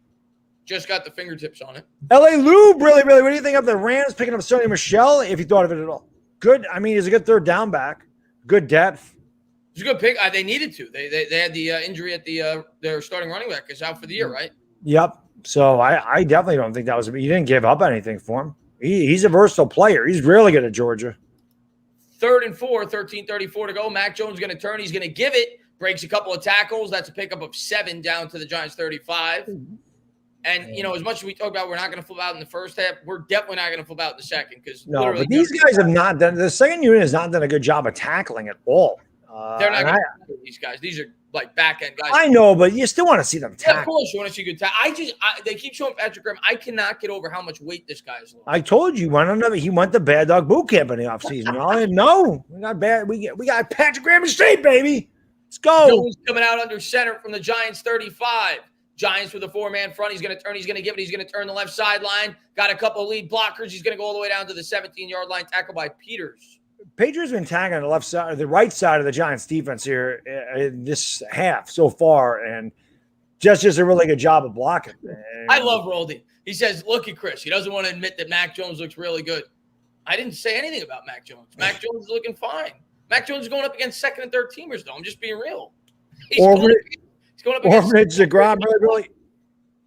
Just got the fingertips on it. L.A. Lube, really, what do you think of the Rams picking up Sonny Michel, if you thought of it at all? Good. I mean, he's a good 3rd down back. Good depth. It's a good pick. They needed to. They had the injury at their starting running back is out for the year, right? Yep. So I definitely don't think that was – you didn't give up anything for him. He's a versatile player. He's really good at Georgia. 3rd and 4, 13:34 to go. Mac Jones is going to turn. He's going to give it. Breaks a couple of tackles. That's a pickup of 7 down to the Giants 35. And, as much as we talk about we're not going to flip out in the first half, we're definitely not going to flip out in the second. No, but these guys have not done – the second unit has not done a good job of tackling at all. They're not going to these guys. These are like back-end guys. I know, but you still want to see them tackle. Yeah, of course you want to see good tackle. They keep showing Patrick Graham. I cannot get over how much weight this guy is. I told you, he went to Baddog boot camp in the offseason. Y'all didn't know. We got Patrick Graham in shape, baby. Let's go. Jones coming out under center from the Giants 35. Giants with a 4-man front. He's going to turn. He's going to give it. He's going to turn the left sideline. Got a couple of lead blockers. He's going to go all the way down to the 17-yard line. Tackled by Peters. Patriots been tagging the right side of the Giants defense here in this half so far, and just a really good job of blocking. I love Roldy. He says, look at Chris. He doesn't want to admit that Mac Jones looks really good. I didn't say anything about Mac Jones. Mac Jones is looking fine. Mac Jones is going up against 2nd and 3rd teamers, though. I'm just being real. He's going up against really.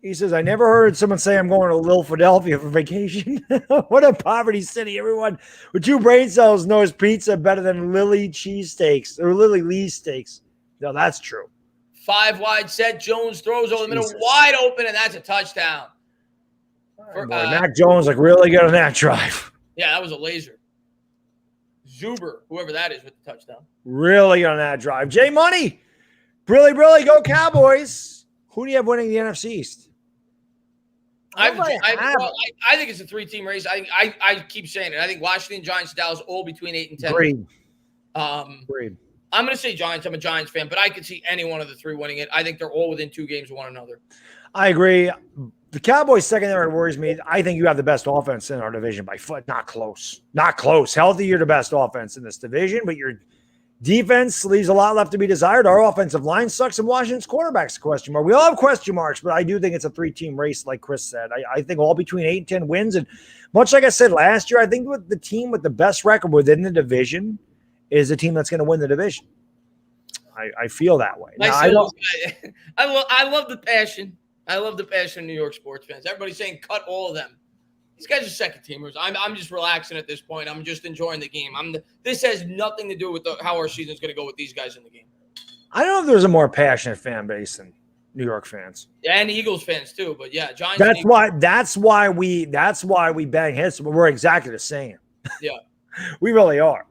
He says, I never heard someone say I'm going to Little Philadelphia for vacation. What a poverty city. Everyone with 2 brain cells knows pizza better than Lily cheesesteaks or Lily Lee steaks. No, that's true. 5 wide set. Jones throws over the middle, wide open, and that's a touchdown. Mac Jones looked really good on that drive. Yeah, that was a laser. Zuber, whoever that is, with the touchdown. Really good on that drive. Jay Money. Brilly, go Cowboys. Who do you have winning the NFC East? I think it's a 3-team race. I keep saying it. I think Washington, Giants, Dallas, all between 8 and 10. Agreed. Agreed. I'm going to say Giants. I'm a Giants fan, but I could see any one of the 3 winning it. I think they're all within 2 games of one another. I agree. The Cowboys secondary worries me. I think you have the best offense in our division by foot. Not close. Not close. Healthy, you're the best offense in this division, but your defense leaves a lot left to be desired. Our offensive line sucks, and Washington's quarterback's a question mark. We all have question marks, but I do think it's a 3-team race, like Chris said. I think all between 8 and 10 wins. And much like I said last year, I think with the team with the best record within the division is the team that's going to win the division. I feel that way. Now, I love the passion. I love the passion of New York sports fans. Everybody's saying cut all of them. These guys are second-teamers. I'm just relaxing at this point. I'm just enjoying the game. This has nothing to do with how our season's going to go with these guys in the game. I don't know if there's a more passionate fan base than New York fans. Yeah, and Eagles fans too. But yeah, Giants. That's why we bang heads. We're exactly the same. Yeah, we really are.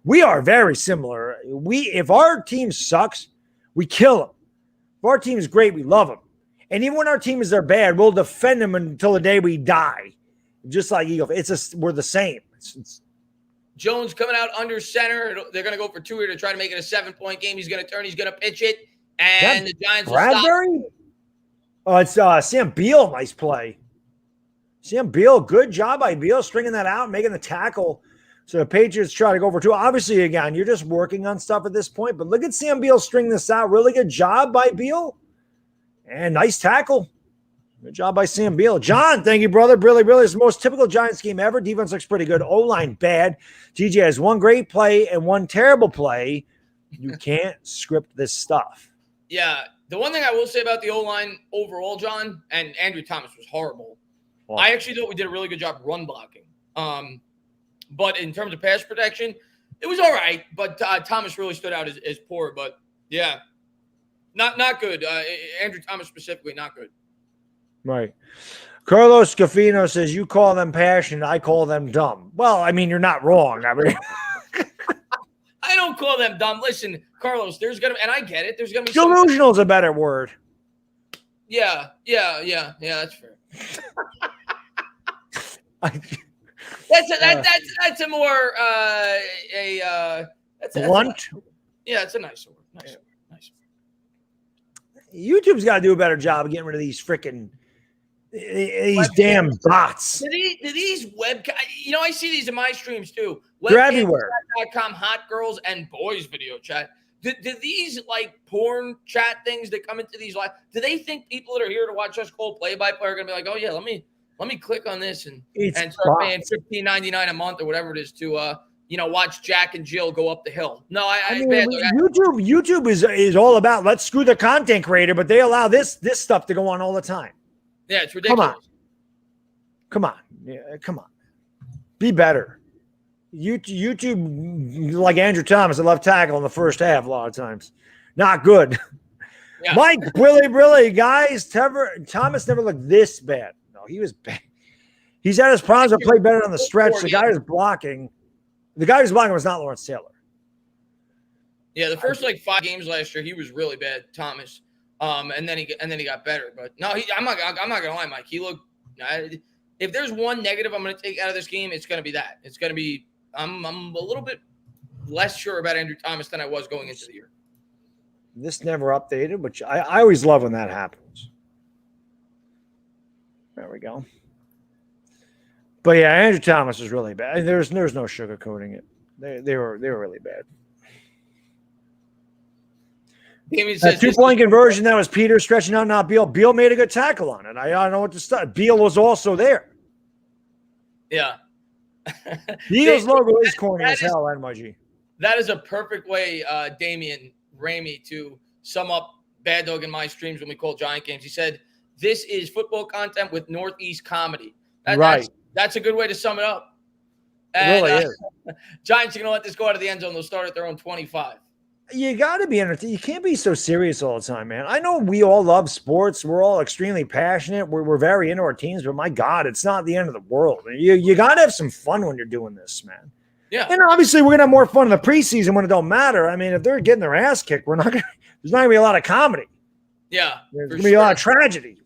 We are very similar. If our team sucks, we kill them. If our team is great, we love them. And even when our team is bad, we'll defend them until the day we die. Just like Eagle. We're the same. Jones coming out under center. They're going to go for 2 here to try to make it a 7-point game. He's going to turn. He's going to pitch it. And the Giants will stop. Oh, it's Sam Beal. Nice play. Sam Beal, good job by Beal, stringing that out, making the tackle. So the Patriots try to go for 2. Obviously, again, you're just working on stuff at this point. But look at Sam Beal string this out. Really good job by Beal. And nice tackle. Good job by Sam Beal. John, thank you, brother. Really, it's the most typical Giants game ever. Defense looks pretty good. O-line bad. TJ has 1 great play and 1 terrible play. You can't script this stuff. Yeah. The one thing I will say about the O-line overall, John, and Andrew Thomas was horrible. Well, I actually thought we did a really good job run blocking. But in terms of pass protection, it was all right. But Thomas really stood out as poor. But Yeah. Not good. Andrew Thomas specifically, not good. Right. Carlos Scafino says, you call them passionate, I call them dumb. Well, I mean, you're not wrong. I mean, I don't call them dumb. Listen, Carlos, there's going to, and I get it, there's going to be delusional is a better word. Yeah, that's fair. That's a more that's blunt. It's a nice word. Nice. YouTube's got to do a better job of getting rid of these freaking these damn bots. Do these webcam? I see these in my streams too. They're everywhere. Webcam, hot girls and boys video chat. Do these like porn chat things that come into these live? Do they think people that are here to watch us call play-by-play are gonna be like, oh yeah, let me click on this and start paying $15.99 a month or whatever it is to watch Jack and Jill go up the hill? No, YouTube is all about let's screw the content creator, but they allow this stuff to go on all the time. Yeah, it's ridiculous. Come on. Yeah, come on. Be better. YouTube, like Andrew Thomas, a left tackle in the first half a lot of times. Not good. Yeah. Mike, really, guys, Thomas never looked this bad. No, he was bad. He's had his problems to play better on the stretch. The guy who's blocking was not Lawrence Taylor. Yeah, the first 5 games last year, he was really bad, Thomas. And then he got better. But no, I'm not gonna lie, Mike. He looked. If there's one negative I'm gonna take out of this game, it's gonna be that. It's gonna be I'm a little bit less sure about Andrew Thomas than I was going into the year. This never updated, which I always love when that happens. There we go. But yeah, Andrew Thomas was really bad. There's no sugarcoating it. They were really bad. That 2-point conversion, that was Peter stretching out, not Beal. Beal made a good tackle on it. I don't know what to start. Beal was also there. Yeah. The Eagles logo is corny as hell, NYG. That is a perfect way, Damian Ramey, to sum up Baddog in my streams when we call Giant games. He said, this is football content with Northeast comedy. Right. That's a good way to sum it up. And, it really is. Giants are going to let this go out of the end zone. They'll start at their own 25. You got to be entertained. You can't be so serious all the time, man. I know we all love sports. We're all extremely passionate. We're very into our teams, but my God, it's not the end of the world. You got to have some fun when you're doing this, man. Yeah. And obviously, we're going to have more fun in the preseason when it don't matter. I mean, if they're getting their ass kicked, there's not going to be a lot of comedy. Yeah. There's going to be a lot of tragedy.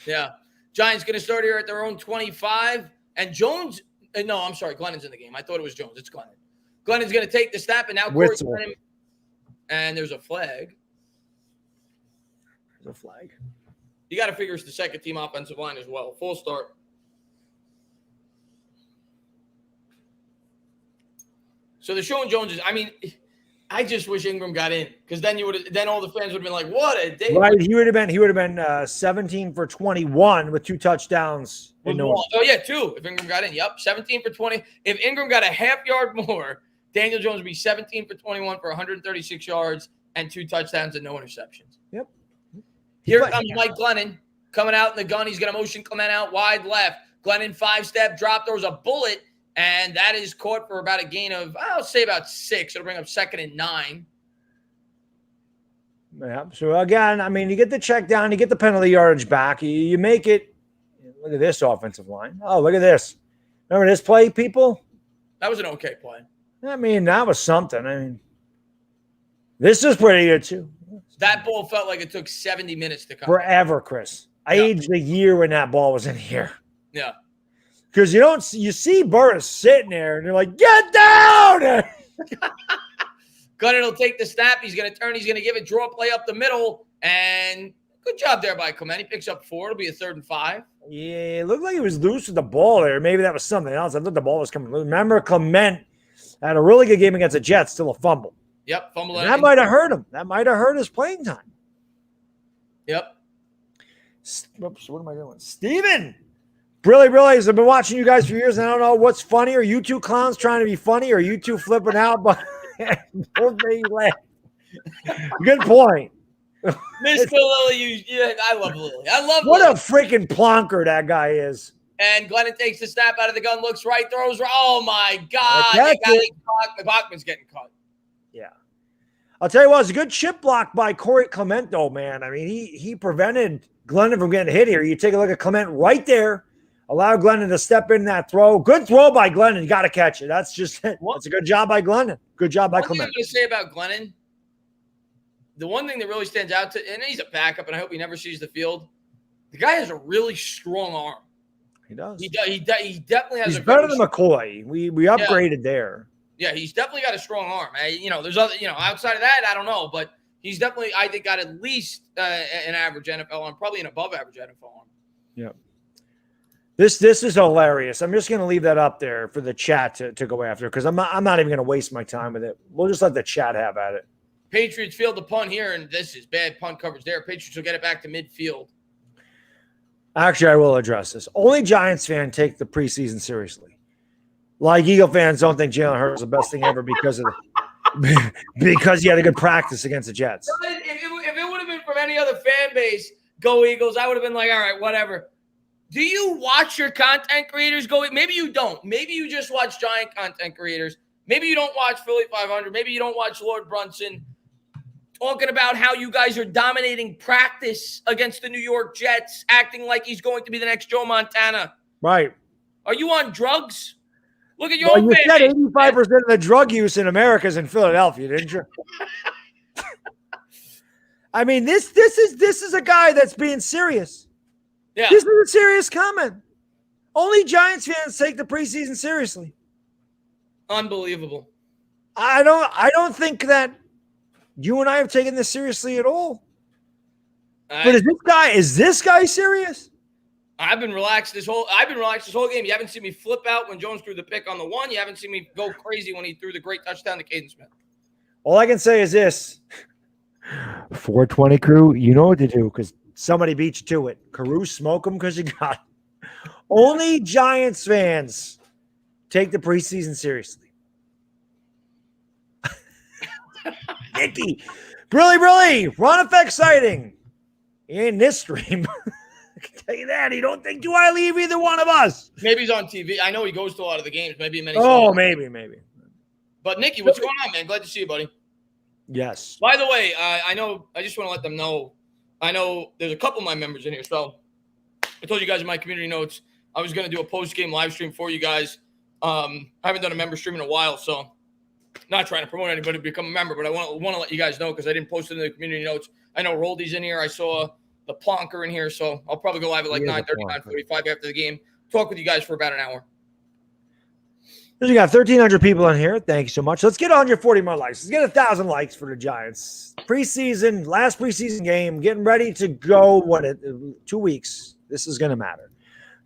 Yeah. Giants going to start here at their own 25. And Jones, no, I'm sorry, Glennon's in the game. I thought it was Jones. It's Glennon. Glennon's going to take the snap, and now Corey's him. And there's a flag. There's a flag. You got to figure it's the second team offensive line as well. Full start. So they're showing Jones. I mean, I just wish Ingram got in, because then all the fans would have been like, "What a day!" Right? He would have been 17 for 21 with 2 touchdowns. Oh yeah, 2. If Ingram got in, yep, 17 for 20. If Ingram got a half yard more, Daniel Jones would be 17 for 21 for 136 yards and 2 touchdowns and no interceptions. Yep. Here comes Mike Glennon coming out in the gun. He's going to motion Clement out wide left. Glennon 5-step drop. There was a bullet, and that is caught for about a gain of, I'll say about 6. It'll bring up 2nd and 9. Yeah. So again, I mean, you get the check down, you get the penalty yardage back, you make it. Look at this offensive line. Oh, look at this. Remember this play, people? That was an okay play. I mean, that was something. I mean, this is pretty good too. That ball felt like it took 70 minutes to come. Forever, Chris. I aged a year when that ball was in here. Yeah. Because you see Burris sitting there and you're like, get down. Glennon will take the snap. He's going to turn. He's going to give it draw play up the middle. And good job there by Clement. He picks up 4. It'll be a 3rd and 5. Yeah, it looked like he was loose with the ball there. Maybe that was something else. I thought the ball was coming loose. Remember, Clement had a really good game against the Jets, still a fumble. Yep, fumble. That might have hurt him. That might have hurt his playing time. Yep. Oops, what am I doing? Steven! Brilly, I've been watching you guys for years, and I don't know what's funnier. You two clowns trying to be funny, or you two flipping out, but both made you laugh. Good point. Mr. Lilly, I love Lilly. What a freaking plonker that guy is. And Glennon takes the snap out of the gun, looks right, throws right. Oh, my God. Bachman's getting cut. Yeah. I'll tell you what, it was a good chip block by Corey Clement, though, man. I mean, he prevented Glennon from getting hit here. You take a look at Clement right there. Allow Glennon to step in that throw. Good throw by Glennon. You got to catch it. That's a good job by Glennon. Good job by Clement. One thing I'm going to say about Glennon, the one thing that really stands out to, and he's a backup, and I hope he never sees the field. The guy has a really strong arm. He does. He definitely has. He's better than McCoy. We upgraded there. Yeah, he's definitely got a strong arm. There's other, outside of that, I don't know, but he's definitely, I think, got at least an average NFL arm, probably an above average NFL arm. Yeah. This is hilarious. I'm just going to leave that up there for the chat to go after because I'm not even going to waste my time with it. We'll just let the chat have at it. Patriots field the punt here, and this is bad punt coverage there. Patriots will get it back to midfield. Actually, I will address this. Only Giants fans take the preseason seriously. Like Eagle fans don't think Jalen Hurts is the best thing ever because he had a good practice against the Jets. If it would have been from any other fan base, go Eagles, I would have been like, all right, whatever. Do you watch your content creators go? Maybe you don't. Maybe you just watch Giant content creators. Maybe you don't watch Philly 500. Maybe you don't watch Lord Brunson talking about how you guys are dominating practice against the New York Jets, acting like he's going to be the next Joe Montana. Right. Are you on drugs? Look at your own you said fan 85% of the drug use in America is in Philadelphia, didn't you? I mean, this is a guy that's being serious. Yeah. This is a serious comment. Only Giants fans take the preseason seriously. Unbelievable. I don't think that you and I have taken this seriously at all. But is this guy serious? I've been relaxed this whole game. You haven't seen me flip out when Jones threw the pick on the one. You haven't seen me go crazy when he threw the great touchdown to Caden Smith. All I can say is this. 420 crew, you know what to do because somebody beat you to it. Carew, smoke them because you got it. Only Giants fans take the preseason seriously. Nicky, Brilly, run effect sighting. He ain't in this stream. I can tell you that. He don't think do I leave either one of us. Maybe he's on TV. I know he goes to a lot of the games. Maybe many. Oh, maybe. But Nicky, what's going on, man? Glad to see you, buddy. Yes. By the way, I just want to let them know. I know there's a couple of my members in here. So I told you guys in my community notes I was going to do a post-game live stream for you guys. I haven't done a member stream in a while, so not trying to promote anybody to become a member, but I want to let you guys know because I didn't post it in the community notes. I know Roldy's in here. I saw the Plonker in here, so I'll probably go live at like 9:30, 9:45 after the game. Talk with you guys for about an hour. We got 1,300 people in here. Thank you so much. Let's get 140 more likes. Let's get 1,000 likes for the Giants. Last preseason game, getting ready to go. 2 weeks? This is going to matter.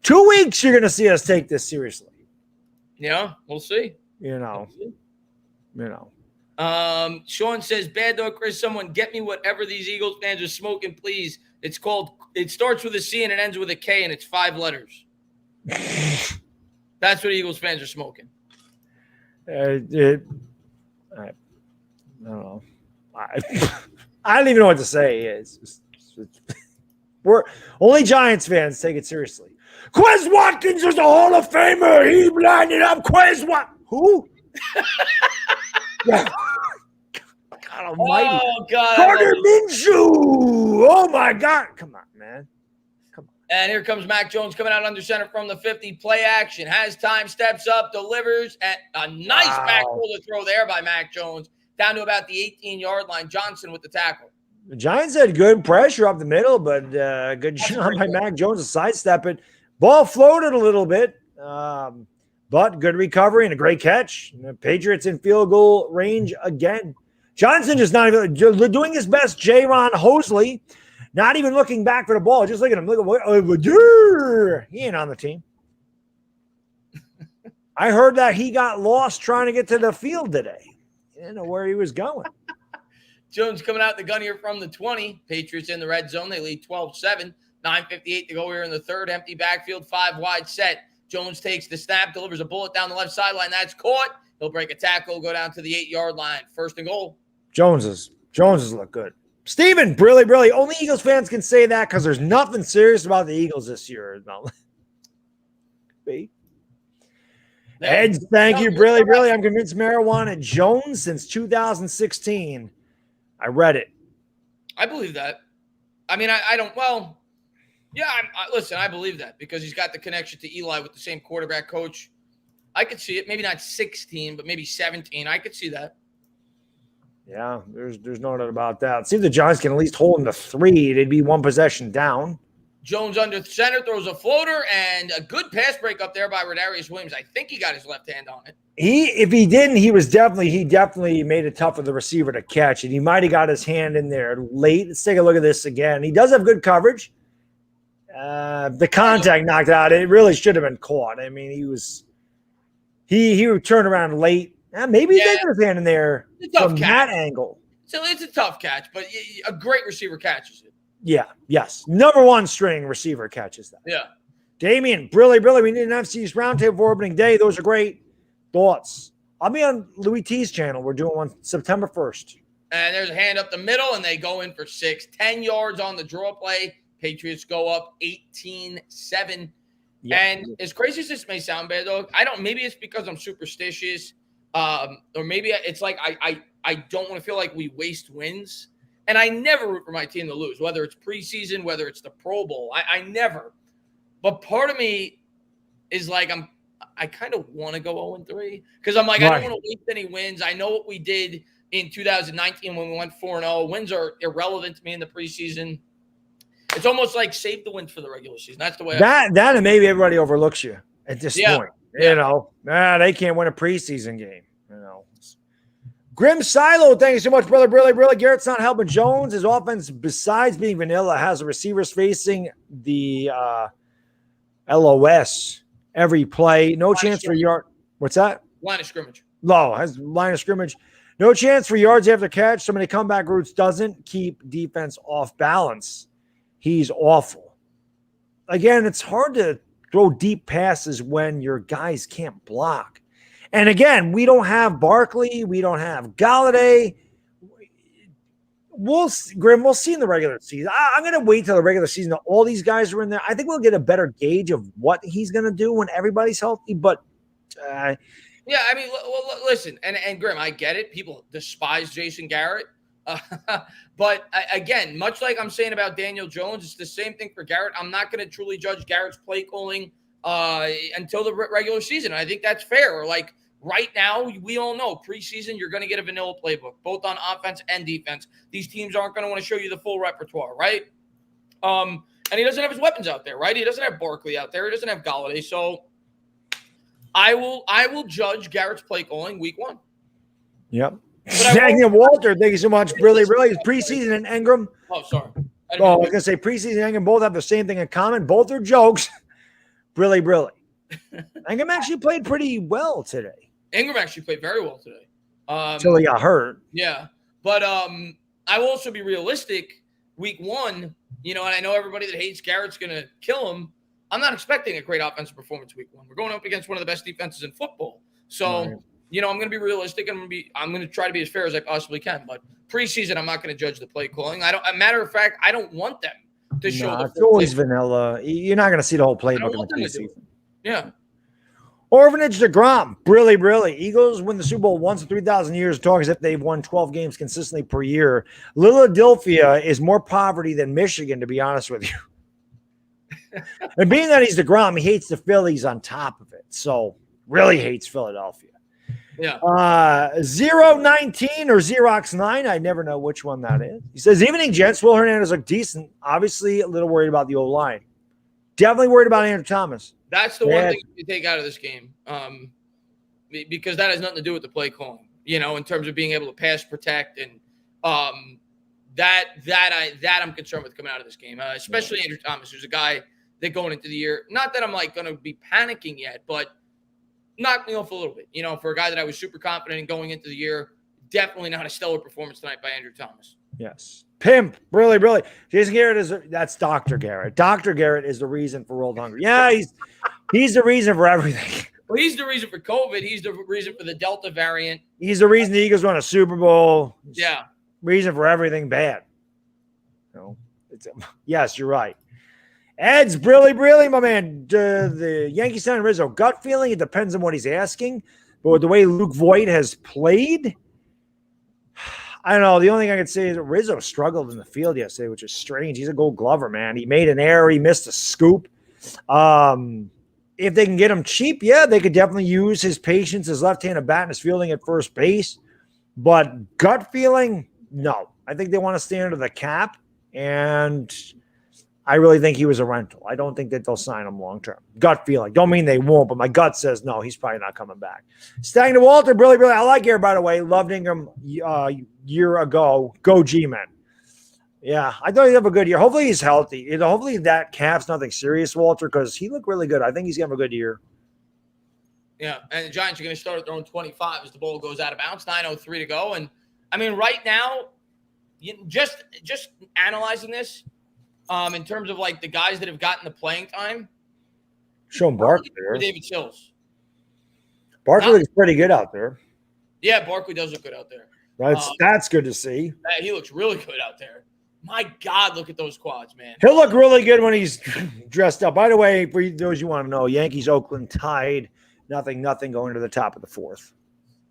2 weeks, you're going to see us take this seriously. Yeah, we'll see. You know. Sean says, Baddog, Chris, someone get me whatever these Eagles fans are smoking, please. It starts with a C and it ends with a K, and it's 5 letters. That's what Eagles fans are smoking. I don't know. I don't even know what to say. We're only Giants fans take it seriously. Quez Watkins is a Hall of Famer. He lined it up. Who? God almighty. Oh, God. Gardner Minshew. Oh, my God. Come on, man. And here comes Mac Jones coming out under center from the 50. Play action. Has time, steps up, delivers. At a nice back shoulder throw there by Mac Jones. Down to about the 18-yard line. Johnson with the tackle. The Giants had good pressure up the middle, but good job by Mac Jones to sidestep it. Ball floated a little bit, but good recovery and a great catch. The Patriots in field goal range again. Johnson just not even doing his best. J-Ron Hosley. Not even looking back for the ball. Just look at him. He ain't on the team. I heard that he got lost trying to get to the field today. He didn't know where he was going. Jones coming out the gun here from the 20. Patriots in the red zone. They lead 12-7. 9:58 to go here in the third. Empty backfield, 5 wide set. Jones takes the snap, delivers a bullet down the left sideline. That's caught. He'll break a tackle, go down to the 8-yard line. 1st and goal. Joneses look good. Steven, Brilly. Only Eagles fans can say that because there's nothing serious about the Eagles this year. Ed, thank you, Brilly. I'm convinced marijuana Jones since 2016. I read it. I believe that. I mean, I don't. Well, yeah. Listen, I believe that because he's got the connection to Eli with the same quarterback coach. I could see it. Maybe not 16, but maybe 17. I could see that. Yeah, there's no doubt about that. See if the Giants can at least hold him to 3. They'd be 1 possession down. Jones under center, throws a floater, and a good pass break up there by Rodarius Williams. I think he got his left hand on it. If he didn't, he definitely made it tough for the receiver to catch it. He might have got his hand in there late. Let's take a look at this again. He does have good coverage. The contact knocked out. It really should have been caught. I mean, he turned around late. Maybe he did get his hand in there from that angle. So it's a tough catch, but a great receiver catches it. Yeah, yes. Number 1 string receiver catches that. Yeah. Damian, Brilly, we need an FC's roundtable for opening day. Those are great thoughts. I'll be on Louis T's channel. We're doing one September 1st. And there's a hand up the middle, and they go in for 6. 10 yards on the draw play. Patriots go up 18-7. Yeah. And as crazy as this may sound, Baddog, maybe it's because I'm superstitious, or maybe it's like I don't want to feel like we waste wins. And I never root for my team to lose, whether it's preseason, whether it's the Pro Bowl. I never. But part of me is like I kind of want to go 0-3 because I'm like, I don't want to waste any wins. I know what we did in 2019 when we went 4-0. Wins are irrelevant to me in the preseason. It's almost like save the wins for the regular season. That's the way that and maybe everybody overlooks you at this point. You know, they can't win a preseason game. You know. Grim Silo, thank you so much, brother. Really, Garrett's not helping Jones. His offense, besides being vanilla, has the receivers facing the LOS every play. No chance for yard. What's that? Line of scrimmage. Low has line of scrimmage. No chance for yards after catch. So many comeback routes doesn't keep defense off balance. He's awful. Again, it's hard to throw deep passes when your guys can't block. And again, we don't have Barkley. We don't have Galladay. We'll see in the regular season. I'm going to wait till the regular season that all these guys are in there. I think we'll get a better gauge of what he's going to do when everybody's healthy. But yeah, I mean, listen, and Grim, I get it. People despise Jason Garrett. But again, much like I'm saying about Daniel Jones, it's the same thing for Garrett. I'm not going to truly judge Garrett's play calling until the regular season. I think that's fair. Like right now, we all know preseason, you're going to get a vanilla playbook, both on offense and defense. These teams aren't going to want to show you the full repertoire, right? And he doesn't have his weapons out there, right? He doesn't have Barkley out there. He doesn't have Galladay. So I will judge Garrett's play calling week 1. Yep. Walter, thank you so much. Really, preseason and Ingram. Oh, sorry. I was going to say preseason and Ingram both have the same thing in common. Both are jokes. Really. Ingram actually played pretty well today. Ingram actually played very well today. Until he got hurt. Yeah. But I will also be realistic. Week 1, and I know everybody that hates Garrett's going to kill him. I'm not expecting a great offensive performance week 1. We're going up against one of the best defenses in football. So, right. I'm going to be realistic and I'm going to try to be as fair as I possibly can. But preseason, I'm not going to judge the play calling. A matter of fact, I don't want them to show the it's always vanilla. You're not going to see the whole playbook in the preseason. Yeah. Orphanage DeGrom, really. Eagles win the Super Bowl once in 3,000 years, talk as if they've won 12 games consistently per year. Philadelphia is more poverty than Michigan, to be honest with you. And being that he's DeGrom, he hates the Phillies on top of it. So really hates Philadelphia. Yeah. 019 or Xerox 9. I never know which one that is. He says, evening, gents. Will Hernandez look decent. Obviously, a little worried about the O-line. Definitely worried about Andrew Thomas. That's the one thing you take out of this game, because that has nothing to do with the play calling, in terms of being able to pass protect. And that I'm concerned with coming out of this game, especially Andrew Thomas, who's a guy that going into the year, not that I'm like going to be panicking yet, but knocked me off a little bit, for a guy that I was super confident in going into the year. Definitely not a stellar performance tonight by Andrew Thomas. Yes. Pimp, really. Jason Garrett that's Dr. Garrett. Dr. Garrett is the reason for World Hunger. Yeah, he's the reason for everything. Well, he's the reason for COVID. He's the reason for the Delta variant. He's the reason the Eagles won a Super Bowl. Yeah. Reason for everything bad. Yes, you're right. Ed's really, my man. The Yankees signing Rizzo. Gut feeling, it depends on what he's asking. But with the way Luke Voigt has played, I don't know. The only thing I could say is that Rizzo struggled in the field yesterday, which is strange. He's a Gold Glover, man. He made an error. He missed a scoop. If they can get him cheap, yeah, they could definitely use his patience, his left-handed bat, and his fielding at first base. But gut feeling, no. I think they want to stay under the cap, and I really think he was a rental. I don't think that they'll sign him long-term. Gut feeling. Don't mean they won't, but my gut says no, he's probably not coming back. Staying to Walter, really, I like here, by the way. Loved Ingram year ago. Go G-Men. Yeah, I thought he'd have a good year. Hopefully he's healthy. Hopefully that calf's nothing serious, Walter, because he looked really good. I think he's going to have a good year. Yeah, and the Giants are going to start at their own 25 as the ball goes out of bounds. 9:03 to go. And, I mean, right now, just analyzing this, in terms of like the guys that have gotten the playing time, Show him Barkley or David Sills. Barkley looks pretty good out there. Yeah, Barkley does look good out there. That's good to see. He looks really good out there. My God, look at those quads, man. He'll look really good when he's dressed up. By the way, for those you want to know, Yankees Oakland tied 0-0 going to the top of the fourth.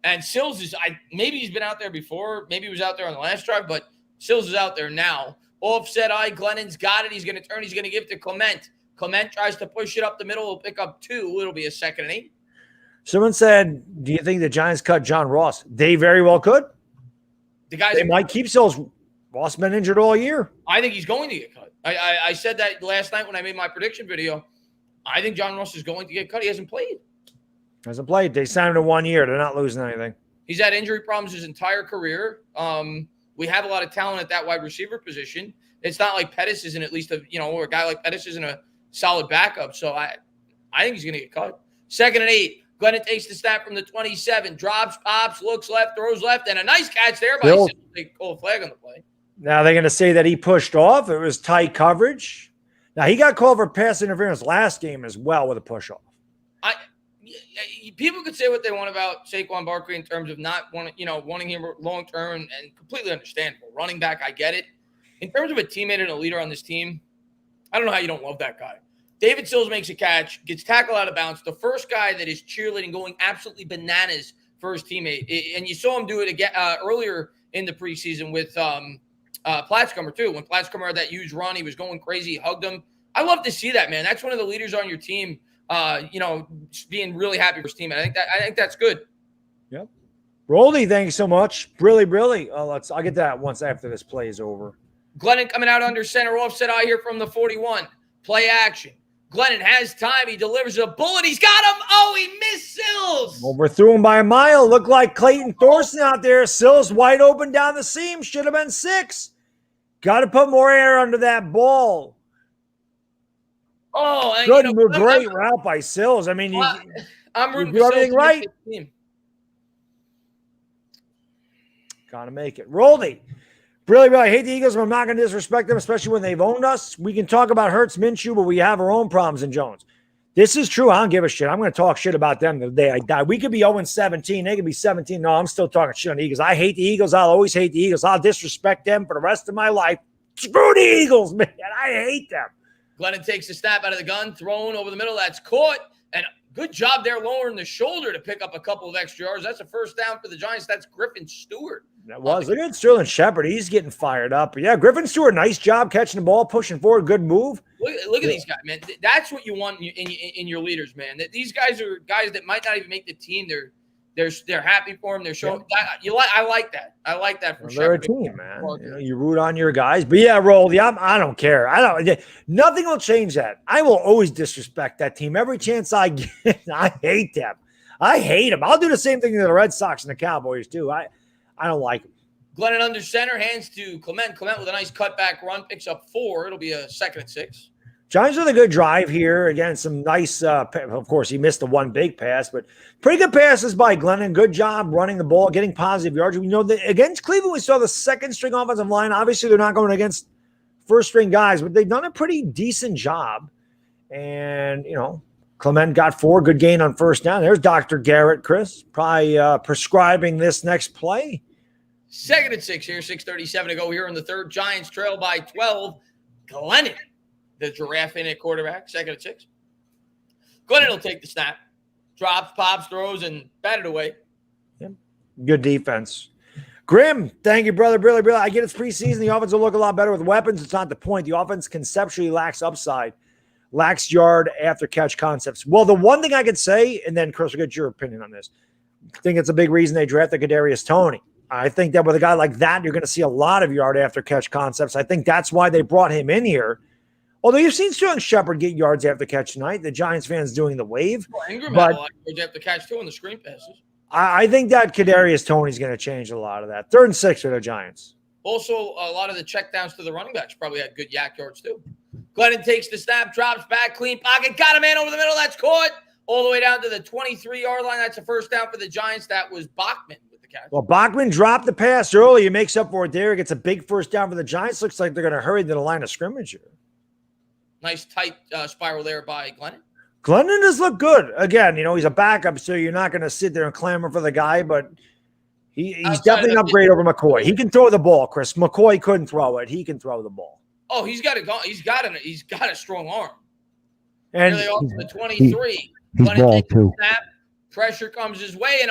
And Sills is maybe he's been out there before. Maybe he was out there on the last drive, but Sills is out there now. Offset eye, Glennon's got it. He's going to turn. He's going to give it to Clement. Clement tries to push it up the middle. He'll pick up 2. It'll be a 2nd and 8. Someone said, do you think the Giants cut John Ross? They very well could. They might keep Sills. Ross been injured all year. I think he's going to get cut. I said that last night when I made my prediction video. I think John Ross is going to get cut. He hasn't played. They signed him to 1 year. They're not losing anything. He's had injury problems his entire career. We have a lot of talent at that wide receiver position. It's not like Pettis isn't at least or a guy like Pettis isn't a solid backup. So I think he's going to get cut. 2nd and 8. Glennon takes the snap from the 27. Drops, pops, looks left, throws left, and a nice catch there by Sills. They call a flag on the play. Now they're going to say that he pushed off. It was tight coverage. Now he got called for pass interference last game as well with a push off. People could say what they want about Saquon Barkley in terms of not wanting him long term and completely understandable. Running back, I get it. In terms of a teammate and a leader on this team, I don't know how you don't love that guy. David Sills makes a catch, gets tackled out of bounds. The first guy that is cheerleading, going absolutely bananas for his teammate. And you saw him do it again earlier in the preseason with Platzcummer too. When Platzcummer had that huge run, he was going crazy. He hugged him. I love to see that, man. That's one of the leaders on your team. Being really happy for his team. And I think that's good. Yep. Roldy, thanks so much. Really. I'll get that once after this play is over. Glennon coming out under center, offset eye here from the 41. Play action. Glennon has time. He delivers a bullet. He's got him. Oh, he missed Sills. Overthrew him by a mile. Looked like Clayton Thorson out there. Sills wide open down the seam. Should have been 6. Got to put more air under that ball. Oh, and good, great route by Sills. I mean, I'm rooting for everything right. Gotta make it. Roldy. Really, I hate the Eagles, but I'm not going to disrespect them, especially when they've owned us. We can talk about Hurts, Minshew, but we have our own problems in Jones. This is true. I don't give a shit. I'm going to talk shit about them the day I die. We could be 0-17. They could be 17. No, I'm still talking shit on the Eagles. I hate the Eagles. I'll always hate the Eagles. I'll disrespect them for the rest of my life. Screw the Eagles, man. I hate them. Glennon takes the snap out of the gun, thrown over the middle. That's caught. And good job there lowering the shoulder to pick up a couple of extra yards. That's a first down for the Giants. That's Griffin Stewart. That was. Look at Sterling Shepard. He's getting fired up. But yeah, Griffin Stewart, nice job catching the ball, pushing forward. Good move. Look at these guys, man. That's what you want in your leaders, man. These guys are guys that might not even make the team. They're happy for him. They're showing. Yeah. I like that. I like that for They're a team, man. You root on your guys. But yeah, Roldy, I don't care. Nothing will change that. I will always disrespect that team every chance I get. I hate them. I hate them. I'll do the same thing to the Red Sox and the Cowboys too. I don't like them. Glennon under center, hands to Clement. Clement with a nice cutback run, picks up 4. It'll be a 2nd and 6. Giants with a good drive here. Again, some nice, of course, he missed the one big pass, but pretty good passes by Glennon. Good job running the ball, getting positive yards. We know that against Cleveland, we saw the second-string offensive line. Obviously, they're not going against first-string guys, but they've done a pretty decent job. And, Clement got 4. Good gain on first down. There's Dr. Garrett, Chris, probably prescribing this next play. 2nd and 6 here, 6:37 to go here in the third. Giants trail by 12. Glennon, the giraffe in at quarterback, 2nd and 6. Glennon will take the snap. Drops, pops, throws, and batted away. Yep. Good defense. Grim, thank you, brother. Really. I get it's preseason. The offense will look a lot better with weapons. It's not the point. The offense conceptually lacks upside, lacks yard after catch concepts. Well, the one thing I could say, and then Chris, we'll get your opinion on this. I think it's a big reason they drafted Kadarius Toney. I think that with a guy like that, you're going to see a lot of yard after catch concepts. I think that's why they brought him in here. Although you've seen Sterling Shepard get yards after catch tonight, the Giants fans doing the wave. Well, Ingram had a lot of yards after catch too on the screen passes. I think that Kadarius Toney's going to change a lot of that. 3rd and 6 for the Giants. Also, a lot of the checkdowns to the running backs probably had good yak yards too. Glennon takes the snap, drops back, clean pocket, got a man over the middle. That's caught all the way down to the 23-yard line. That's a first down for the Giants. That was Bachman with the catch. Well, Bachman dropped the pass early. He makes up for it there. Gets a big first down for the Giants. Looks like they're going to hurry to the line of scrimmage here. Nice tight spiral there by Glennon. Glennon does look good. Again, he's a backup, so you're not going to sit there and clamor for the guy, but he's definitely an upgrade over McCoy. He can throw the ball, Chris. McCoy couldn't throw it. He can throw the ball. Oh, he's got a strong arm. And really off the 23. He's ball too. Snap, pressure comes his way, and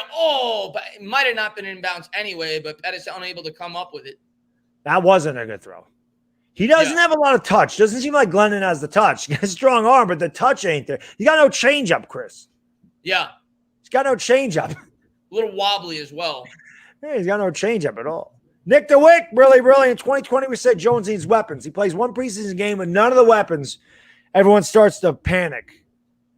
but it might have not been inbounds anyway, but Pettis unable to come up with it. That wasn't a good throw. He doesn't have a lot of touch. Doesn't seem like Glennon has the touch. He has a strong arm, but the touch ain't there. He got no changeup, Chris. Yeah. He's got no changeup. A little wobbly as well. Yeah, he's got no changeup at all. Nick DeWick, really. In 2020, we said Jones needs weapons. He plays one preseason game with none of the weapons. Everyone starts to panic.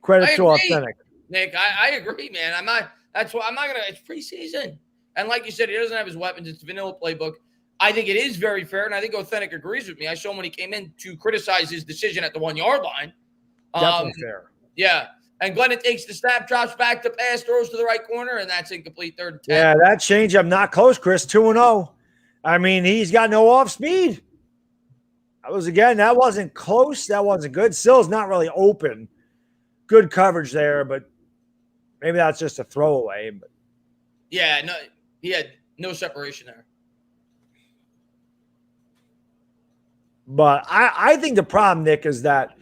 Credit to Authentic. Nick, I agree, man. I'm not gonna. It's preseason, and like you said, he doesn't have his weapons. It's vanilla playbook. I think it is very fair, and I think Authentic agrees with me. I saw him when he came in to criticize his decision at the 1-yard line. Definitely fair. Yeah. And Glennon takes the snap, drops back to pass, throws to the right corner, and that's incomplete 3rd and 10. Yeah, that changeup not close, Chris. 2-0. I mean, he's got no off speed. That wasn't close. That wasn't good. Still's not really open. Good coverage there, but maybe that's just a throwaway. But yeah, no, he had no separation there. But I think the problem, Nick, is that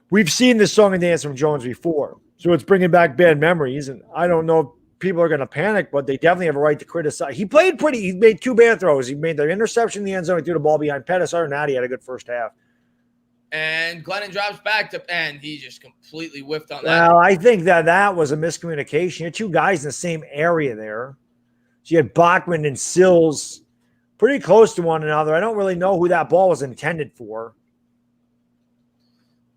we've seen this song and dance from Jones before. So it's bringing back bad memories. And I don't know if people are going to panic, but they definitely have a right to criticize. He made 2 bad throws. He made the interception in the end zone. He threw the ball behind Pettis. Other than that, he had a good first half. And Glennon drops back and he just completely whiffed on that. Well, I think that was a miscommunication. You had 2 guys in the same area there. So you had Bachman and Sills pretty close to one another. I don't really know who that ball was intended for.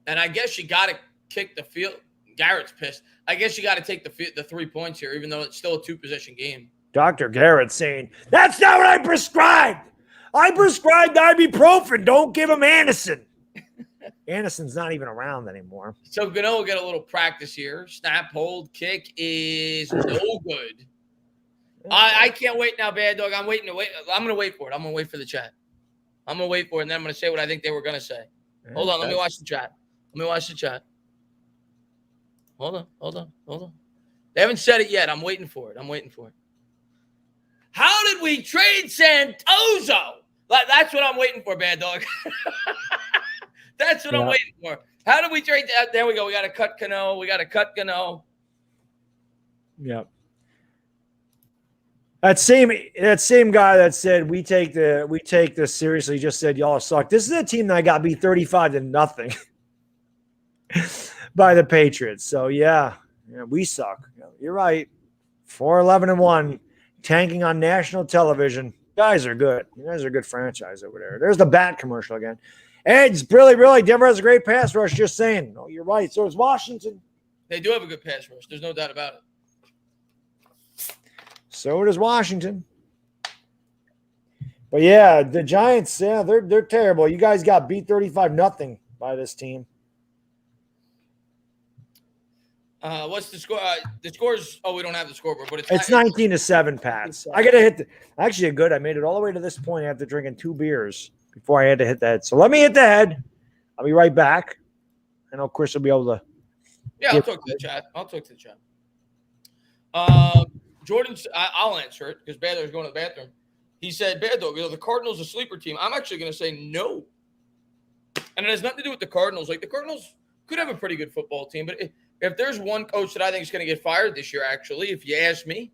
And I guess you got to kick the field. Garrett's pissed. I guess you got to take the 3 points here, even though it's still a 2-possession game. Dr. Garrett saying, that's not what I prescribed. I prescribed ibuprofen. Don't give him Anderson. Anderson's not even around anymore. So Gano will get a little practice here. Snap, hold, kick is no good. I can't wait now, Baddog. I'm going to wait for it. I'm going to wait for the chat. I'm going to wait for it, and then I'm going to say what I think they were going to say. Hold on. Let me watch the chat. Hold on. They haven't said it yet. I'm waiting for it. How did we trade Santoso? That's what I'm waiting for, Baddog. That's what I'm waiting for. How did we trade that? There we go. We got to cut Cano. Yep. That same guy that said we take this seriously just said y'all suck. This is a team that got beat 35-0 by the Patriots. So yeah, we suck. You're right. 4-11-1, tanking on national television. You guys are good. You guys are a good franchise over there. There's the bat commercial again. Ed's really. Denver has a great pass rush. Just saying. No, you're right. So is Washington. They do have a good pass rush. There's no doubt about it. So does Washington. But yeah, the Giants, they're terrible. You guys got beat 35-0 by this team. What's the score? The score's we don't have the scoreboard, but it's 19-7, Pats. I gotta hit actually good. I made it all the way to this point after drinking 2 beers before I had to hit the head. So let me hit the head. I'll be right back. I know Chris will be able to. Yeah, I'll talk to the chat. Jordan's, I'll answer it because Baddog's going to the bathroom. He said, Baddog, the Cardinals a sleeper team. I'm actually going to say no. And it has nothing to do with the Cardinals. Like, the Cardinals could have a pretty good football team, but if there's one coach that I think is going to get fired this year, actually, if you ask me,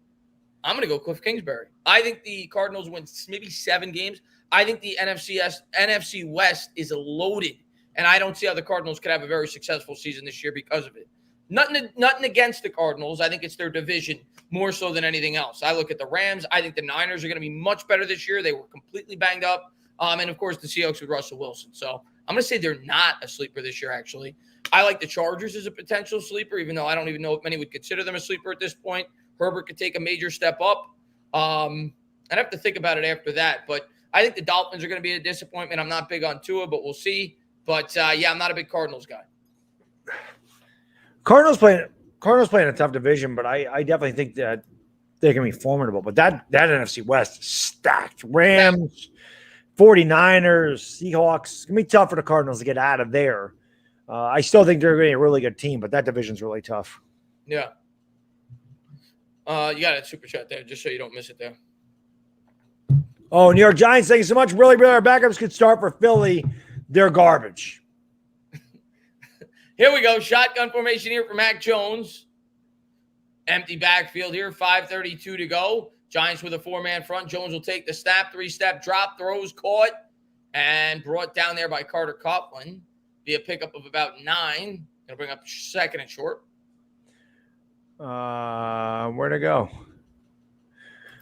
I'm going to go Cliff Kingsbury. I think the Cardinals win maybe 7 games. I think the NFC West is loaded, and I don't see how the Cardinals could have a very successful season this year because of it. Nothing against the Cardinals. I think it's their division more so than anything else. I look at the Rams. I think the Niners are going to be much better this year. They were completely banged up. And, of course, the Seahawks with Russell Wilson. So I'm going to say they're not a sleeper this year, actually. I like the Chargers as a potential sleeper, even though I don't even know if many would consider them a sleeper at this point. Herbert could take a major step up. I'd have to think about it after that. But I think the Dolphins are going to be a disappointment. I'm not big on Tua, but we'll see. But, yeah, I'm not a big Cardinals guy. Cardinals playing a tough division, but I definitely think that they can be formidable. But that NFC West is stacked. Rams, 49ers, Seahawks. It's going to be tough for the Cardinals to get out of there. I still think they're going to be a really good team, but that division's really tough. Yeah. You got a super chat there, just so you don't miss it there. Oh, New York Giants, thank you so much. Really, our backups could start for Philly. They're garbage. Here we go. Shotgun formation here for Mac Jones. Empty backfield here. 5:32 to go. Giants with a 4-man front. Jones will take the snap. 3-step drop. Throws caught and brought down there by Carter Coughlin. Be a pickup of about 9. Going to bring up 2nd and short. Where to go?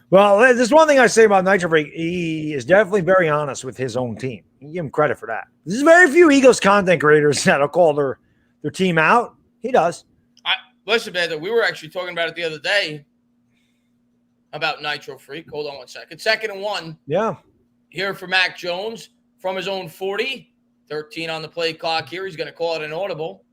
Well, there's one thing I say about Nitro Freak. He is definitely very honest with his own team. You give him credit for that. There's very few Eagles content creators that'll call their team out. He does. Listen, man, we were actually talking about it the other day about Nitro Freak. Hold on one second. 2nd and 1. Yeah. Here for Mac Jones from his own 40. 13 on the play clock here. He's going to call it an audible.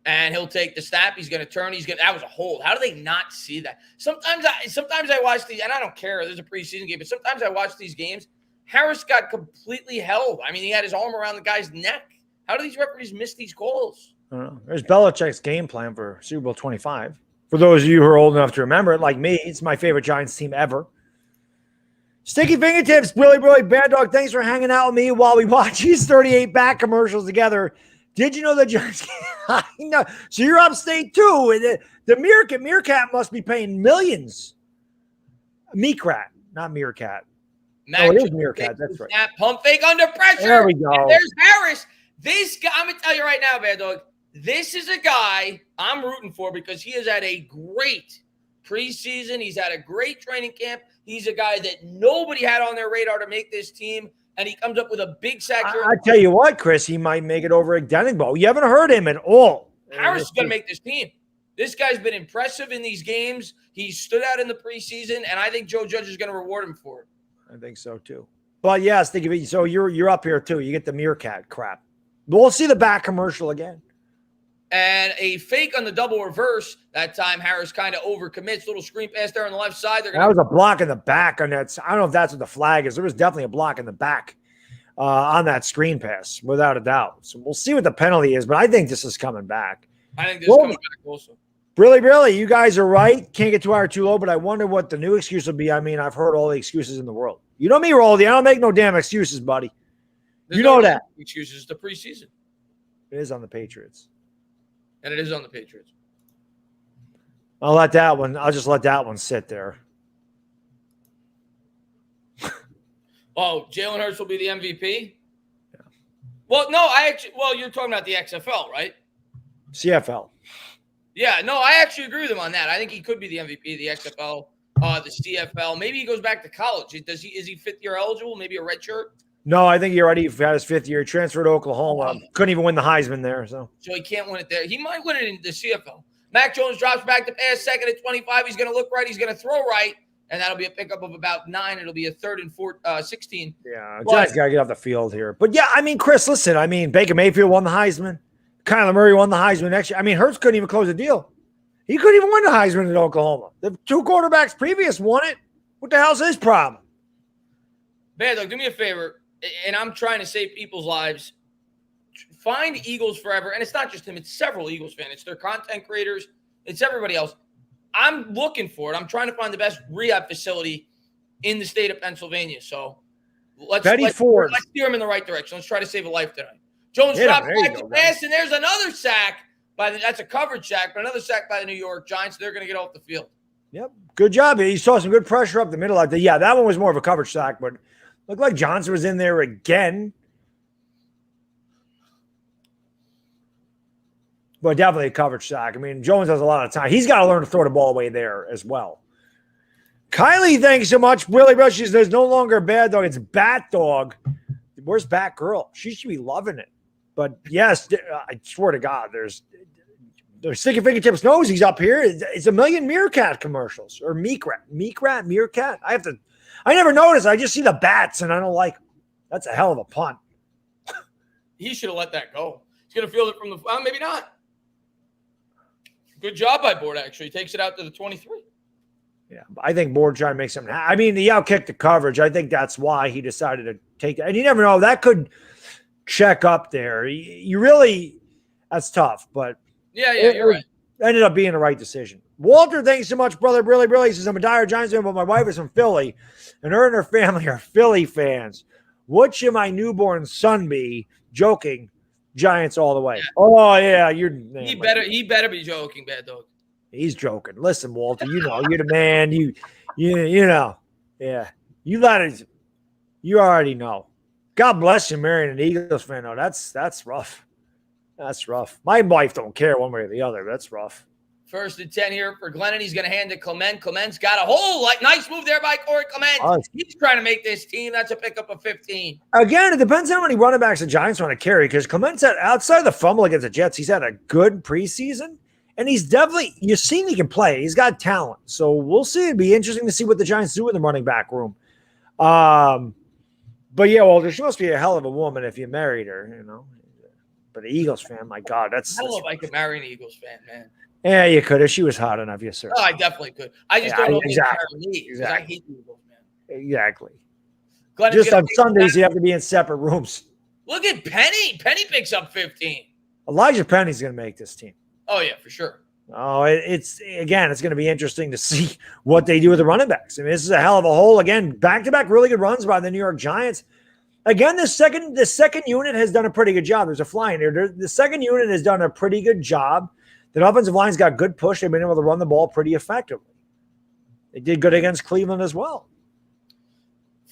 And he'll take the snap. He's going to turn. That was a hold. How do they not see that? Sometimes I watch these, and I don't care. There's a preseason game, but sometimes I watch these games. Harris got completely held. I mean, he had his arm around the guy's neck. How do these referees miss these calls? I don't know. There's Belichick's game plan for Super Bowl 25. For those of you who are old enough to remember it, like me, it's my favorite Giants team ever. Sticky fingertips, really, Baddog. Thanks for hanging out with me while we watch these 38 back commercials together. Did you know the Giants? I know. So you're upstate too. The Meerkat must be paying millions. Meerkat, not Meerkat. Mac it is Meerkat. That's right. Snap, pump fake under pressure. There we go. And there's Harris. This guy, I'm going to tell you right now, Baddog, this is a guy I'm rooting for because he has had a great preseason. He's had a great training camp. He's a guy that nobody had on their radar to make this team, and he comes up with a big sack. I tell you what, Chris, he might make it over at Denningball. You haven't heard him at all. Harris is going to make this team. This guy's been impressive in these games. He stood out in the preseason, and I think Joe Judge is going to reward him for it. I think so, too. But, yes, think of it. So you're up here, too. You get the Meerkat crap. We'll see the back commercial again. And a fake on the double reverse. That time, Harris kind of overcommits. Little screen pass there on the left side. That was a block in the back on that. I don't know if that's what the flag is. There was definitely a block in the back on that screen pass, without a doubt. So we'll see what the penalty is, but I think this is coming back. I think this is coming back also. Really, you guys are right. Can't get too high or too low, but I wonder what the new excuse will be. I mean, I've heard all the excuses in the world. You know me, Roldy. I don't make no damn excuses, buddy. You know that. Excuses. The preseason. It is on the Patriots. And it is on the Patriots. I'll just let that one sit there. Oh, Jalen Hurts will be the MVP? Yeah. Well, no, you're talking about the XFL, right? CFL. Yeah, no, I actually agree with him on that. I think he could be the MVP, the XFL, the CFL. Maybe he goes back to college. Is he 5th year eligible? Maybe a red shirt? No, I think he already had his 5th year. Transferred to Oklahoma. Couldn't even win the Heisman there. So he can't win it there. He might win it in the CFL. Mac Jones drops back to pass, 2nd and 25. He's going to look right. He's going to throw right. And that'll be a pickup of about 9. It'll be a 3rd and 16. Yeah, Giants got to get off the field here. But, yeah, I mean, Chris, listen. I mean, Baker Mayfield won the Heisman. Kyler Murray won the Heisman next year. I mean, Hurts couldn't even close the deal. He couldn't even win the Heisman in Oklahoma. The 2 quarterbacks previous won it. What the hell's his problem? Baddog, do me a favor. And I'm trying to save people's lives. Find Eagles Forever. And it's not just him. It's several Eagles fans. It's their content creators. It's everybody else. I'm looking for it. I'm trying to find the best rehab facility in the state of Pennsylvania. So let's steer him in the right direction. Let's try to save a life tonight. Jones drops back to pass, and there's another sack. That's a coverage sack, but another sack by the New York Giants. They're going to get off the field. Yep. Good job. He saw some good pressure up the middle. Yeah, that one was more of a coverage sack, but looked like Johnson was in there again. But definitely a coverage sack. I mean, Jones has a lot of time. He's got to learn to throw the ball away there as well. Kylie, thanks so much. Really, bro, she says there's no longer a bad dog. It's Bat Dog. Where's Bat Girl? She should be loving it. But yes, I swear to God, there's Sticky Fingertips knows he's up here. It's a million Meerkat commercials or Meerkat. I never noticed. I just see the bats and I don't like them. That's a hell of a punt. He should have let that go. He's going to field it from the maybe not. Good job by Board, actually. He takes it out to the 23. Yeah, I think Board trying to make something. I mean, he outkicked the coverage. I think that's why he decided to take that. And you never know. That could check up there. You really, that's tough. But yeah, you're right. Ended up being the right decision. Walter, thanks so much, brother. Really. He says, I'm a dire Giants fan, but my wife is from Philly, and her and her family are Philly fans. What should my newborn son be? Joking. Giants all the way. Yeah. Oh, yeah. He better be joking, Bad Dog. He's joking. Listen, Walter, you know, you're the man. You know. Yeah. You already know. God bless you marrying an Eagles fan, though. That's rough. That's rough. My wife don't care one way or the other. That's rough. 1st and 10 here for Glennon. He's going to hand it to Clement. Clement's got a hole. Nice move there by Corey Clement. He's trying to make this team. That's a pickup of 15. Again, it depends on how many running backs the Giants want to carry because Clement's outside of the fumble against the Jets, he's had a good preseason. And he's definitely, you've seen he can play. He's got talent. So we'll see. It'd be interesting to see what the Giants do in the running back room. But yeah, Walter, she must be a hell of a woman if you married her, you know. But the Eagles fan, my God, that's. I don't know if I could marry an Eagles fan, man. Yeah, you could if she was hot enough, yes, sir. Oh, I definitely could. I just don't know if exactly. Me because I hate the Eagles, man. Exactly. Just on Sundays, you have to be in separate rooms. Look at Penny. Penny picks up 15. Elijah Penny's going to make this team. Oh, yeah, for sure. Oh, it's going to be interesting to see what they do with the running backs. I mean, this is a hell of a hole. Again, back-to-back really good runs by the New York Giants. Again, the second unit has done a pretty good job. There's a fly in here. The second unit has done a pretty good job. The offensive line's got good push. They've been able to run the ball pretty effectively. They did good against Cleveland as well.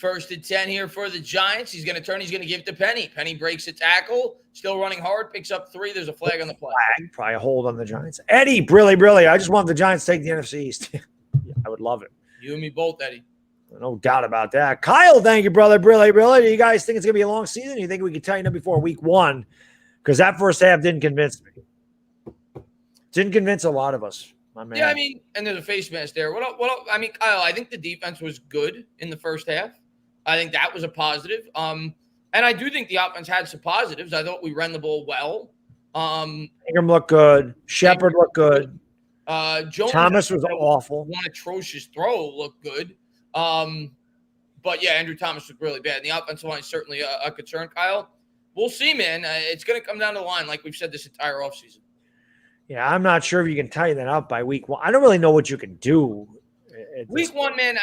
1st and 10 here for the Giants. He's going to turn. He's going to give it to Penny. Penny breaks a tackle. Still running hard. Picks up 3. There's a flag on the play. Probably a hold on the Giants. Eddie, really. I just want the Giants to take the NFC East. Yeah, I would love it. You and me both, Eddie. No doubt about that. Kyle, thank you, brother. Really. Do you guys think it's going to be a long season? Do you think we can tighten up before week 1? Because that first half didn't convince me. Didn't convince a lot of us, my man. Yeah, I mean, and there's a face mask there. What else? I mean, Kyle, I think the defense was good in the first half. I think that was a positive. And I do think the offense had some positives. I thought we ran the ball well. Ingram looked good. Shepard looked good. Jones Thomas was awful. One atrocious throw looked good. But yeah, Andrew Thomas looked really bad. And the offensive line is certainly a concern, Kyle. We'll see, man. It's going to come down to the line, like we've said this entire offseason. Yeah, I'm not sure if you can tighten that up by week 1. I don't really know what you can do. Week 1, man,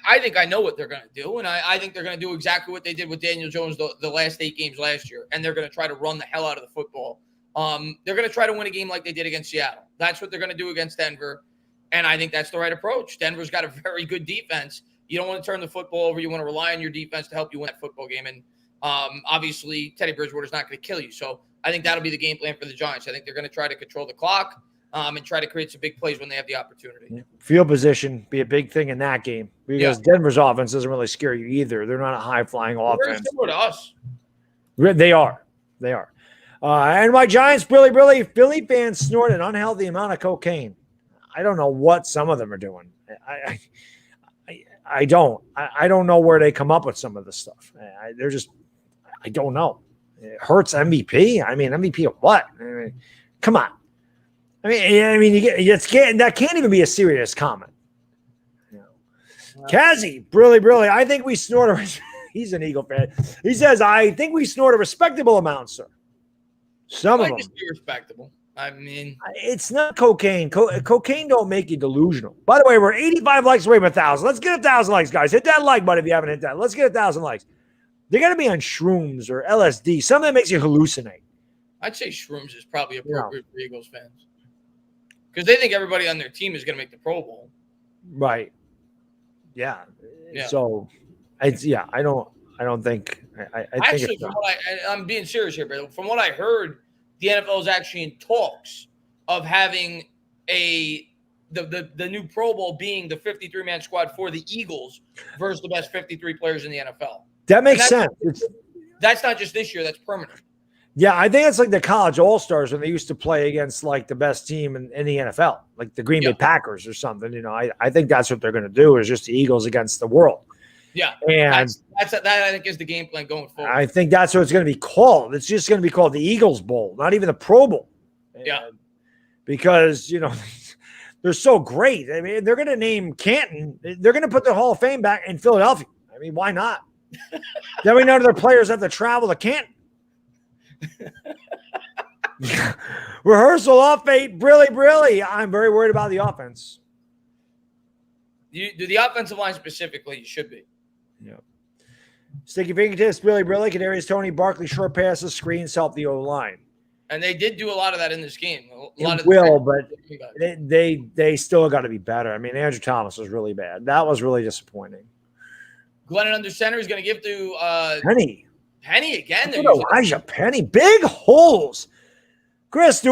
I think I know what they're going to do, and I think they're going to do exactly what they did with Daniel Jones the last 8 games last year, and they're going to try to run the hell out of the football. They're going to try to win a game like they did against Seattle. That's what they're going to do against Denver, and I think that's the right approach. Denver's got a very good defense. You don't want to turn the football over. You want to rely on your defense to help you win that football game, and obviously Teddy Bridgewater's not going to kill you, so I think that'll be the game plan for the Giants. I think they're going to try to control the clock and try to create some big plays when they have the opportunity. Field position be a big thing in that game because Denver's offense doesn't really scare you either. They're not a high-flying offense. Very similar to us. They are. And my Giants, really, Philly fans snort an unhealthy amount of cocaine. I don't know what some of them are doing. I don't know where they come up with some of this stuff. I don't know. It hurts MVP. I mean, MVP of what? I mean, come on. I mean, that can't even be a serious comment. You know. Kazzy, really, I think we snort he's an Eagle fan. He says, I think we snort a respectable amount, sir. Some of them. Just be respectable. I mean, it's not cocaine. Cocaine don't make you delusional. By the way, we're 85 likes away from 1,000. Let's get 1,000 likes, guys. Hit that like button if you haven't hit that. Let's get 1,000 likes. They're going to be on shrooms or LSD. Something that makes you hallucinate. I'd say shrooms is probably appropriate for Eagles fans because they think everybody on their team is going to make the Pro Bowl. Right. Yeah. Yeah. So I don't think I think Actually, it's from not. what I'm being serious here, but from what I heard, the NFL is actually in talks of having the new Pro Bowl being the 53-man squad for the Eagles versus the best 53 players in the NFL. That makes sense. That's not just this year; that's permanent. Yeah, I think it's like the college all-stars when they used to play against like the best team in the NFL, like the Green Bay Packers or something. You know, I think that's what they're going to do is just the Eagles against the world. Yeah, and that I think is the game plan going forward. I think that's what it's going to be called. It's just going to be called the Eagles Bowl, not even the Pro Bowl. Yeah, because they're so great. I mean, they're going to name Canton. They're going to put the Hall of Fame back in Philadelphia. I mean, why not? Then we know their players have to travel to Canton. Rehearsal off 8, brilly. I'm very worried about the offense. The offensive line specifically, you should be. Yeah. Sticky fingertips, brilly. Kadarius Toney, Barkley, short passes, screens help the O-line. And they did do a lot of that in this game. But they still got to be better. I mean, Andrew Thomas was really bad. That was really disappointing. Glennon under center is going to give to Penny again. Elijah Penny, big holes. Chris,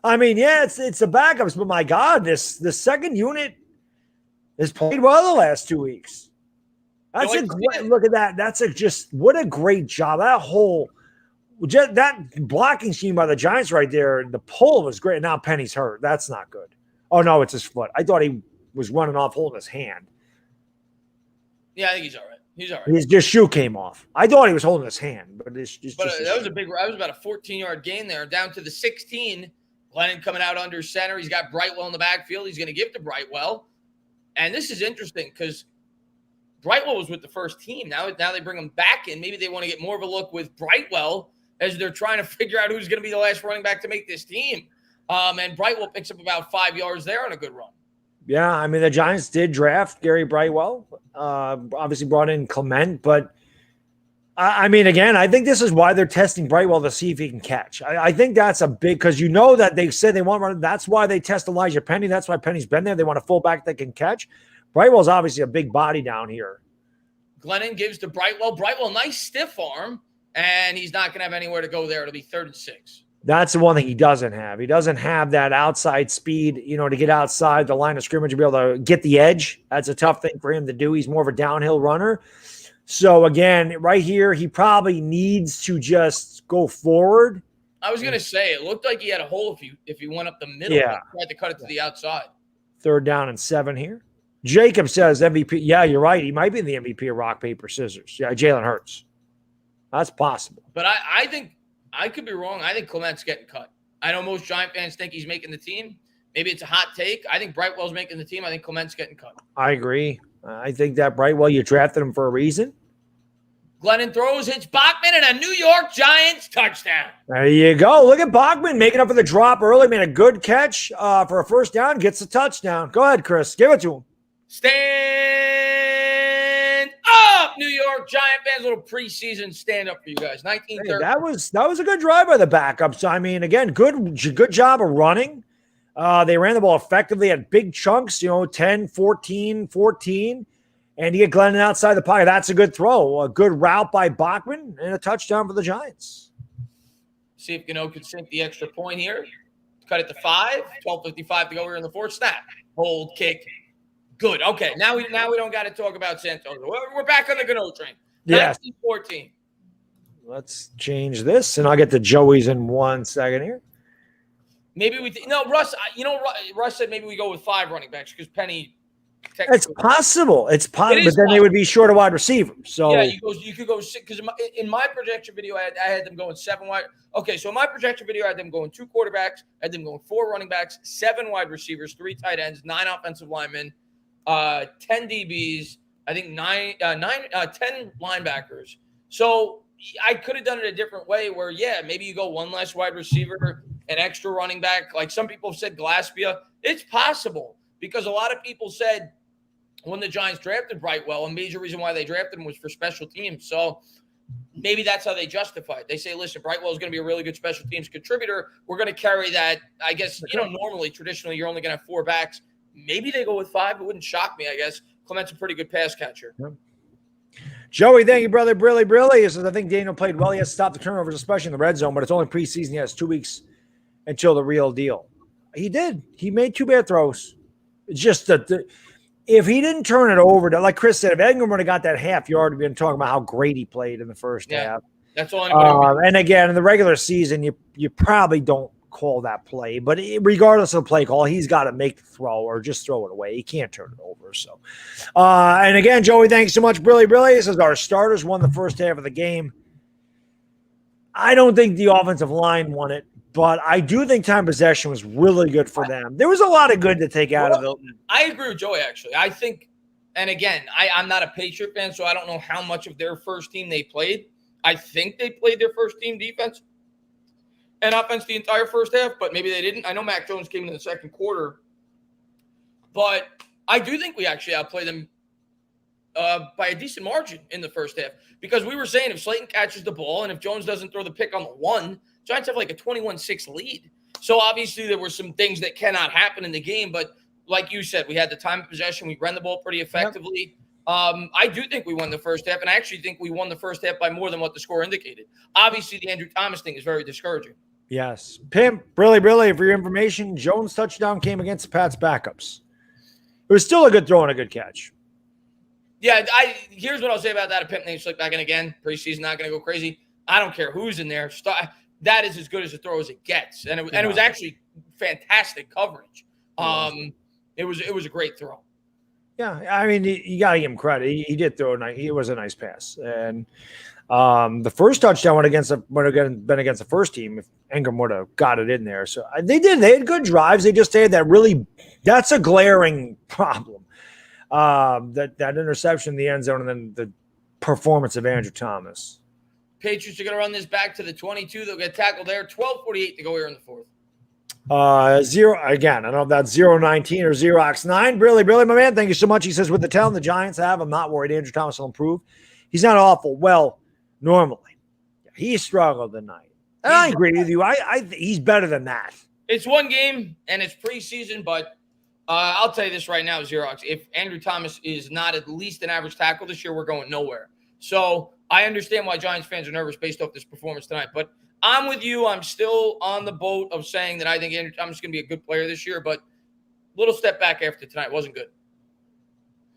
I mean, yeah, it's the backups, but my God, the second unit has played well the last 2 weeks. That's look at that. That's what a great job. That blocking scheme by the Giants right there. The pull was great. Now Penny's hurt. That's not good. Oh no, it's his foot. I thought he was running off holding his hand. Yeah, I think he's all right. He's all right. His shoe came off. I thought he was holding his hand, but that was about a 14-yard gain there, down to the 16. Glennon coming out under center. He's got Brightwell in the backfield. He's going to give to Brightwell. And this is interesting because Brightwell was with the first team. Now they bring him back in. Maybe they want to get more of a look with Brightwell as they're trying to figure out who's going to be the last running back to make this team. And Brightwell picks up about 5 yards there on a good run. Yeah, I mean, the Giants did draft Gary Brightwell, obviously brought in Clement, but I mean, again, I think this is why they're testing Brightwell to see if he can catch. I think that's a big, because that they said they want to run. That's why they test Elijah Penny. That's why Penny's been there. They want a fullback that can catch. Brightwell's obviously a big body down here. Glennon gives to Brightwell. Brightwell, nice stiff arm, and he's not going to have anywhere to go there. It'll be 3rd and 6. That's the one thing he doesn't have. He doesn't have that outside speed, to get outside the line of scrimmage and be able to get the edge. That's a tough thing for him to do. He's more of a downhill runner. So, again, right here, he probably needs to just go forward. I was going to say, it looked like he had a hole if he went up the middle. Yeah. He tried to cut it to the outside. 3rd down and 7 here. Jacob says MVP. Yeah, you're right. He might be the MVP of rock, paper, scissors. Yeah, Jalen Hurts. That's possible. But I think – I could be wrong. I think Clement's getting cut. I know most Giant fans think he's making the team. Maybe it's a hot take. I think Brightwell's making the team. I think Clement's getting cut. I agree. I think that Brightwell, you drafted him for a reason. Glennon throws, hits Bachman, and a New York Giants touchdown. There you go. Look at Bachman making up for the drop early. Made a good catch for a first down. Gets a touchdown. Go ahead, Chris. Give it to him. Stand up, New York Giant fans. A little preseason stand up for you guys. 1930. Hey, that was a good drive by the backups. I mean, again, good job of running. They ran the ball effectively at big chunks, 10, 14, 14. And you get Glennon outside the pocket. That's a good throw. A good route by Bachman and a touchdown for the Giants. See if Gano can sink the extra point here. Cut it to 5. 12:55 to go here in the 4th. Snap. Hold, kick. Good. Okay. Now we don't got to talk about Santos. We're back on the Gano train. Yes. 1914. Let's change this, and I'll get to Joey's in 1 second here. Maybe Russ. Russ said maybe we go with 5 running backs because Penny. It's possible. It's possible, but then they would be short of wide receivers. So yeah, you could go 6 because in my projection video, I had them going 7 wide. Okay, so in my projection video, I had them going 2 quarterbacks, I had them going 4 running backs, 7 wide receivers, 3 tight ends, 9 offensive linemen, 10 DBs, I think 10 linebackers. So I could have done it a different way where, maybe you go 1 less wide receiver, an extra running back. Like some people have said Glaspia. It's possible because a lot of people said when the Giants drafted Brightwell, a major reason why they drafted him was for special teams. So maybe that's how they justify it. They say, listen, Brightwell is going to be a really good special teams contributor. We're going to carry that. I guess, traditionally, you're only going to have 4 backs. maybe they go with 5. It wouldn't shock me, I guess. Clement's a pretty good pass catcher. Yep. Joey, thank you, brother. Brilly. He says, I think Daniel played well. He has to stop the turnovers, especially in the red zone, but it's only preseason. He has 2 weeks until the real deal. He did. He made 2 bad throws. It's just that if he didn't turn it over, like Chris said, if England would have got that half yard, we've been talking about how great he played in the first half. That's all. And again, in the regular season, you probably don't call that play, but regardless of the play call, he's got to make the throw or just throw it away. He can't turn it over. So, and again, Joey, thanks so much. Brilly. He says our starters won the first half of the game. I don't think the offensive line won it, but I do think time possession was really good for them. There was a lot of good to take out of it. I agree with Joey, actually. I think, and again, I'm not a Patriot fan, so I don't know how much of their first team they played. I think they played their first team defense and offense the entire first half, but maybe they didn't. I know Mac Jones came in the second quarter, but I do think we actually outplayed them by a decent margin in the first half, because we were saying if Slayton catches the ball and if Jones doesn't throw the pick on the 1, Giants have like a 21-6 lead. So obviously there were some things that cannot happen in the game, but like you said, we had the time of possession. We ran the ball pretty effectively. I do think we won the first half, and I actually think we won the first half by more than what the score indicated. Obviously, the Andrew Thomas thing is very discouraging. Yes. Pimp, Brilly, for your information, Jones' touchdown came against the Pats' backups. It was still a good throw and a good catch. Yeah, here's what I'll say about that. A pimp named Slick back in again. Preseason, not going to go crazy. I don't care who's in there. That is as good as a throw as it gets. And it was actually fantastic coverage. It was a great throw. Yeah, I mean, you got to give him credit. He did throw it was a nice pass. And the first touchdown would have been against the first team if Ingram would have got it in there. So they did. They had good drives. They just had that's a glaring problem. That interception in the end zone and then the performance of Andrew Thomas. Patriots are going to run this back to the 22. They'll get tackled there. 12:48 to go here in the fourth. Zero again. I don't know if that's 0-19 or 0-9. Brilly, my man. Thank you so much. He says, with the talent the Giants have, I'm not worried. Andrew Thomas will improve. He's not awful. Well, normally, he struggled tonight. And I agree with you. He's better than that. It's one game and it's preseason, but I'll tell you this right now, Xerox. If Andrew Thomas is not at least an average tackle this year, we're going nowhere. So I understand why Giants fans are nervous based off this performance tonight, but I'm with you. I'm still on the boat of saying that I think Andrew Thomas is going to be a good player this year, but little step back after tonight. Wasn't good.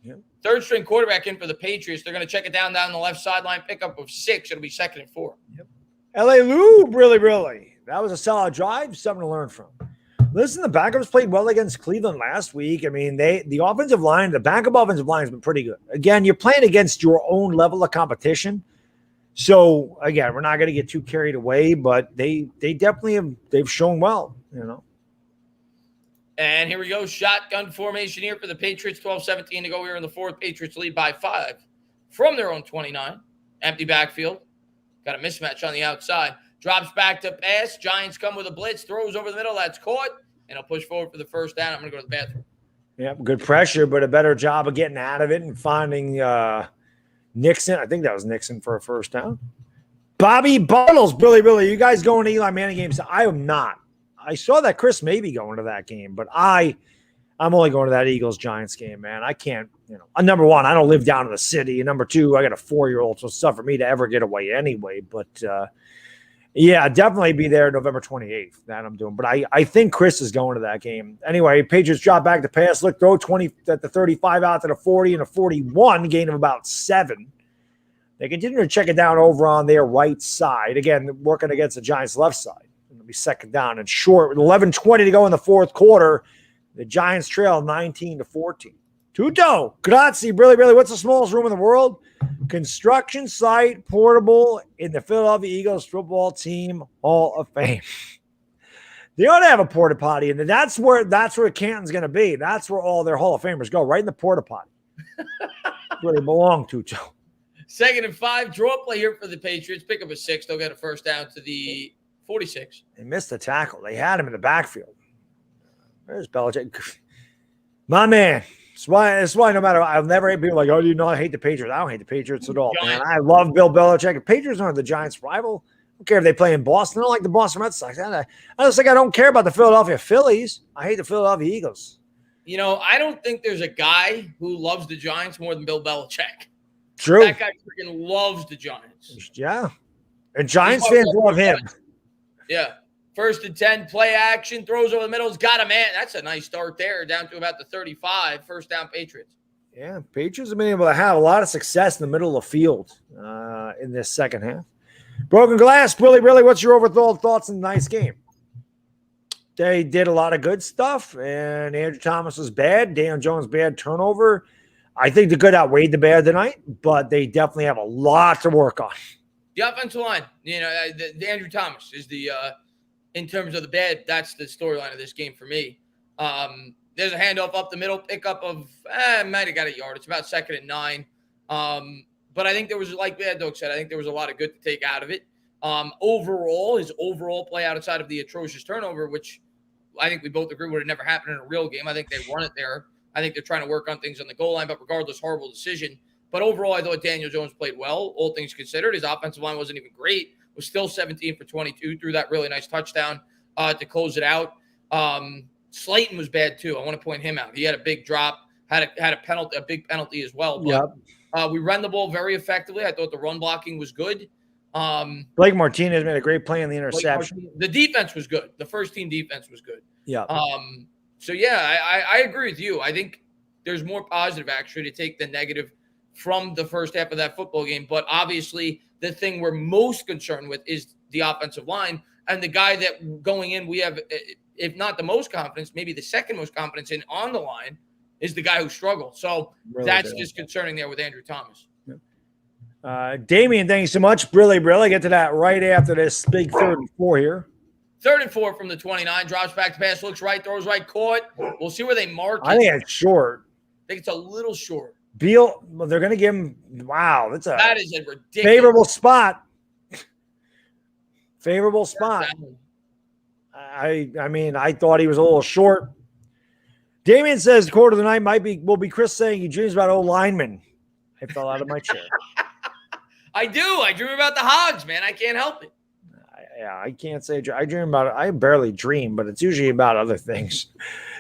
Yep. Third string quarterback in for the Patriots. They're going to check it down the left sideline, pickup of 6. It'll be 2nd and 4. Yep. L.A. Lou, really. That was a solid drive. Something to learn from. Listen, the backups played well against Cleveland last week. I mean, the offensive line, the backup offensive line has been pretty good. Again, you're playing against your own level of competition. So, again, we're not going to get too carried away, but they definitely they've shown well, And here we go. Shotgun formation here for the Patriots. 12-17 to go here in the fourth. Patriots lead by 5 from their own 29. Empty backfield. Got a mismatch on the outside. Drops back to pass. Giants come with a blitz. Throws over the middle. That's caught. And he'll push forward for the first down. I'm going to go to the bathroom. Yep, good pressure, but a better job of getting out of it and finding Nixon. I think that was Nixon for a first down. Bobby Bottles, Billy, you guys going to Eli Manning games? I am not. I saw that Chris may be going to that game, but I'm only going to that Eagles-Giants game, man. I can't, number one, I don't live down in the city. And number two, I got a 4-year-old, so it's tough for me to ever get away anyway. But, yeah, definitely be there November 28th. That I'm doing. But I think Chris is going to that game. Anyway, Patriots drop back to pass. Look, throw 20 at the 35 out to the 40 and a 41, gain of about 7. They continue to check it down over on their right side. Again, working against the Giants' left side. It'll be 2nd down and short. With 11:20 to go in the fourth quarter, the Giants trail 19-14. Tuto, grazie, really. What's the smallest room in the world? Construction site portable in the Philadelphia Eagles football team Hall of Fame. They ought to have a porta potty, and that's where Canton's going to be. That's where all their Hall of Famers go, right in the porta potty. Where they belong to, Joe. 2nd and 5, draw play here for the Patriots. Pick up a 6. They'll get a first down to the 46. They missed the tackle. They had him in the backfield. There's Belichick. My man. That's why no matter, I'll never hate people like, oh, do you not hate the Patriots? I don't hate the Patriots at all, man. I love Bill Belichick. The Patriots aren't the Giants' rival. I don't care if they play in Boston. I don't like the Boston Red Sox. I just think I don't care about the Philadelphia Phillies. I hate the Philadelphia Eagles. You know, I don't think there's a guy who loves the Giants more than Bill Belichick. True. That guy freaking loves the Giants. Yeah. And Giants fans love him. Yeah. 1st and 10, play action, throws over the middle. He's got a man. That's a nice start there, down to about the 35. First down, Patriots. Yeah, Patriots have been able to have a lot of success in the middle of the field in this second half. Broken glass, really, what's your overall thoughts on the nice game? They did a lot of good stuff, and Andrew Thomas was bad. Daniel Jones, bad turnover. I think the good outweighed the bad tonight, but they definitely have a lot to work on. The offensive line, you know, the Andrew Thomas is the in terms of the bad, that's the storyline of this game for me. There's a handoff up the middle, pickup of, might have got a yard. It's about 2nd and 9. But I think there was, like Baddog said, I think there was a lot of good to take out of it. Overall, his overall play outside of the atrocious turnover, which I think we both agree would have never happened in a real game. I think they won it there. I think they're trying to work on things on the goal line, but regardless, horrible decision. But overall, I thought Daniel Jones played well, all things considered. His offensive line wasn't even great. Was still 17 for 22, threw that really nice touchdown to close it out. Slayton was bad too. I want to point him out. He had a big drop, had a penalty, a big penalty as well. But we ran the ball very effectively. I thought the run blocking was good. Blake Martinez made a great play in the interception. The defense was good. The first team defense was good. Yeah. So yeah, I agree with you. I think there's more positive actually to take than negative from the first half of that football game. But obviously, the thing we're most concerned with is the offensive line, and the guy that going in we have, if not the most confidence, maybe the second most confidence in on the line is the guy who struggled. So really that's just concerning there with Andrew Thomas. Damian, thank you so much. Really get to that right after this big 3rd and 4 here. 3rd and 4 from the 29, drops back to pass, looks right, throws right, caught. We'll see where they mark it. I think it's short. I think it's a little short. Beal, well, they're going to give him, wow, that is a ridiculous favorable spot. Favorable spot. I mean, I thought he was a little short. Damian says quarter of the night will be Chris saying he dreams about old linemen. I fell out of my chair. I do. I dream about the Hogs, man. I can't help it. I can't say I dream about it. I barely dream, but it's usually about other things.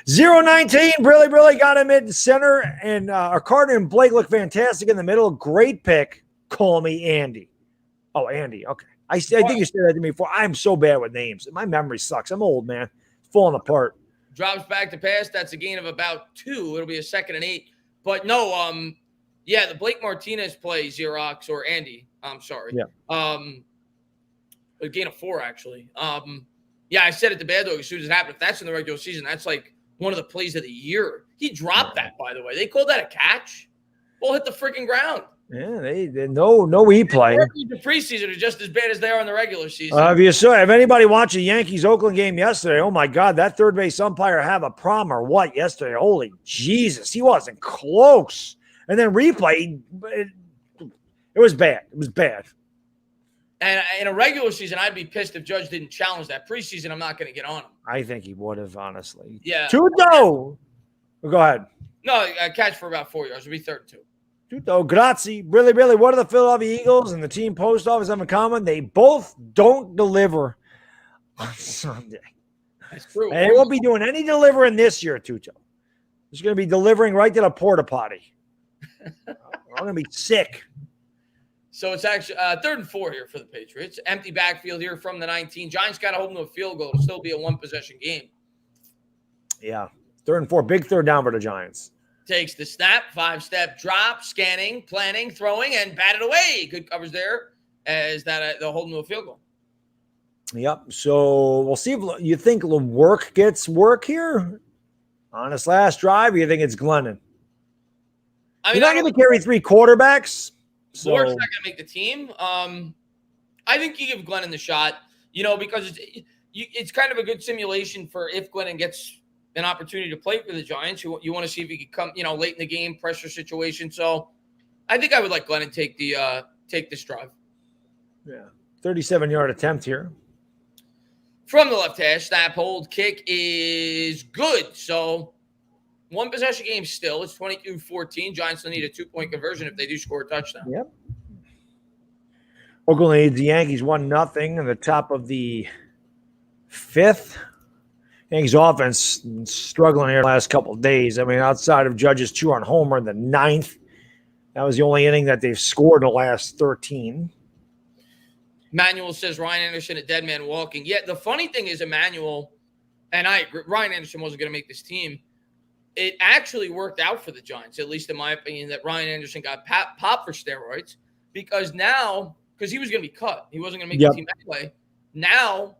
0-19, really got him in center, and Karner and Blake look fantastic in the middle. Great pick. Call me Andy. Oh, Andy. Okay. I think you said that to me before. I'm so bad with names. My memory sucks. I'm old, man. It's falling apart. Drops back to pass. That's a gain of about 2. It'll be a 2nd and 8. But no, yeah, the Blake Martinez play, Xerox or Andy. I'm sorry. Yeah. A gain of 4, actually. Yeah, I said it to Baddog as soon as it happened. If that's in the regular season, that's like one of the plays of the year. He dropped that, by the way. They called that a catch. Ball hit the freaking ground. Yeah, they no play. The preseason are just as bad as they are in the regular season. If anybody watched the Yankees-Oakland game yesterday, oh my God, that third base umpire have a problem or what yesterday? Holy Jesus, he wasn't close. And then replay, it was bad. It was bad. And in a regular season, I'd be pissed if Judge didn't challenge that. Preseason, I'm not going to get on him. I think he would have, honestly. Yeah. Tudo. Go ahead. No, a catch for about 4 yards. It'll be 3rd and 2. Tudo, grazie. Really, what do the Philadelphia Eagles and the team post office have in common? They both don't deliver on Sunday. That's true. And they won't be doing any delivering this year, Tuto. He's going to be delivering right to the porta potty. I'm going to be sick. So it's actually 3rd and 4 here for the Patriots. Empty backfield here from the 19. Giants got to hold them to a field goal. It'll still be a 1-possession game. Yeah. 3rd and 4. Big 3rd down for the Giants. Takes the snap, 5-step drop, scanning, planning, throwing, and batted away. Good coverage there as that they'll hold them to a field goal. Yep. So we'll see if you think Work gets work here on his last drive, or you think it's Glennon? You're not going to carry 3 quarterbacks. So Work's not going to make the team. I think you give Glennon the shot, because it's kind of a good simulation for if Glennon gets an opportunity to play for the Giants. You want to see if he could come, late in the game, pressure situation. So I think I would let Glennon take this drive. Yeah. 37-yard attempt here. From the left hash, snap, hold, kick is good. So 1-possession game still. It's 22-14. Giants will need a 2-point conversion if they do score a touchdown. Yep. Oakland leads the Yankees 1-0 in the top of the 5th. Yankees offense struggling here the last couple of days. I mean, outside of Judge's 2-run homer in the 9th, that was the only inning that they've scored in the last 13. Manuel says Ryan Anderson, a dead man walking. Yeah, the funny thing is, Emmanuel, and I agree, Ryan Anderson wasn't going to make this team. It actually worked out for the Giants, at least in my opinion, that Ryan Anderson got popped for steroids because now, because he was going to be cut. He wasn't going to make the team anyway. Now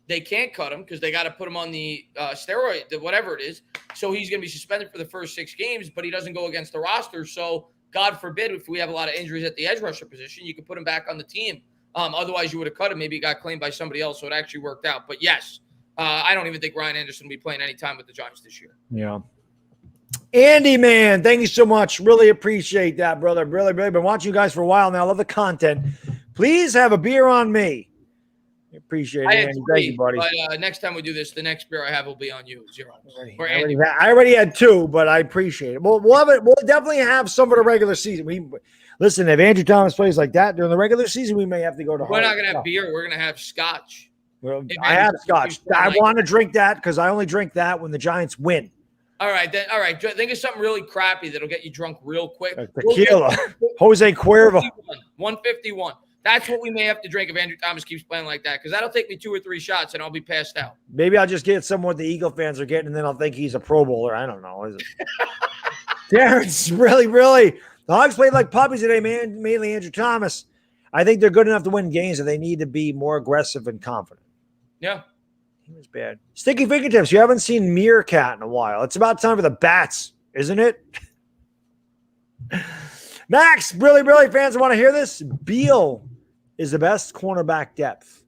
they can't cut him because they got to put him on the steroid, whatever it is. So he's going to be suspended for the first 6 games, but he doesn't go against the roster. So God forbid, if we have a lot of injuries at the edge rusher position, you can put him back on the team. Otherwise, you would have cut him. Maybe he got claimed by somebody else, so it actually worked out. But yes, I don't even think Ryan Anderson will be playing any time with the Giants this year. Yeah. Andy, man, thank you so much. Really appreciate that, brother. Really been watching you guys for a while now. I love the content. Please have a beer on me. Appreciate it, Andy. Thank you, buddy. But next time we do this, the next beer I have will be on you, 0. I already had 2, but I appreciate it. We'll have it. We'll definitely have some of the regular season. Listen, if Andrew Thomas plays like that during the regular season, we may have to go to. We're not going to have beer. We're going to have scotch. Well, I have scotch. I want to drink that because I only drink that when the Giants win. All right, then. All right, think of something really crappy that'll get you drunk real quick. Tequila. Jose Cuervo. 151. That's what we may have to drink if Andrew Thomas keeps playing like that, because that'll take me 2 or 3 shots and I'll be passed out. Maybe I'll just get someone the Eagle fans are getting, and then I'll think he's a Pro Bowler. I don't know. Is it? Terrence, really. The Hogs played like puppies today, man. Mainly Andrew Thomas. I think they're good enough to win games, and they need to be more aggressive and confident. Yeah. He was bad. Sticky fingertips. You haven't seen Meerkat in a while. It's about time for the bats, isn't it? Max, really fans want to hear this. Beal is the best cornerback depth.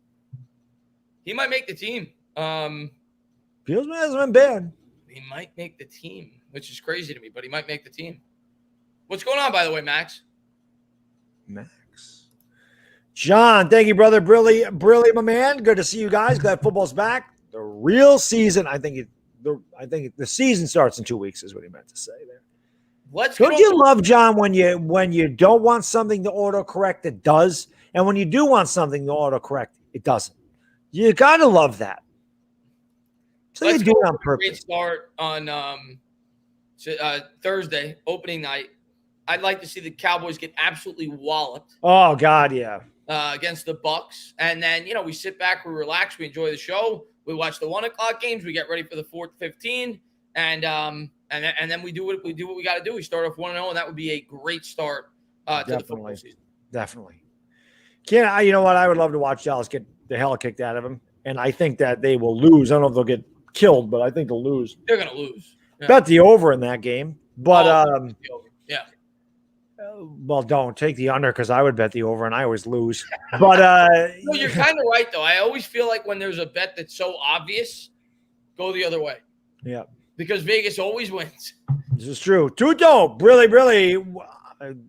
He might make the team. Beal's hasn't been bad. He might make the team, which is crazy to me, but he might make the team. What's going on, by the way, Max? John, thank you, brother. Brilliant, my man. Good to see you guys. Glad football's back. The real season, I think the season starts in 2 weeks, is what he meant to say there. Don't you love, John, when you don't want something to autocorrect, it does, and when you do want something to autocorrect, it doesn't. You gotta love that. So you do it on purpose. Great start on Thursday, opening night. I'd like to see the Cowboys get absolutely walloped. Oh God, yeah. Against the Bucks, and then we sit back, we relax, we enjoy the show, we watch the 1 o'clock games, we get ready for the 4:15, and then we do what we got to do. We start off 1-0, and that would be a great start to the football season. Definitely. You know what? I would love to watch Dallas get the hell kicked out of them, and I think that they will lose. I don't know if they'll get killed, but I think they'll lose. They're going to lose. Yeah. Bet the over in that game, but yeah. Well, don't take the under because I would bet the over and I always lose. But no, you're kind of right though. I always feel like when there's a bet that's so obvious, go the other way. Yeah, because Vegas always wins. This is true. Tuto, really, you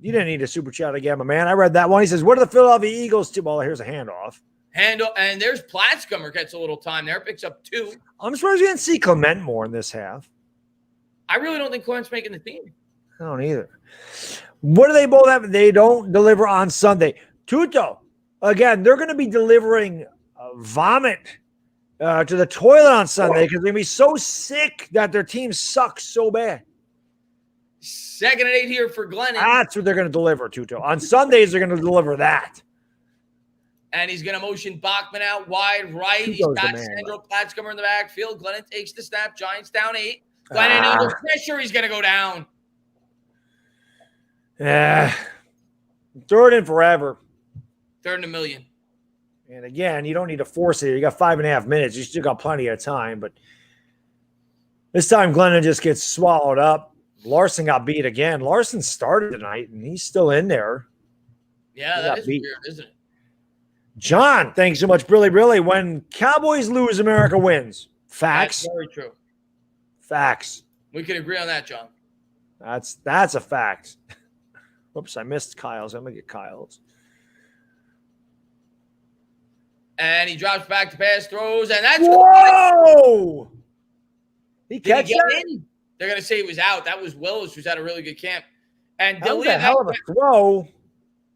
didn't need a super chat again, my man. I read that one. He says, "What are the Philadelphia Eagles to?" Well, here's a handoff. And there's Platzkummer gets a little time there, picks up 2. I'm surprised we didn't see Clement more in this half. I really don't think Clement's making the team. I don't either. What do they both have? They don't deliver on Sunday. Tuto, again, they're going to be delivering vomit to the toilet on Sunday because they're going to be so sick that their team sucks so bad. 2nd and 8 here for Glennon. That's what they're going to deliver, Tuto. On Sundays, they're going to deliver that. And he's going to motion Bachman out wide right. He's got Sandro Platzkummer in the backfield. Glennon takes the snap. Giants down 8. Glennon under pressure. He's going to go down. Yeah. 3rd and forever. 3rd and a million. And again, you don't need to force it. You got 5.5 minutes. You still got plenty of time. But this time, Glennon just gets swallowed up. Larson got beat again. Larson started tonight, and he's still in there. Yeah, that is weird, isn't it? John, thanks so much, really. When Cowboys lose, America wins. Facts. That's very true. Facts. We can agree on that, John. That's a fact. Oops, I missed Kyle's. I'm going to get Kyle's. And he drops back to pass, throws, and that's whoa! He catch that? In? They're going to say he was out. That was Willis, who's had a really good camp. And that was a hell of a throw.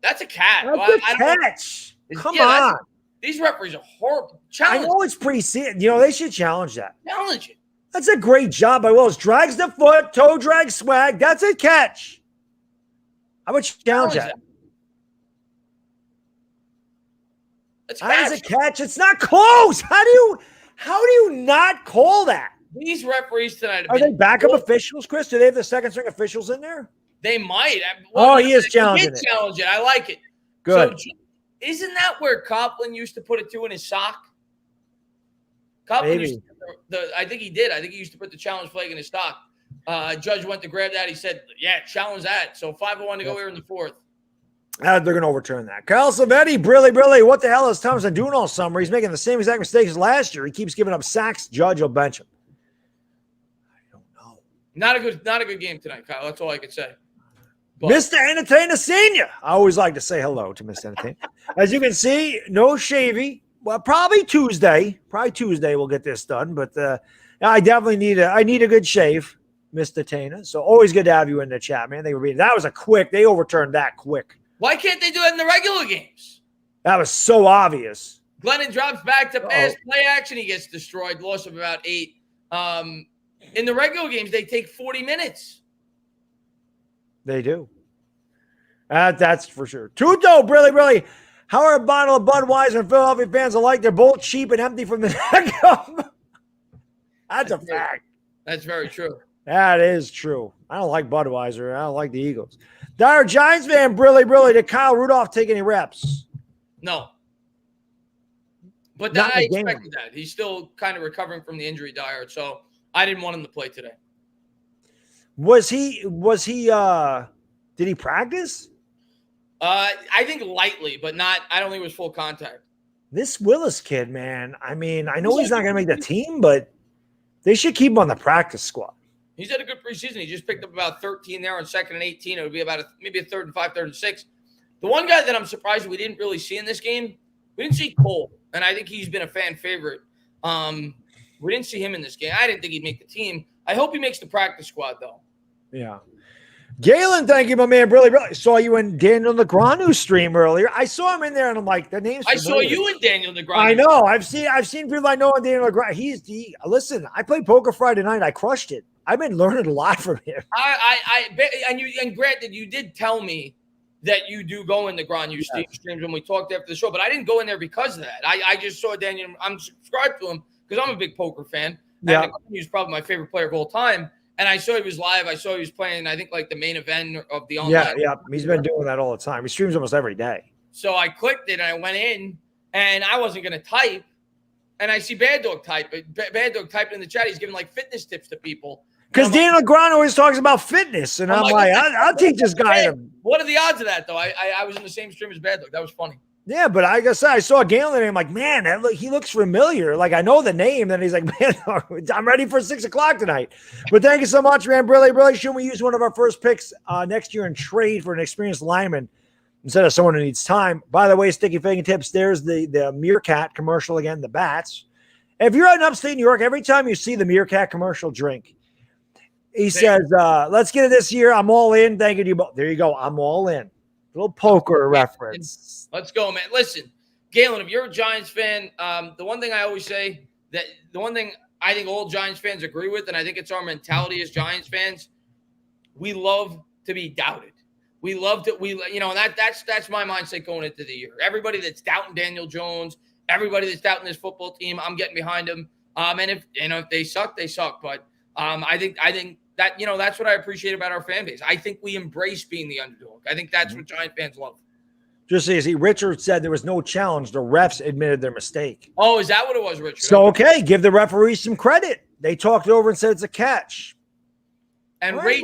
That's a cat. That's a catch. Come on. These referees are horrible. I Challenge. know it's preseason. They should challenge that. Challenge it. That's a great job by Willis. Drags the foot, toe drag swag. That's a catch. How about you challenge that? That is a catch. It's not close. How do you not call that? These referees tonight are they backup officials, Chris? Do they have the second string officials in there? They might. He is challenging it. Challenge it. I like it. Good. So, isn't that where Copeland used to put it to in his sock? Copeland used to, I think he did. I think he used to put the challenge flag in his sock. Judge went to grab that. He said, "Yeah, challenge that." So 5-1 to go here in the fourth. They're going to overturn that. Kyle Silvetti, Brilly. What the hell is Thompson doing all summer? He's making the same exact mistakes as last year. He keeps giving up sacks. Judge will bench him. I don't know. Not a good game tonight, Kyle. That's all I can say. But Mr. Entertainer Senior. I always like to say hello to Mr. Entertainer. As you can see, no shavy. Well, probably Tuesday. We'll get this done. But I definitely need a good shave, Mr. Tainer. So always good to have you in the chat, man. They overturned that quick. Why can't they do it in the regular games? That was so obvious. Glennon drops back to pass, play action. He gets destroyed. Loss of about 8. In the regular games, they take 40 minutes. They do. That's for sure. Tuto, Brilly. How are a bottle of Budweiser and Philadelphia fans alike? They're both cheap and empty from the neck up. That's a fact. That's very true. That is true. I don't like Budweiser. I don't like the Eagles. Dire Giants fan, Brilly. Did Kyle Rudolph take any reps? No. But I expected that. He's still kind of recovering from the injury, Dyer. So I didn't want him to play today. Was he did he practice? I think lightly, but not, I don't think it was full contact. This Willis kid, man. I mean, I know he's not going to make the team, but they should keep him on the practice squad. He's had a good preseason. He just picked up about 13 there on 2nd and 18. It would be about maybe a 3rd and 5, 3rd and 6. The one guy that I'm surprised we didn't really see in this game, we didn't see Cole, and I think he's been a fan favorite. We didn't see him in this game. I didn't think he'd make the team. I hope he makes the practice squad, though. Yeah. Galen, thank you, my man. Really. Saw you in Daniel Negreanu's stream earlier. I saw him in there, and I'm like, the name's familiar. I saw you in Daniel Negreanu. I know. I've seen people I know on Daniel Negreanu. Listen, I played poker Friday night. I crushed it. I've been learning a lot from him. And granted, you did tell me that you do go in Negreanu streams when we talked after the show, but I didn't go in there because of that. I just saw Daniel. I'm subscribed to him because I'm a big poker fan. Yeah. And Negreanu's probably my favorite player of all time. And I saw he was live. I saw he was playing, I think, like the main event of the online. Yeah. He's been doing that all the time. He streams almost every day. So I clicked it and I went in and I wasn't going to type. And I see Baddog type it. Baddog typed in the chat. He's giving like fitness tips to people. Because Daniel Negreanu always talks about fitness. And I'm like, I'll teach this guy. What are the odds of that, though? I was in the same stream as Baddog. That was funny. Yeah, but like I said, I saw Galen and I'm like, man, he looks familiar. Like, I know the name. Then he's like, man, I'm ready for 6 o'clock tonight. But thank you so much, man. Really, should we use one of our first picks next year and trade for an experienced lineman instead of someone who needs time? By the way, Sticky Fingertips, there's the Meerkat commercial again, the bats. If you're out in upstate New York, every time you see the Meerkat commercial, drink. He says, let's get it this year. I'm all in. Thank you. There you go. I'm all in. Little poker reference. Let's go, man. Listen, Galen, if you're a Giants fan, the one thing I always say, that the one thing I think all Giants fans agree with, and I think it's our mentality as Giants fans, we love to be doubted. We love to, that's my mindset going into the year. Everybody that's doubting Daniel Jones, everybody that's doubting this football team, I'm getting behind them. And if they suck, they suck. But I think that, that's what I appreciate about our fan base. I think we embrace being the underdog. I think that's what Giant fans love. Just so you see, Richard said there was no challenge. The refs admitted their mistake. Oh, is that what it was, Richard? So, okay, give the referees some credit. They talked it over and said it's a catch. And right,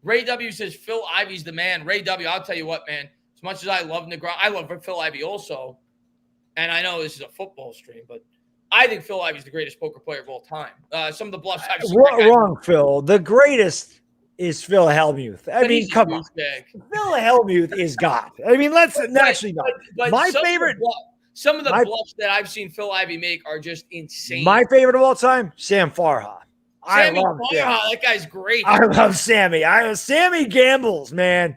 Ray W says Phil Ivey's the man. Ray W, I'll tell you what, man. As much as I love Negreanu, I love Phil Ivey also. And I know this is a football stream, but I think Phil Ivey's the greatest poker player of all time. Some of the bluffs I've seen. Wrong, Phil. The greatest is Phil Hellmuth. I mean, come on. Phil Hellmuth is God. I mean, let's actually not. My favorite. Some of the bluffs that I've seen Phil Ivey make are just insane. My favorite of all time, Sam Farha. I love Farha. That guy's great. I love Sammy. Sammy gambles, man.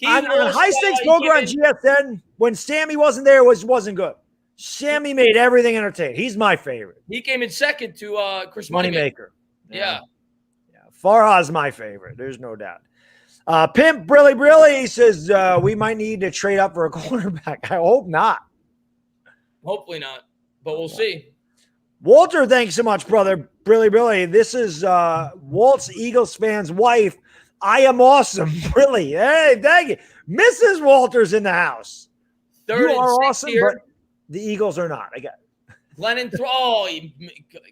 On high stakes poker on GSN, when Sammy wasn't there, it wasn't good. Sammy made everything entertaining. He's my favorite. He came in second to Chris Moneymaker. Yeah. Farhah's my favorite. There's no doubt. Pimp Brilly says we might need to trade up for a cornerback. I hope not. Hopefully not, but we'll see. Walter, thanks so much, brother. Brilly. This is Walt's Eagles fan's wife. I am awesome. Really. Hey, thank you. Mrs. Walter's in the house. Third you are and awesome, here. but the Eagles are not. I got it. Glennon he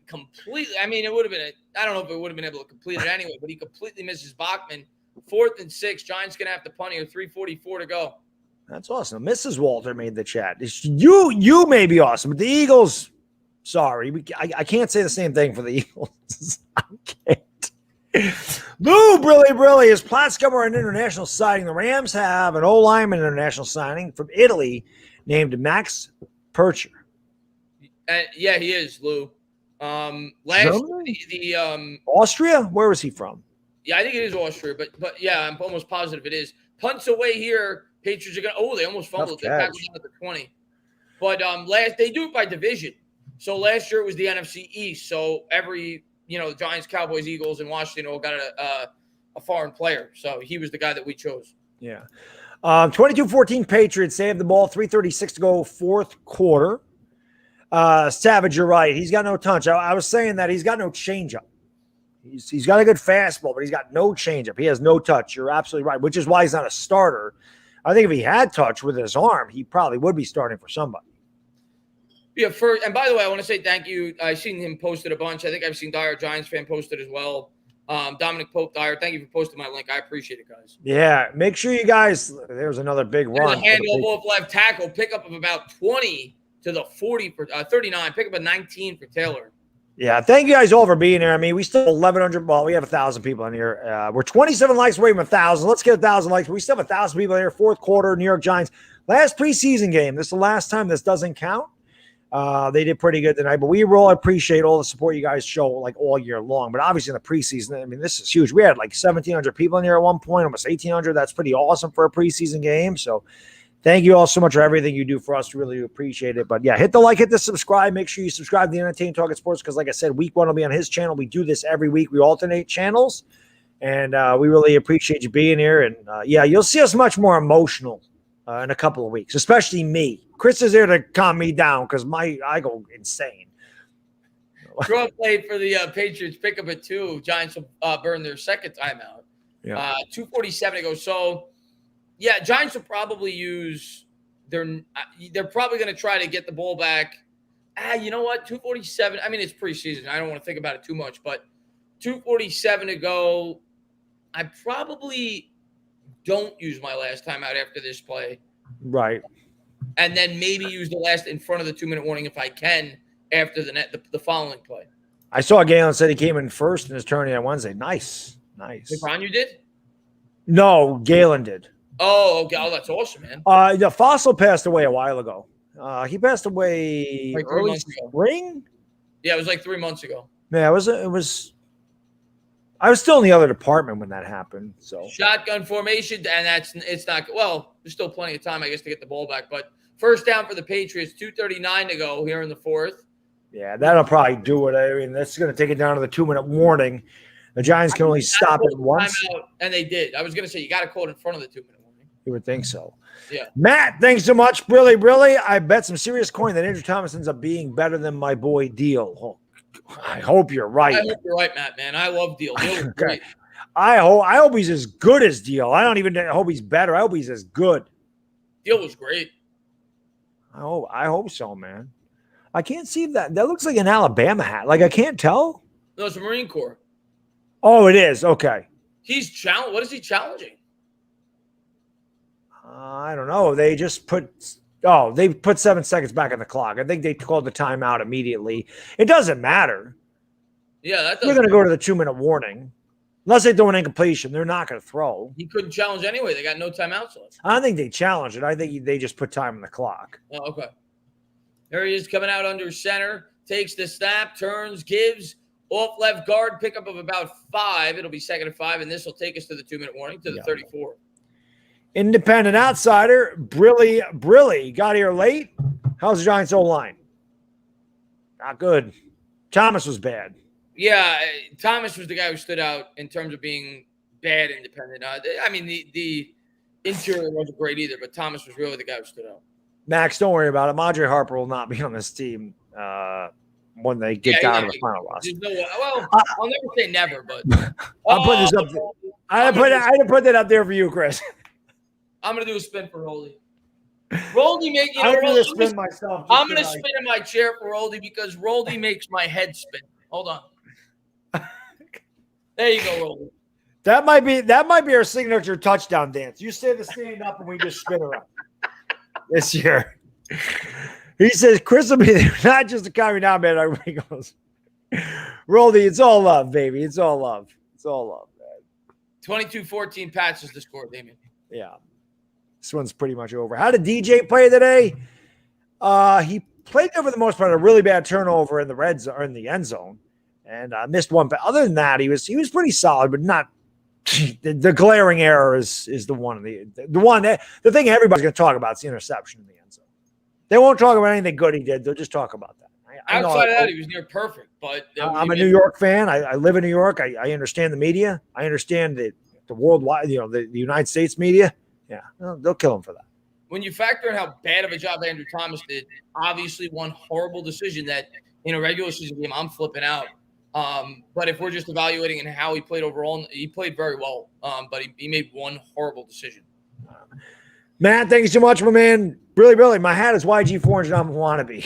completely. I mean, it would have been. I don't know if it would have been able to complete it anyway, but he completely misses Bachman. 4th and 6. Giants gonna have to punt here. 3:44 to go. That's awesome. Mrs. Walter made the chat. You may be awesome, but the Eagles. Sorry, I can't say the same thing for the Eagles. I can't. Lou Brilly is Platzcomber an international signing. The Rams have an O-lineman international signing from Italy named Max Percher. Yeah, he is, Lou. Austria? Where was he from? Yeah, I think it is Austria, but yeah, I'm almost positive it is. Punts away here. Patriots are gonna. They almost fumbled. They tackled down at the 20. But they do it by division. So last year it was the NFC East. So every the Giants, Cowboys, Eagles, and Washington all got a foreign player. So he was the guy that we chose. Yeah. 22-14 Patriots. They have the ball. 3:36 to go, fourth quarter. Savage, you're right. He's got no touch. I was saying that he's got no changeup. He's got a good fastball, but he's got no changeup. He has no touch. You're absolutely right, which is why he's not a starter. I think if he had touch with his arm, he probably would be starting for somebody. Yeah, and by the way, I want to say thank you. I've seen him posted a bunch. I think I've seen Dyer, Giants fan, posted as well. Dominic Pope, Dyer, thank you for posting my link. I appreciate it, guys. Yeah, make sure you guys. There's another big run. Handle off left tackle, pickup of about 20 to the 40 for 39. Pickup of 19 for Taylor. Yeah, thank you guys all for being here. I mean, we still have 1,100. Well, we have 1,000 people in here. We're 27 likes away from 1,000. Let's get 1,000 likes. We still have 1,000 people in here. Fourth quarter, New York Giants. Last preseason game. This is the last time this doesn't count. They did pretty good tonight, but we really appreciate all the support you guys show like all year long. But obviously in the preseason, I mean, this is huge. We had like 1,700 people in here at one point, almost 1,800. That's pretty awesome for a preseason game. So thank you all so much for everything you do for us. We really appreciate it. But yeah, hit the like, hit the subscribe. Make sure you subscribe to the Entertainment Target Sports because, like I said, week 1 will be on his channel. We do this every week. We alternate channels, and we really appreciate you being here. And yeah, you'll see us much more emotional in a couple of weeks, especially me. Chris is here to calm me down because I go insane. Draw played for the Patriots. Pick up at 2. Giants will burn their second timeout. Yeah. 2:47 to go. So. Yeah, Giants will probably use they're probably going to try to get the ball back. You know what? 2:47. I mean, it's preseason. I don't want to think about it too much, but 2:47 to go. I probably don't use my last timeout after this play. Right. And then maybe use the last in front of the 2-minute warning if I can after the following play. I saw Galen said he came in first in his tourney on Wednesday. Nice. LeBron, you did? No, Galen did. Oh, okay. Oh, that's awesome, man. The Fossil passed away a while ago. He passed away like early spring. Yeah, it was like 3 months ago. Yeah, it was. I was still in the other department when that happened. So shotgun formation, and it's not well. There's still plenty of time, I guess, to get the ball back. But first down for the Patriots. 2:39 to go here in the fourth. Yeah, that'll probably do it. I mean, that's going to take it down to the 2-minute warning. The Giants can only stop it once. And they did. I was going to say, you got to call it in front of the 2-minute warning. You would think so. Yeah. Matt, thanks so much. Really. I bet some serious coin that Andrew Thomas ends up being better than my boy Deal. Oh, I hope you're right. I hope you're right, Matt, man. I love Deal. Deal was great. I hope he's as good as Deal. I don't even hope he's better. I hope he's as good. Deal was great. I hope so, man. I can't see that. That looks like an Alabama hat. Like, I can't tell. No, it's a Marine Corps. Oh, it is. Okay. What is he challenging? I don't know. They just put 7 seconds back on the clock. I think they called the timeout immediately. It doesn't matter. Yeah, they're going to go to the 2-minute warning. Unless they throw an incompletion, they're not going to throw. He couldn't challenge anyway. They got no timeouts left. I don't think they challenged it. I think they just put time on the clock. Oh, okay. There he is coming out under center. Takes the snap, turns, gives. Off left guard, pickup of about 5. It'll be 2nd and 5, and this will take us to the 2-minute warning to the 34. Independent outsider, Brilly got here late. How's the Giants O-line? Not good. Thomas was bad. Yeah, Thomas was the guy who stood out in terms of being bad independent. I mean, the interior wasn't great either, but Thomas was really the guy who stood out. Max, don't worry about it. Madre Harper will not be on this team when they get down to the final roster. Well, I'll never say never, but I'll put this up there. I had to put that up there for you, Chris. I'm gonna do a spin for Roldy. Roldy make you know. I'm gonna spin myself. I'm gonna spin in my chair for Roldy because Roldy makes my head spin. Hold on. There you go, Roldy. That might be our signature touchdown dance. You stand up and we just spin around this year. He says Chris will be there, not just a calm me down, man. Everybody goes, Roldy, it's all love, baby. It's all love. It's all love, man. 22-14 Pats is the score, Damien. Yeah. This one's pretty much over. How did DJ play today? He played for the most part a really bad turnover in the red zone or in the end zone, and missed one. But other than that, he was pretty solid, but not the glaring error is the one the thing everybody's going to talk about is the interception in the end zone. They won't talk about anything good he did. They'll just talk about that. Outside of that, he was near perfect. But I'm a New York fan. I live in New York. I understand the media. I understand the worldwide, the United States media. Yeah, they'll kill him for that. When you factor in how bad of a job Andrew Thomas did, obviously one horrible decision that in a regular season game I'm flipping out. But if we're just evaluating and how he played overall, he played very well. But he made one horrible decision. Matt, thank you so much, my man. Really, my hat is YG Orange and I'm a wannabe.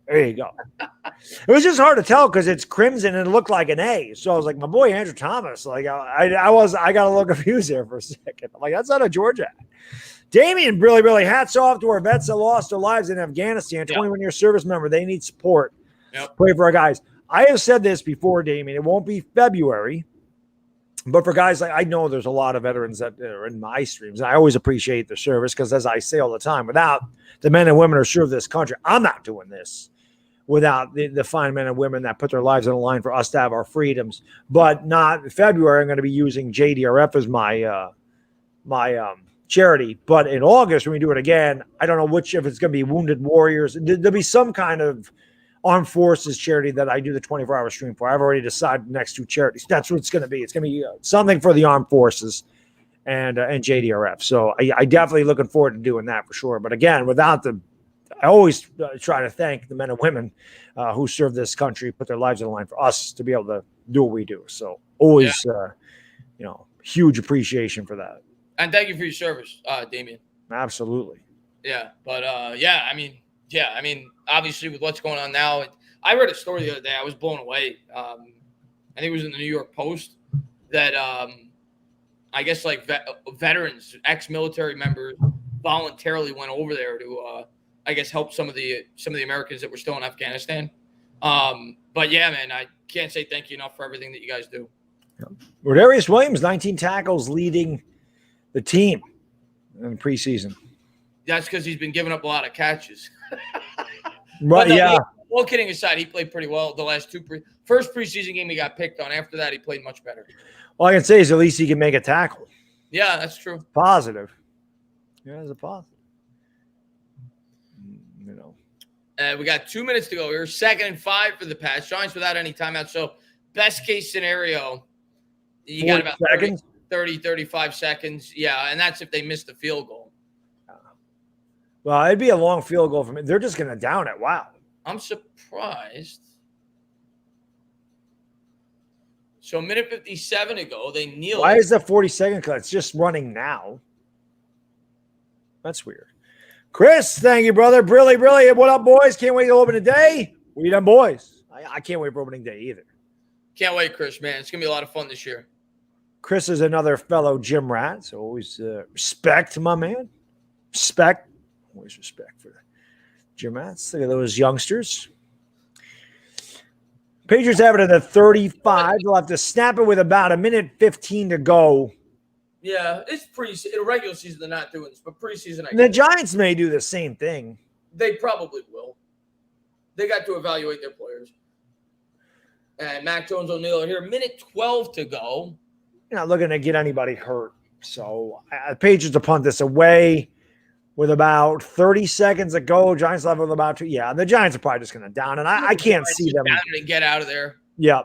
There you go. It was just hard to tell because it's crimson and it looked like an A. So I was like, my boy Andrew Thomas. Like I got a little confused there for a second. I'm like, that's not a Georgia hat. Damien, really, hats off to our vets that lost their lives in Afghanistan. 21-year service member. They need support. Yep. Pray for our guys. I have said this before, Damien. It won't be February. But for guys like I know there's a lot of veterans that are in my streams. And I always appreciate the service because as I say all the time, without the men and women who serve this country, I'm not doing this without the fine men and women that put their lives on the line for us to have our freedoms. But not in February, I'm going to be using JDRF as my charity. But in August, when we do it again, I don't know if it's going to be Wounded Warriors. There'll be some kind of Armed Forces charity that I do the 24-hour stream for. I've already decided the next two charities. That's what it's going to be. It's going to be something for the Armed Forces and JDRF. So I definitely looking forward to doing that for sure. But again, I always try to thank the men and women who serve this country, put their lives on the line for us to be able to do what we do. So always, huge appreciation for that. And thank you for your service, Damien. Absolutely. Yeah, but I mean, obviously with what's going on now, I read a story the other day. I was blown away. I think it was in the New York Post that I guess like veterans, ex-military members, voluntarily went over there to I guess help some of the Americans that were still in Afghanistan. But yeah, man, I can't say thank you enough for everything that you guys do. Rodarius Williams, 19 tackles, leading the team in preseason. That's because he's been giving up a lot of catches. Right, yeah. All kidding aside, he played pretty well the last first preseason game he got picked on. After that, he played much better. All I can say is at least he can make a tackle. Yeah, that's true. Positive. Yeah, it's a positive. We got 2 minutes to go here. 2nd and 5 for the Pats. Giants without any timeout. So best case scenario, you got about 30, 35 seconds. Yeah, and that's if they miss the field goal. Well, it'd be a long field goal for me. They're just going to down it. Wow. I'm surprised. So a minute 57 to go. They kneel. Why is that 40-second cut? It's just running now. That's weird. Chris, thank you, brother. Brilly. What up, boys? Can't wait to open the day. What you done, boys? I can't wait for opening day either. Can't wait, Chris, man. It's going to be a lot of fun this year. Chris is another fellow gym rat, so always respect, my man. Respect. Always respect for the gym rats. Look at those youngsters. Patriots have it at the 35. They'll have to snap it with about a minute 15 to go. Yeah, it's preseason. In regular season, they're not doing this, but preseason, the Giants may do the same thing. They probably will. They got to evaluate their players. And Mac Jones O'Neal are here. Minute 12 to go. You're not looking to get anybody hurt. So Patriots to punt this away with about 30 seconds to go. Giants level with about 2. Yeah, the Giants are probably just going to down, and I can't see them. Down and get out of there. Yeah.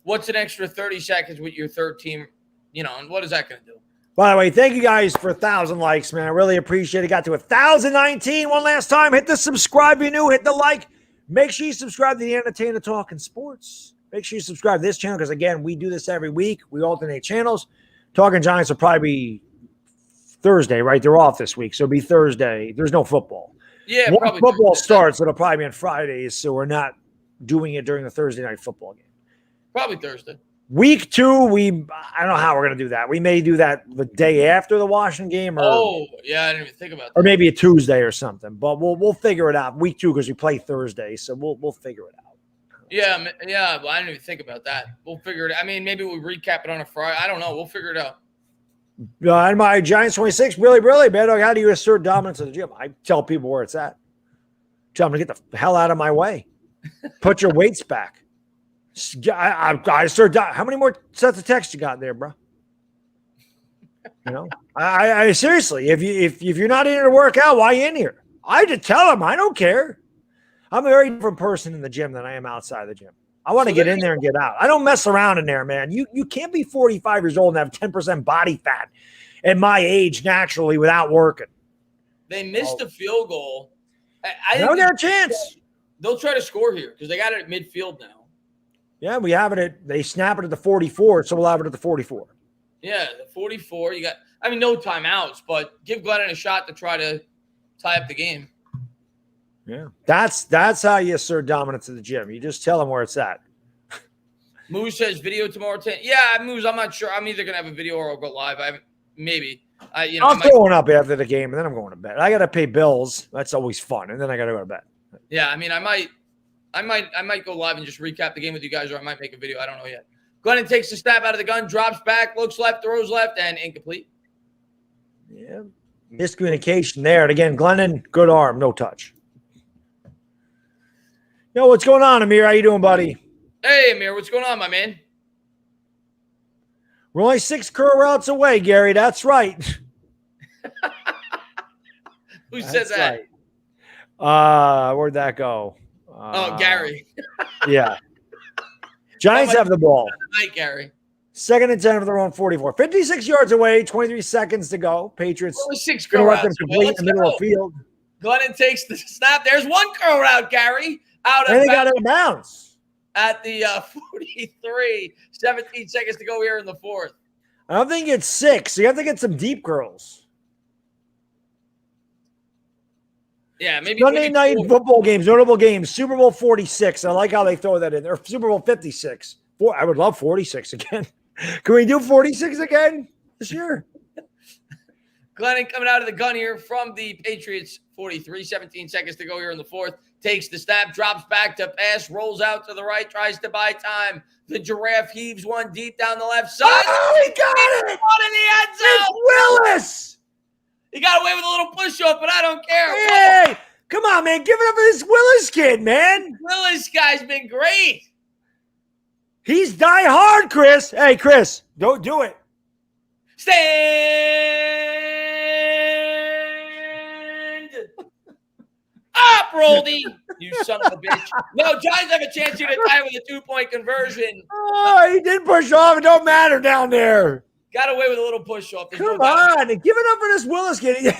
What's an extra 30 seconds with your third team? And what is that going to do? By the way, thank you guys for 1,000 likes, man. I really appreciate it. Got to 1,019 one last time. Hit the subscribe if you're new. Hit the like. Make sure you subscribe to the Entertainer Talking Sports. Make sure you subscribe to this channel because, again, we do this every week. We alternate channels. Talking Giants will probably be Thursday, right? They're off this week, so it'll be Thursday. There's no football. Yeah, once probably football Thursday. starts, it'll probably be on Fridays, so we're not doing it during the Thursday night football game. Probably Thursday. Week 2, I don't know how we're going to do that. We may do that the day after the Washington game. I didn't even think about that. Or maybe a Tuesday or something. But we'll figure it out. Week 2 because we play Thursday, so we'll figure it out. Yeah, but I didn't even think about that. We'll figure it out. I mean, maybe we'll recap it on a Friday. I don't know. We'll figure it out. And my Giants 26, really, Baddog, how do you assert dominance of the gym? I tell people where it's at. Tell them to get the hell out of my way. Put your weights back. I assert. How many more sets of text you got there, bro? I seriously, if you're not in here to work out, why are you in here? I just tell them I don't care. I'm a very different person in the gym than I am outside the gym. I want to get in there and get out. I don't mess around in there, man. You can't be 45 years old and have 10% body fat at my age naturally without working. They missed a field goal. I know their chance. They'll try to score here because they got it at midfield now. Yeah, we have it they snap it at the 44, so we'll have it at the 44. Yeah, the 44. You got, no timeouts, but give Glennon a shot to try to tie up the game. Yeah, that's how you assert dominance of the gym. You just tell them where it's at. Moose says video tomorrow 10. Yeah, Moose, I'm not sure. I'm either gonna have a video or I'll go live. Maybe. I'm throwing up after the game, and then I'm going to bed. I got to pay bills. That's always fun, and then I got to go to bed. Yeah, I might go live and just recap the game with you guys, or I might make a video. I don't know yet. Glennon takes the snap out of the gun, drops back, looks left, throws left, and incomplete. Yeah, miscommunication there. And again, Glennon, good arm, no touch. Yo, what's going on, Amir? How you doing, buddy? Hey, Amir, what's going on, my man? We're only 6 curl routes away, Gary. That's right. Who said that? Right. Where'd that go? Gary. Yeah. Giants have the ball. Night, Gary. 2nd and 10 for their own 44. 56 yards away, 23 seconds to go. Patriots going to let them complete in the middle of the field. Glennon takes the snap. There's one curl route, Gary. And they got out of bounds. At the 43, 17 seconds to go here in the 4th. I don't think it's 6. You have to get some deep curls. Yeah, maybe Sunday night football games, notable games. Super Bowl 46. I like how they throw that in there. Super Bowl 56. I would love 46 again. Can we do 46 again this year? Glennon coming out of the gun here from the Patriots. 43, 17 seconds to go here in the 4th. Takes the snap, drops back to pass, rolls out to the right, tries to buy time. The Giraffe heaves one deep down the left side. Oh, he got it! One in the end zone. It's Willis! He got away with a little push-up, but I don't care. Hey, come on, man. Give it up for this Willis kid, man. Willis guy's been great. He's die hard, Chris. Hey, Chris, don't do it. Stand up, Roldy. You son of a bitch. No, Giants have a chance here to tie with a 2-point conversion. Oh, he did push off. It don't matter down there. Got away with a little push-off. Come on. Give it up for this Willis kid.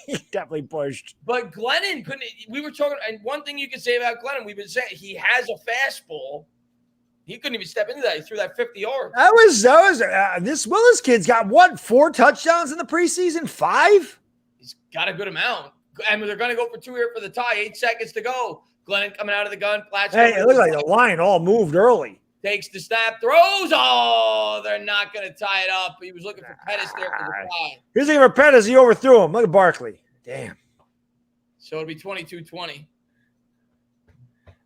He definitely pushed. But Glennon couldn't. We were talking, and one thing you can say about Glennon, we've been saying he has a fastball. He couldn't even step into that. He threw that 50 yards. That was this Willis kid's got what, 4 touchdowns in the preseason? 5? He's got a good amount. And they're going to go for 2 here for the tie. 8 seconds to go. Glennon coming out of the gun. Hey, it looks like the line all moved early. Takes the snap, throws. Oh, they're not going to tie it up. He was looking for Pettis there for the tie. Here's looking for Pettis. He overthrew him. Look at Barkley. Damn. So it'll be 22-20.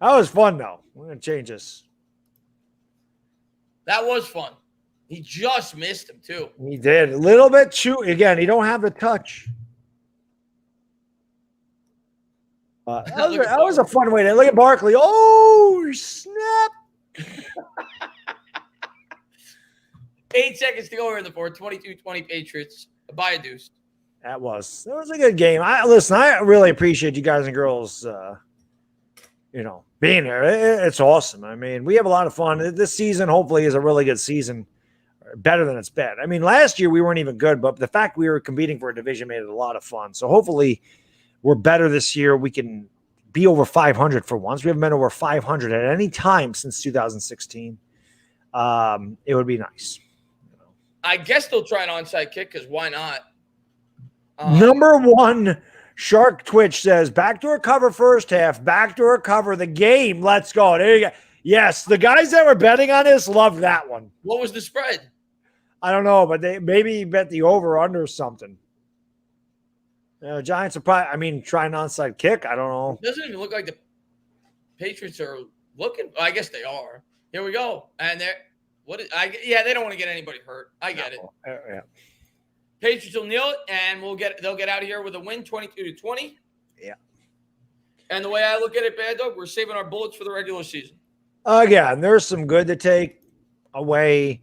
That was fun, though. We're going to change this. That was fun. He just missed him, too. He did. A little bit too. Again, he don't have the touch. That was a fun way to look at Barkley. Oh, snap. 8 seconds to go here in the fourth. 22-20 Patriots. Buy a deuce. That was a good game. I really appreciate you guys and girls, being here. It's awesome. I mean, we have a lot of fun. This season, hopefully, is a really good season, better than it's been. I mean, last year we weren't even good, but the fact we were competing for a division made it a lot of fun. So hopefully we're better this year. We can be over 500 for once. We haven't been over 500 at any time since 2016. It would be nice. I guess they'll try an onside kick because why not? Number one, Shark Twitch says, backdoor cover first half, backdoor cover the game. Let's go. There you go. Yes, the guys that were betting on this loved that one. What was the spread? I don't know, but they maybe bet the over under something. Giants are probably, trying an onside kick. I don't know. It doesn't even look like the Patriots are looking. I guess they are. Here we go. And they don't want to get anybody hurt. I get it. Yeah. Patriots will kneel it, and they'll get out of here with a win, 22-20. Yeah. And the way I look at it, Baddog, we're saving our bullets for the regular season. Again, there's some good to take away.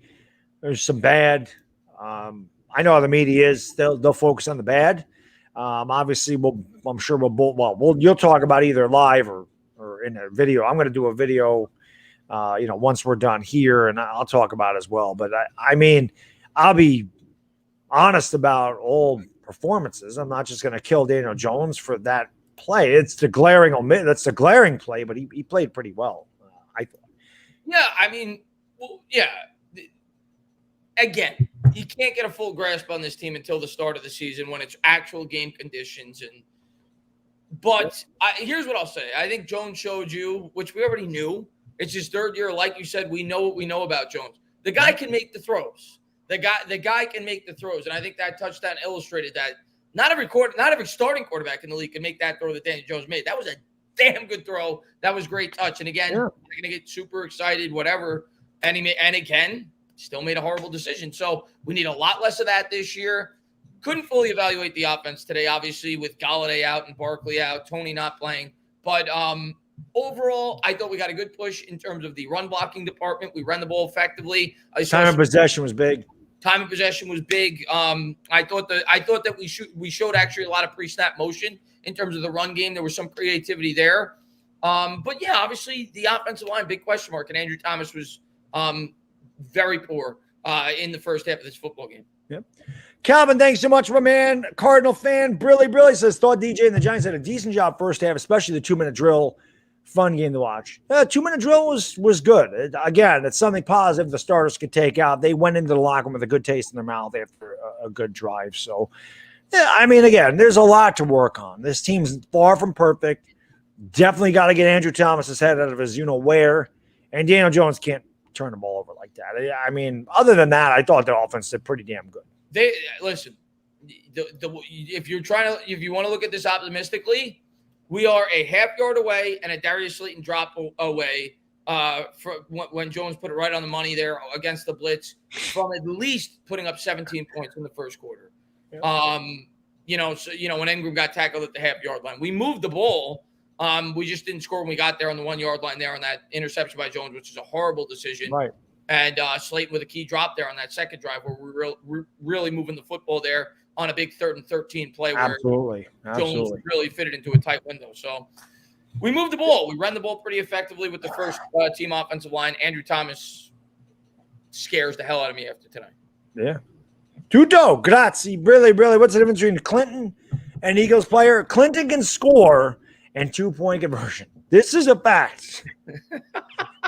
There's some bad. I know how the media is. They'll focus on the bad. Obviously, I'm sure you'll talk about either live or in a video. I'm going to do a video, once we're done here, and I'll talk about it as well. But I'll be honest about all performances. I'm not just going to kill Daniel Jones for that play. It's the glaring omit. That's the glaring play, but he played pretty well, I thought. Yeah, Again, you can't get a full grasp on this team until the start of the season when it's actual game conditions. But here's what I'll say. I think Jones showed you, which we already knew. It's his third year. Like you said, we know what we know about Jones. The guy can make the throws. The guy can make the throws. And I think that touchdown illustrated that. Not every starting quarterback in the league can make that throw that Daniel Jones made. That was a damn good throw. That was great touch. And again, You're going to get super excited, whatever. And again, still made a horrible decision. So we need a lot less of that this year. Couldn't fully evaluate the offense today, obviously, with Galladay out and Barkley out, Tony not playing. But overall, I thought we got a good push in terms of the run blocking department. We ran the ball effectively. Time of possession was big. Time of possession was big. I thought that we showed actually a lot of pre-snap motion in terms of the run game. There was some creativity there. But yeah, obviously the offensive line, big question mark. And Andrew Thomas was very poor in the first half of this football game. Yep. Calvin, thanks so much, my man. Cardinal fan, Brilly says, thought DJ and the Giants had a decent job first half, especially the 2-minute drill. Fun game to watch. 2-minute drill was good. Again, it's something positive the starters could take out. They went into the locker room with a good taste in their mouth after a good drive. So, yeah, again, there's a lot to work on. This team's far from perfect. Definitely got to get Andrew Thomas's head out of his you-know-where. And Daniel Jones can't turn the ball over like that. Other than that, I thought the offense did pretty damn good. Listen. If you want to look at this optimistically, we are a half yard away and a Darius Slayton drop away when Jones put it right on the money there against the blitz from at least putting up 17 points in the first quarter. Yeah. When Ingram got tackled at the half yard line, we moved the ball. We just didn't score when we got there on the 1 yard line there on that interception by Jones, which is a horrible decision. Right. And Slayton with a key drop there on that second drive where we're really moving the football there on a big 3rd and 13 play where Jones really fitted into a tight window. So we moved the ball. We ran the ball pretty effectively with the first team offensive line. Andrew Thomas scares the hell out of me after tonight. Yeah. Tutto, grazie. Really, what's the difference between Clinton and Eagles player? Clinton can score and 2-point conversion. This is a fact.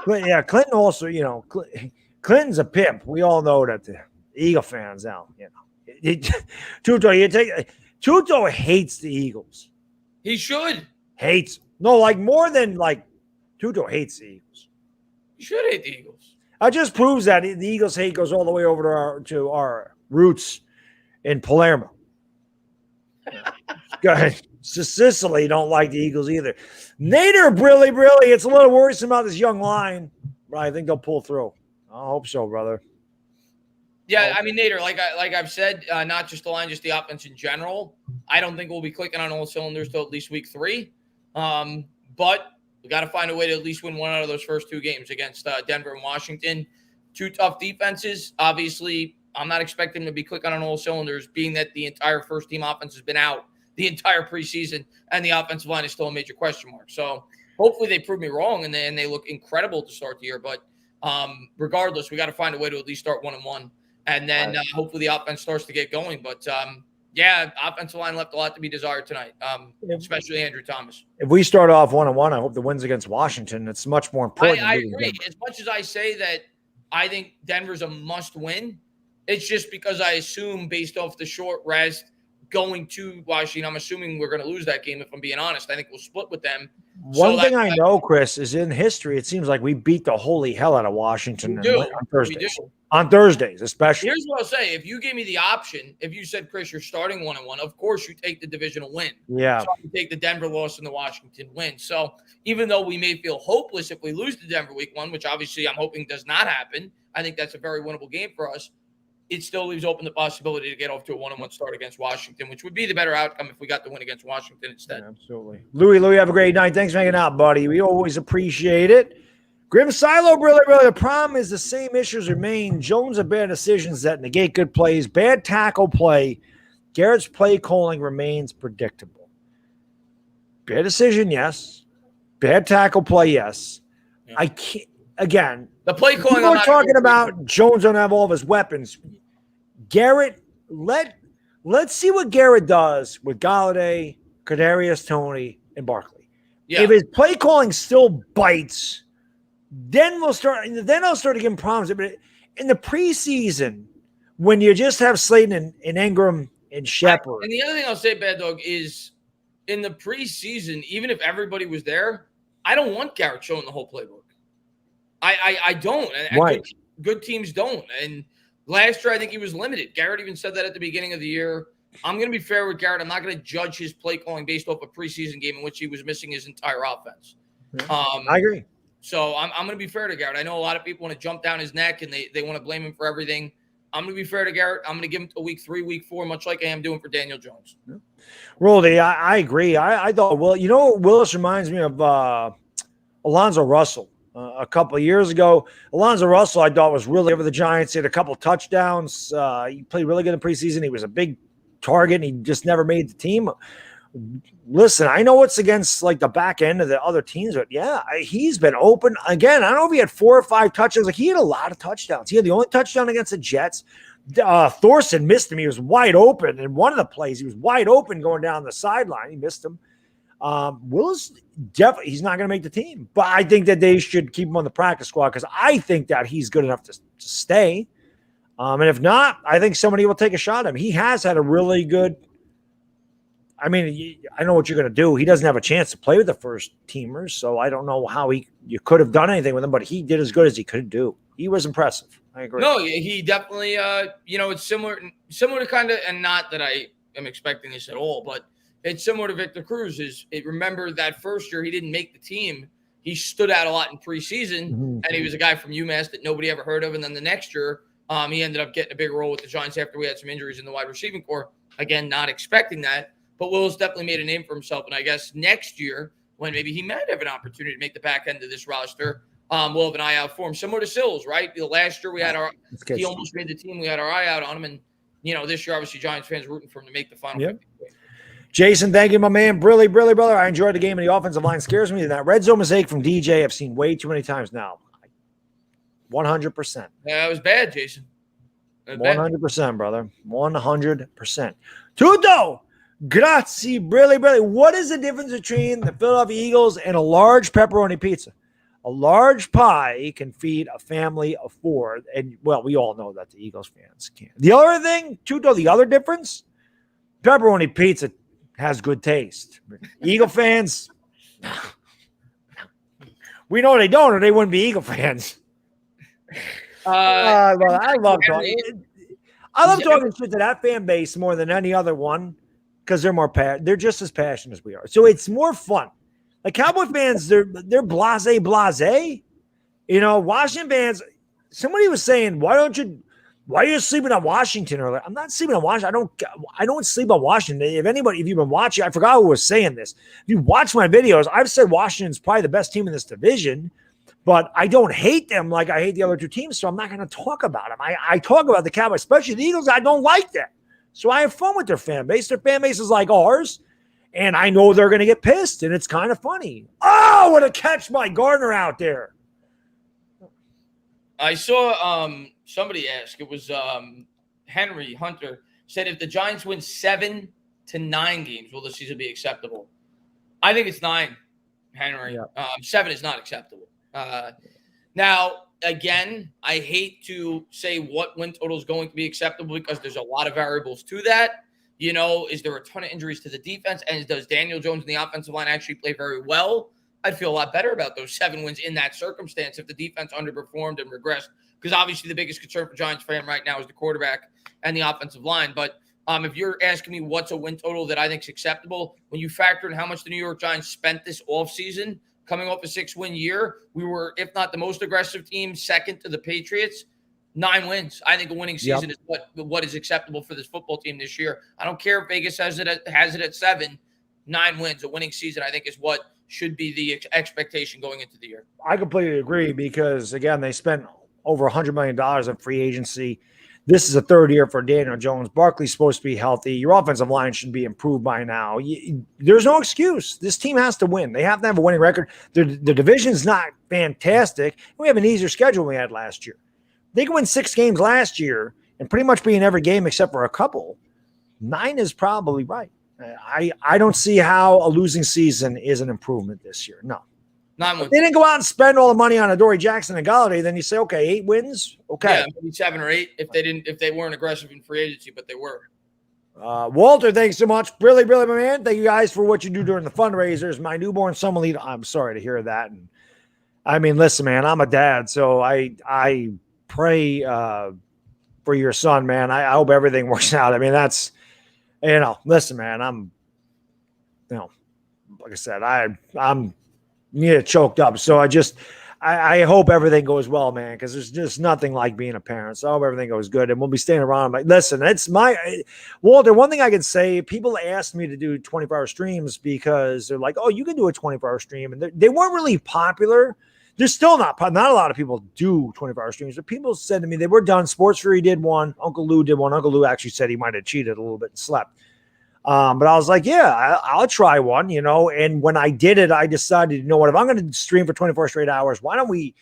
Yeah, Clinton also, Clinton's a pimp. We all know that the Eagle fans now, Tutto hates the Eagles. He should. Hates. No, more than Tutto hates the Eagles. He should hate the Eagles. That just proves that the Eagles hate goes all the way over to our roots in Palermo. Go ahead. Sicily don't like the Eagles either. Nader, Brilly, it's a little worrisome about this young line, but I think they'll pull through. I hope so, brother. Yeah, Nader, like I've said, not just the line, just the offense in general. I don't think we'll be clicking on all cylinders till at least week 3. But we got to find a way to at least win one out of those first 2 games against Denver and Washington. two tough defenses. Obviously, I'm not expecting them to be clicking on all cylinders, being that the entire first-team offense has been out the entire preseason, and the offensive line is still a major question mark. So hopefully they prove me wrong, and they look incredible to start the year. But regardless, we got to find a way to at least start 1-1, and then hopefully the offense starts to get going. But yeah, offensive line left a lot to be desired tonight, especially Andrew Thomas. If we start off 1-1, I hope the wins against Washington. It's much more important. I agree. As much as I say that I think Denver's a must-win, it's just because I assume based off the short rest going to Washington, I'm assuming we're going to lose that game, if I'm being honest. I think we'll split with them. One thing I know, Chris, is in history, it seems like we beat the holy hell out of Washington on Thursdays. On Thursdays, especially. Here's what I'll say. If you gave me the option, if you said, Chris, you're starting 1-1, of course you take the divisional win. Yeah. So you take the Denver loss and the Washington win. So even though we may feel hopeless if we lose to Denver week 1, which obviously I'm hoping does not happen, I think that's a very winnable game for us. It still leaves open the possibility to get off to a 1-1 start against Washington, which would be the better outcome if we got the win against Washington instead. Yeah, absolutely. Louis, have a great night. Thanks for hanging out, buddy. We always appreciate it. Grim Silo, really. The problem is the same issues remain. Jones of bad decisions that negate good plays. Bad tackle play. Garrett's play calling remains predictable. Bad decision, yes. Bad tackle play, yes. Yeah. I can't. Again, the play calling. We're talking about Jones don't have all of his weapons. Garrett, let's see what Garrett does with Galladay, Kadarius Toney, and Barkley. Yeah. If his play calling still bites, then I'll start to give him problems. But in the preseason, when you just have Slayton and Ingram and Shepard. And the other thing I'll say, Baddog, is in the preseason, even if everybody was there, I don't want Garrett showing the whole playbook. I don't. Right. Good teams don't. And last year, I think he was limited. Garrett even said that at the beginning of the year. I'm going to be fair with Garrett. I'm not going to judge his play calling based off a preseason game in which he was missing his entire offense. I agree. So I'm going to be fair to Garrett. I know a lot of people want to jump down his neck and they want to blame him for everything. I'm going to be fair to Garrett. I'm going to give him to week 3, week 4, much like I am doing for Daniel Jones. Yeah. Roldy, I agree. I thought, Willis reminds me of Alonzo Russell. A couple of years ago, Alonzo Russell, I thought, was really over the Giants. He had a couple of touchdowns. He played really good in preseason. He was a big target, and he just never made the team. Listen, I know it's against like the back end of the other teams, but yeah, he's been open. Again, I don't know if he had 4 or 5 touchdowns. Like, he had a lot of touchdowns. He had the only touchdown against the Jets. Thorson missed him. He was wide open. In one of the plays, he was wide open going down the sideline. He missed him. Willis, definitely, he's not going to make the team, but I think that they should keep him on the practice squad because I think that he's good enough to stay. And if not, I think somebody will take a shot at him. He has had a really good. I mean, I know what you're going to do. He doesn't have a chance to play with the first teamers, so I don't know how you could have done anything with him, but he did as good as he could do. He was impressive. I agree. No, he definitely. It's similar to kind of, and not that I am expecting this at all, but. It's similar to Victor Cruz. Remember that first year he didn't make the team. He stood out a lot in preseason, and he was a guy from UMass that nobody ever heard of. And then the next year, he ended up getting a big role with the Giants after we had some injuries in the wide receiving corps. Again, not expecting that, but Willis definitely made a name for himself. And I guess next year, when maybe he might have an opportunity to make the back end of this roster, we'll have an eye out for him. Similar to Sills, right? Last year he almost made the team. We had our eye out on him, and this year obviously Giants fans rooting for him to make the final. Yep. Jason, thank you, my man. Brilly, brother. I enjoyed the game, and the offensive line scares me. That red zone mistake from DJ I've seen way too many times now. 100%. Yeah, it was bad, Jason. 100%, brother. 100%. Tutto, grazie, Brilly. What is the difference between the Philadelphia Eagles and a large pepperoni pizza? A large pie can feed a family of 4. And, well, we all know that the Eagles fans can't. The other thing, Tutto, the other difference, pepperoni pizza has good taste. Eagle fans, we know they don't, or they wouldn't be Eagle fans. I love talking. I love talking shit to that fan base more than any other one because they're just as passionate as we are. So it's more fun. Like Cowboy fans, they're blasé. Washington fans. Somebody was saying, why are you sleeping on Washington earlier? I'm not sleeping on Washington. I don't sleep on Washington. If you've been watching, I forgot who was saying this. If you watch my videos, I've said Washington's probably the best team in this division, but I don't hate them like I hate the other two teams, so I'm not going to talk about them. I talk about the Cowboys, especially the Eagles. I don't like them. So I have fun with their fan base. Their fan base is like ours, and I know they're going to get pissed, and it's kind of funny. Oh, what a catch by Karner out there. I saw somebody ask, it was Henry Hunter, said if the Giants win 7 to 9 games, will the season be acceptable? I think it's 9, Henry. Yeah. 7 is not acceptable. Now, again, I hate to say what win total is going to be acceptable because there's a lot of variables to that. You know, is there a ton of injuries to the defense? And does Daniel Jones and the offensive line actually play very well? I'd feel a lot better about those 7 wins in that circumstance if the defense underperformed and regressed. Because obviously the biggest concern for Giants fan right now is the quarterback and the offensive line. But if you're asking me what's a win total that I think is acceptable, when you factor in how much the New York Giants spent this offseason, coming off a 6-win year, we were, if not the most aggressive team, second to the Patriots. 9 wins. I think a winning season is what is acceptable for this football team this year. I don't care if Vegas has it at 7. 9 wins. A winning season, I think, is what should be the expectation going into the year. I completely agree because, again, they spent over $100 million on free agency. This is a third year for Daniel Jones. Barkley's supposed to be healthy. Your offensive line should be improved by now. There's no excuse. This team has to win. They have to have a winning record. The division's not fantastic. We have an easier schedule than we had last year. They can win 6 games last year and pretty much be in every game except for a couple. 9 is probably right. I don't see how a losing season is an improvement this year. No. If they didn't go out and spend all the money on Adoree Jackson and Galladay, then you say, okay, 8 wins. Okay. Yeah, maybe 7 or 8 if they weren't aggressive in free agency, but they were. Walter, thanks so much. Really, really, my man. Thank you guys for what you do during the fundraisers. My newborn son will lead. I'm sorry to hear that. And I mean, listen, man, I'm a dad, so I pray for your son, man. I hope everything works out. I mean, that's, listen, man, I'm, like I said, I'm choked up. So I hope everything goes well, man, because there's just nothing like being a parent. So I hope everything goes good, and we'll be staying around. Like, listen, Walter, one thing I can say, people asked me to do 24-hour streams because they're like, oh, you can do a 24-hour stream. And they weren't really popular. They're still not a lot of people do 24-hour streams, but people said to me they were done. Sports Fury did one. Uncle Lou did one. Uncle Lou actually said he might have cheated a little bit and slept. But I was like, yeah, I'll try one, and when I did it, I decided, if I'm going to stream for 24 straight hours, why don't we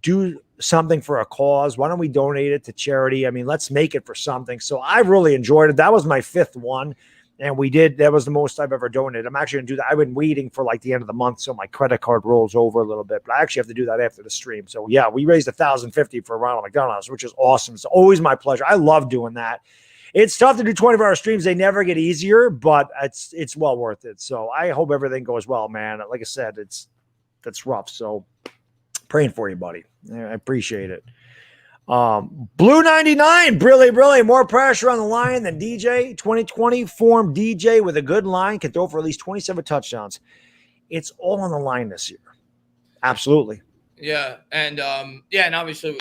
do something for a cause? Why don't we donate it to charity? I mean, let's make it for something. So I really enjoyed it. That was my 5th one. And that was the most I've ever donated. I'm actually going to do that. I've been waiting for like the end of the month, so my credit card rolls over a little bit, but I actually have to do that after the stream. So yeah, we raised $1,050 for Ronald McDonald's, which is awesome. It's always my pleasure. I love doing that. It's tough to do 24-hour streams. They never get easier, but it's well worth it. So I hope everything goes well, man. Like I said, that's rough. So praying for you, buddy. I appreciate it. Blue 99, really more pressure on the line than DJ. 2020 form DJ with a good line can throw for at least 27 touchdowns. It's all on the line this year. Absolutely. Yeah. And and obviously,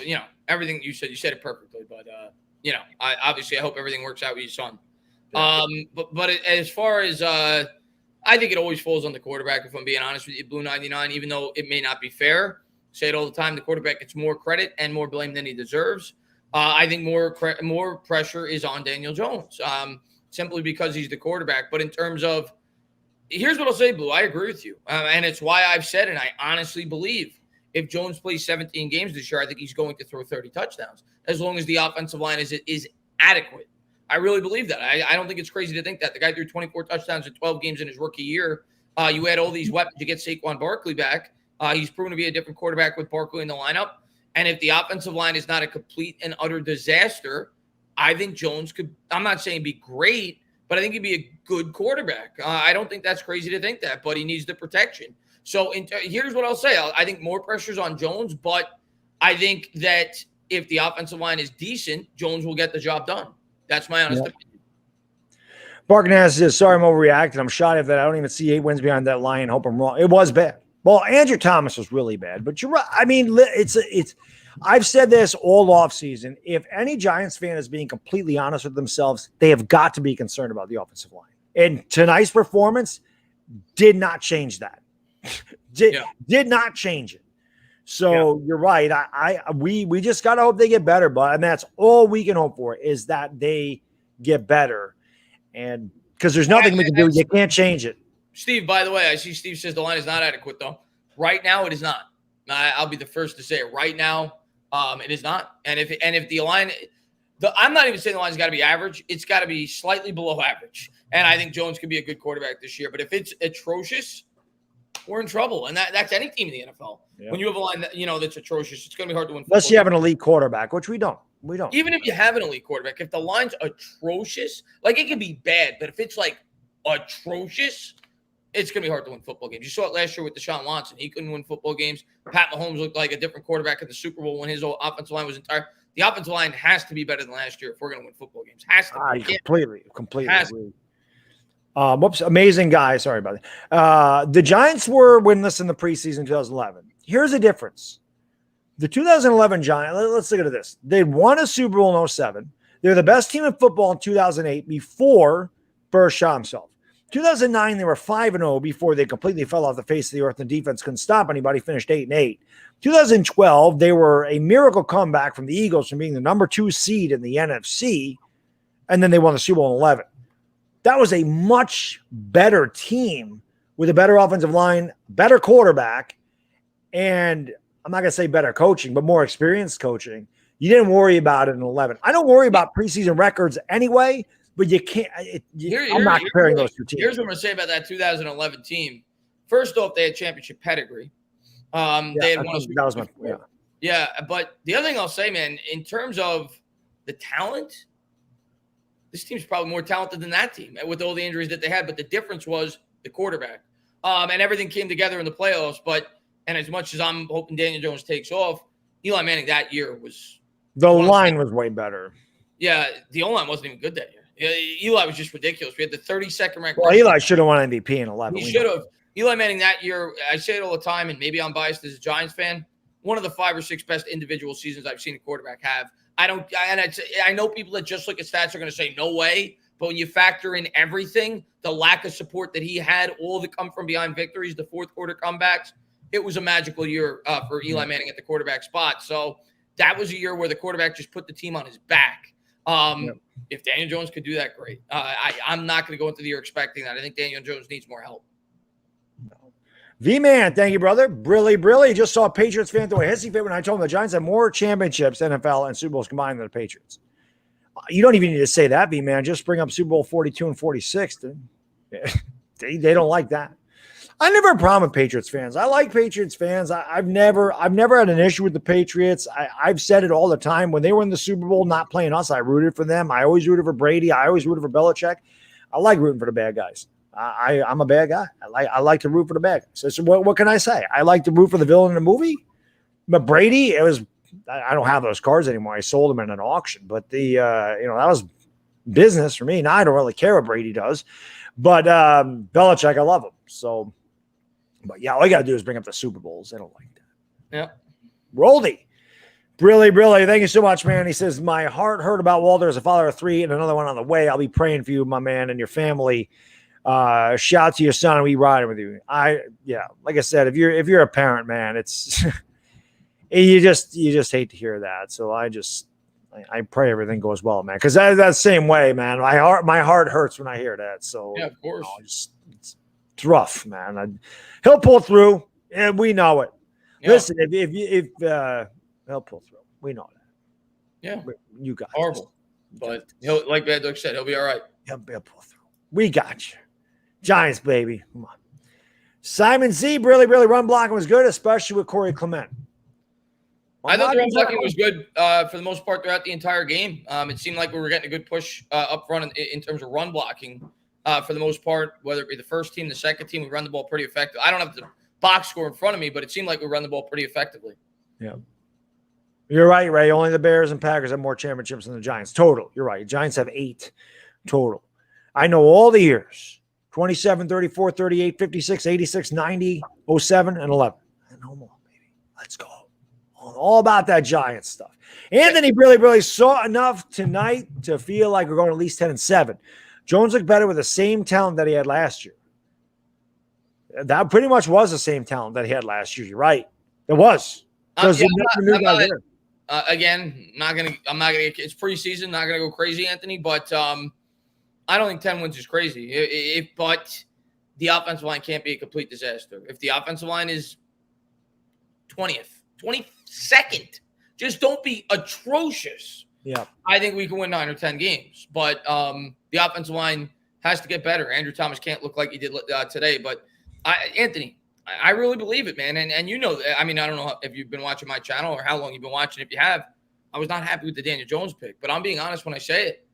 everything you said it perfectly, but I hope everything works out with your son. But as far as I think it always falls on the quarterback, if I'm being honest with you, Blue 99, even though it may not be fair. Say it all the time, the quarterback gets more credit and more blame than he deserves. I think more pressure is on Daniel Jones, simply because he's the quarterback. But in terms of, here's what I'll say, Blue, I agree with you. And it's why I've said, and I honestly believe, if Jones plays 17 games this year, I think he's going to throw 30 touchdowns, as long as the offensive line is adequate. I really believe that. I don't think it's crazy to think that. The guy threw 24 touchdowns in 12 games in his rookie year. You add all these weapons to get Saquon Barkley back. He's proven to be a different quarterback with Barkley in the lineup. And if the offensive line is not a complete and utter disaster, I think Jones could, I'm not saying be great, but I think he'd be a good quarterback. I don't think that's crazy to think that, but he needs the protection. So here's what I'll say. I think more pressure's on Jones, but I think that if the offensive line is decent, Jones will get the job done. That's my honest opinion. Barknaz says, sorry, I'm overreacting. I'm shy of that. I don't even see 8 wins behind that line. Hope I'm wrong. It was bad. Well, Andrew Thomas was really bad, but you're right. I mean, I've said this all offseason. If any Giants fan is being completely honest with themselves, they have got to be concerned about the offensive line. And tonight's performance did not change that. Did not change it. So you're right. We just got to hope they get better, but and that's all we can hope for is that they get better. And because there's nothing we can do, you can't change it. Steve, by the way, I see Steve says the line is not adequate, though. Right now, it is not. I'll be the first to say it. Right now, it is not. And if the line, I'm not even saying the line's got to be average. It's got to be slightly below average. And I think Jones could be a good quarterback this year. But if it's atrocious, we're in trouble. And that's any team in the NFL. Yeah. When you have a line that, that's atrocious, it's going to be hard to win. Unless you have an elite quarterback, which we don't. We don't. Even if you have an elite quarterback, if the line's atrocious, like it can be bad, but if it's like atrocious, it's going to be hard to win football games. You saw it last year with Deshaun Watson. He couldn't win football games. Pat Mahomes looked like a different quarterback in the Super Bowl when his offensive line was entire. The offensive line has to be better than last year if we're going to win football games. Has to be. Completely agree. Whoops, amazing guy. Sorry about that. The Giants were winless in the preseason 2011. Here's the difference. The 2011 Giants, let's look at this. They won a Super Bowl in 2007. They're the best team in football in 2008 before Burr shot himself. 2009, they were 5-0 before they completely fell off the face of the earth and defense couldn't stop anybody, finished 8-8. 2012, they were a miracle comeback from the Eagles from being the number 2 seed in the NFC, and then they won the Super Bowl in 11. That was a much better team with a better offensive line, better quarterback, and I'm not going to say better coaching, but more experienced coaching. You didn't worry about it in 11. I don't worry about preseason records anyway, but you can't. I'm not comparing those two teams. Here's what I'm going to say about that 2011 team. First off, they had championship pedigree. They had won a Super Bowl. Yeah, but the other thing I'll say, man, in terms of the talent, this team's probably more talented than that team with all the injuries that they had. But the difference was the quarterback. And everything came together in the playoffs. And as much as I'm hoping Daniel Jones takes off, Eli Manning that year was – the line was way better. Yeah, the O-line wasn't even good that year. Eli was just ridiculous. We had the 32nd ranked. Well, Eli should have won MVP in 11. He should have. Eli Manning that year, I say it all the time, and maybe I'm biased as a Giants fan, one of the 5 or 6 best individual seasons I've seen a quarterback have. I know people that just look at stats are going to say no way, but when you factor in everything, the lack of support that he had, all the come from behind victories, the fourth quarter comebacks, it was a magical year for Eli Manning at the quarterback spot. So that was a year where the quarterback just put the team on his back. If Daniel Jones could do that, great. I'm not going to go into the year expecting that. I think Daniel Jones needs more help. V-Man, thank you, brother. Brilly. Just saw a Patriots fan throw a hissy fit when I told him the Giants have more championships, NFL, and Super Bowls combined than the Patriots. You don't even need to say that, V-Man. Just bring up Super Bowl 42 and 46. They don't like that. I never had a problem with Patriots fans. I like Patriots fans. I've never had an issue with the Patriots. I've said it all the time. When they were in the Super Bowl, not playing us, I rooted for them. I always rooted for Brady. I always rooted for Belichick. I like rooting for the bad guys. I'm a bad guy. I like to root for the bad guys. So what can I say? I like to root for the villain in the movie. But Brady, I don't have those cards anymore. I sold them in an auction. But that was business for me. Now I don't really care what Brady does. But Belichick, I love him. So. But yeah, all you got to do is bring up the Super Bowls. They don't like that. Yeah. Roldy. Brilly. Thank you so much, man. He says, my heart hurt about Walter as a father of 3 and another one on the way. I'll be praying for you, my man, and your family. Shout out to your son and we riding with you. Like I said, if you're a parent, man, it's you just hate to hear that. So I pray everything goes well, man. Because that's the same way, man. My heart hurts when I hear that. So yeah, of course. It's rough, man. He'll pull through, and we know it. Yeah. Listen, if he'll pull through, we know that. Yeah, you got horrible, but he'll, like Baddog said, he'll be all right. He'll pull through. We got you, Giants, baby. Come on, Simon Z. Really, run blocking was good, especially with Corey Clement. I thought the run blocking was good for the most part throughout the entire game. It seemed like we were getting a good push up front in terms of run blocking. For the most part, whether it be the first team, the second team, we run the ball pretty effectively. I don't have the box score in front of me, but it seemed like we run the ball pretty effectively. Yeah. You're right, Ray. Only the Bears and Packers have more championships than the Giants. Total. You're right. Giants have 8 total. I know all the years. 27, 34, 38, 56, 86, 90, 07, and 11. And no more, baby. Let's go. All about that Giants stuff. Anthony really saw enough tonight to feel like we're going at least 10 and 7. Jones looked better with the same talent that he had last year. That pretty much was the same talent that he had last year. You're right. It was. Because Yeah, the new guy there. again, I'm not gonna. It's preseason, not gonna go crazy, Anthony. But I don't think 10 wins is crazy. But the offensive line can't be a complete disaster. If the offensive line is 20th, 22nd, just don't be atrocious. Yeah, I think we can win 9 or 10 games. But the offensive line has to get better. Andrew Thomas can't look like he did today. But Anthony, I really believe it, man. And you know, I mean, I don't know if you've been watching my channel or how long you've been watching. If you have, I was not happy with the Daniel Jones pick. But I'm being honest when I say it.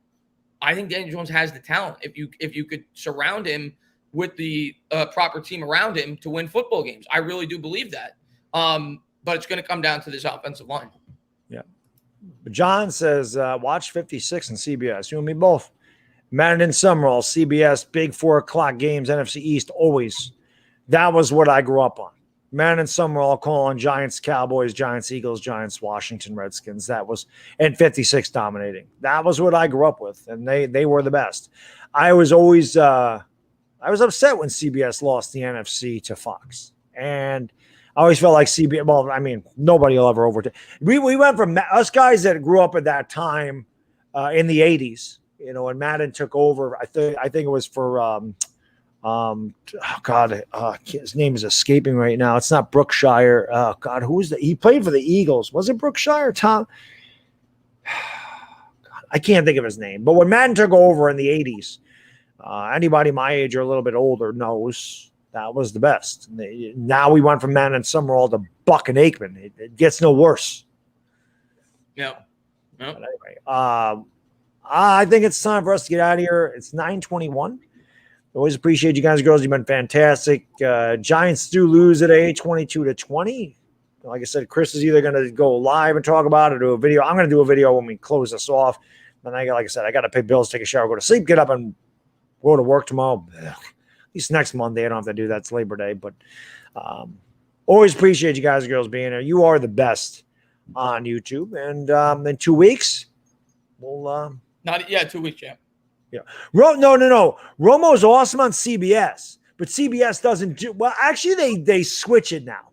I think Daniel Jones has the talent. If you could surround him with the proper team around him to win football games, I really do believe that. But it's going to come down to this offensive line. Yeah. But John says, watch 56 and CBS. You and me both. Madden and Summerall, CBS, big 4 o'clock games, NFC East, always. That was what I grew up on. Madden and Summerall calling Giants, Cowboys, Giants, Eagles, Giants, Washington, Redskins. That was, and 56 dominating. That was what I grew up with, and they were the best. I was always, I was upset when CBS lost the NFC to Fox. And I always felt like CBS, well, I mean, nobody will ever overtake. We went from us guys that grew up at that time in the 80s, you know, when Madden took over. I think it was for his name is escaping right now. It's not Brookshire. Oh God, he played for the Eagles. Was it Brookshire? Tom? God, I can't think of his name. But when Madden took over in the 80s, anybody my age or a little bit older knows that was the best. Now we went from Madden and Summerall to Buck and Aikman. It gets no worse. Yeah. No. But anyway, I think it's time for us to get out of here. It's 9:21. Always appreciate you guys, girls. You've been fantastic. Giants do lose today, 22-20. Like I said, Chris is either going to go live and talk about it or do a video. I'm going to do a video when we close this off. Then like I said, I got to pay bills, take a shower, go to sleep, get up, and go to work tomorrow. Ugh. At least next Monday, I don't have to do that. It's Labor Day. But always appreciate you guys, girls, being here. You are the best on YouTube. And in 2 weeks, we'll 2 weeks, yeah. Yeah. No. Romo's awesome on CBS, but CBS doesn't do well. Actually, they switch it now.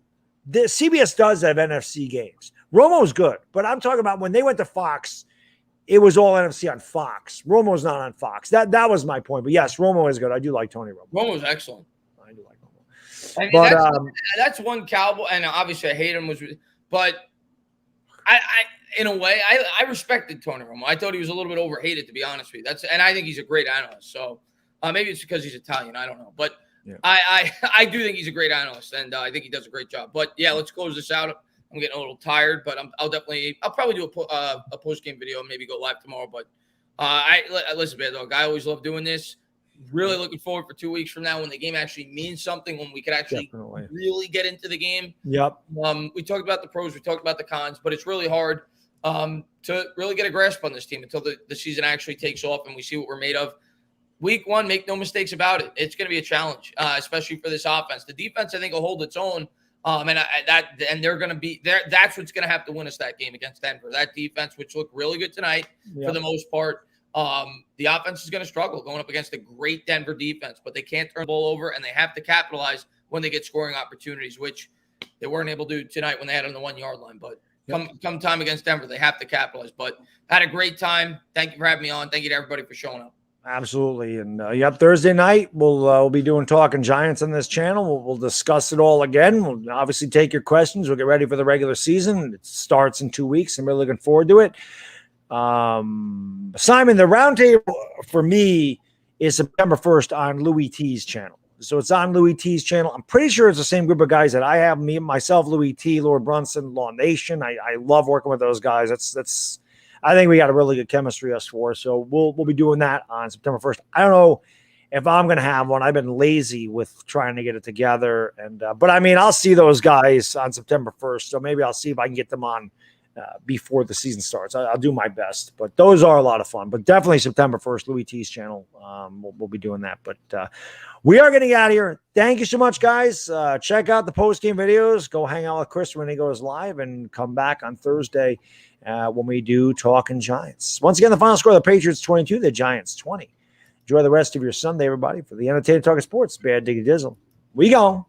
The CBS does have NFC games. Romo's good, but I'm talking about when they went to Fox, it was all NFC on Fox. Romo's not on Fox. That was my point. But yes, Romo is good. I do like Tony Romo. Romo's excellent. I do like Romo. I mean, But that's one Cowboy, and obviously I hate him. But I in a way, I respected Tony Romo. I thought he was a little bit overhated, to be honest with you. And I think he's a great analyst. So maybe it's because he's Italian. I don't know. But yeah. I do think he's a great analyst, and I think he does a great job. But yeah, let's close this out. I'm getting a little tired, but I'll probably do a post-game video and maybe go live tomorrow. But listen, Baddog, I always love doing this. Really looking forward for 2 weeks from now when the game actually means something, when we could actually really get into the game. Yep. We talked about the pros, we talked about the cons, but it's really hard to really get a grasp on this team until the season actually takes off and we see what we're made of. Week 1, make no mistakes about it. It's going to be a challenge, especially for this offense. The defense, I think, will hold its own. And they're going to be there. That's what's going to have to win us that game against Denver. That defense, which looked really good tonight for the most part. The offense is going to struggle going up against a great Denver defense, but they can't turn the ball over, and they have to capitalize when they get scoring opportunities, which they weren't able to do tonight when they had on the 1 yard line. But come time against Denver, they have to capitalize. But had a great time. Thank you for having me on. Thank you to everybody for showing up. Absolutely. And Thursday night, we'll be doing Talking Giants on this channel. We'll discuss it all again. We'll obviously take your questions. We'll get ready for the regular season. It starts in 2 weeks. I'm really looking forward to it. Simon, the roundtable for me is September 1st on Louis T's channel. So it's on Louis T's channel. I'm pretty sure it's the same group of guys that I have, myself, Louis T, Lord Brunson, Law Nation. I love working with those guys. That's I think we got a really good chemistry, us four. So we'll be doing that on September 1st. I don't know if I'm going to have one. I've been lazy with trying to get it together. But I mean, I'll see those guys on September 1st. So maybe I'll see if I can get them on before the season starts. I'll do my best. But those are a lot of fun. But definitely September 1st, Louis T's channel. We'll be doing that. But we are getting out of here. Thank you so much, guys. Check out the post-game videos. Go hang out with Chris when he goes live and come back on Thursday when we do Talking Giants. Once again, the final score, the Patriots 22, the Giants 20. Enjoy the rest of your Sunday, everybody. For the Entertainment Talking Sports, Bad Diggy Dizzle. We go.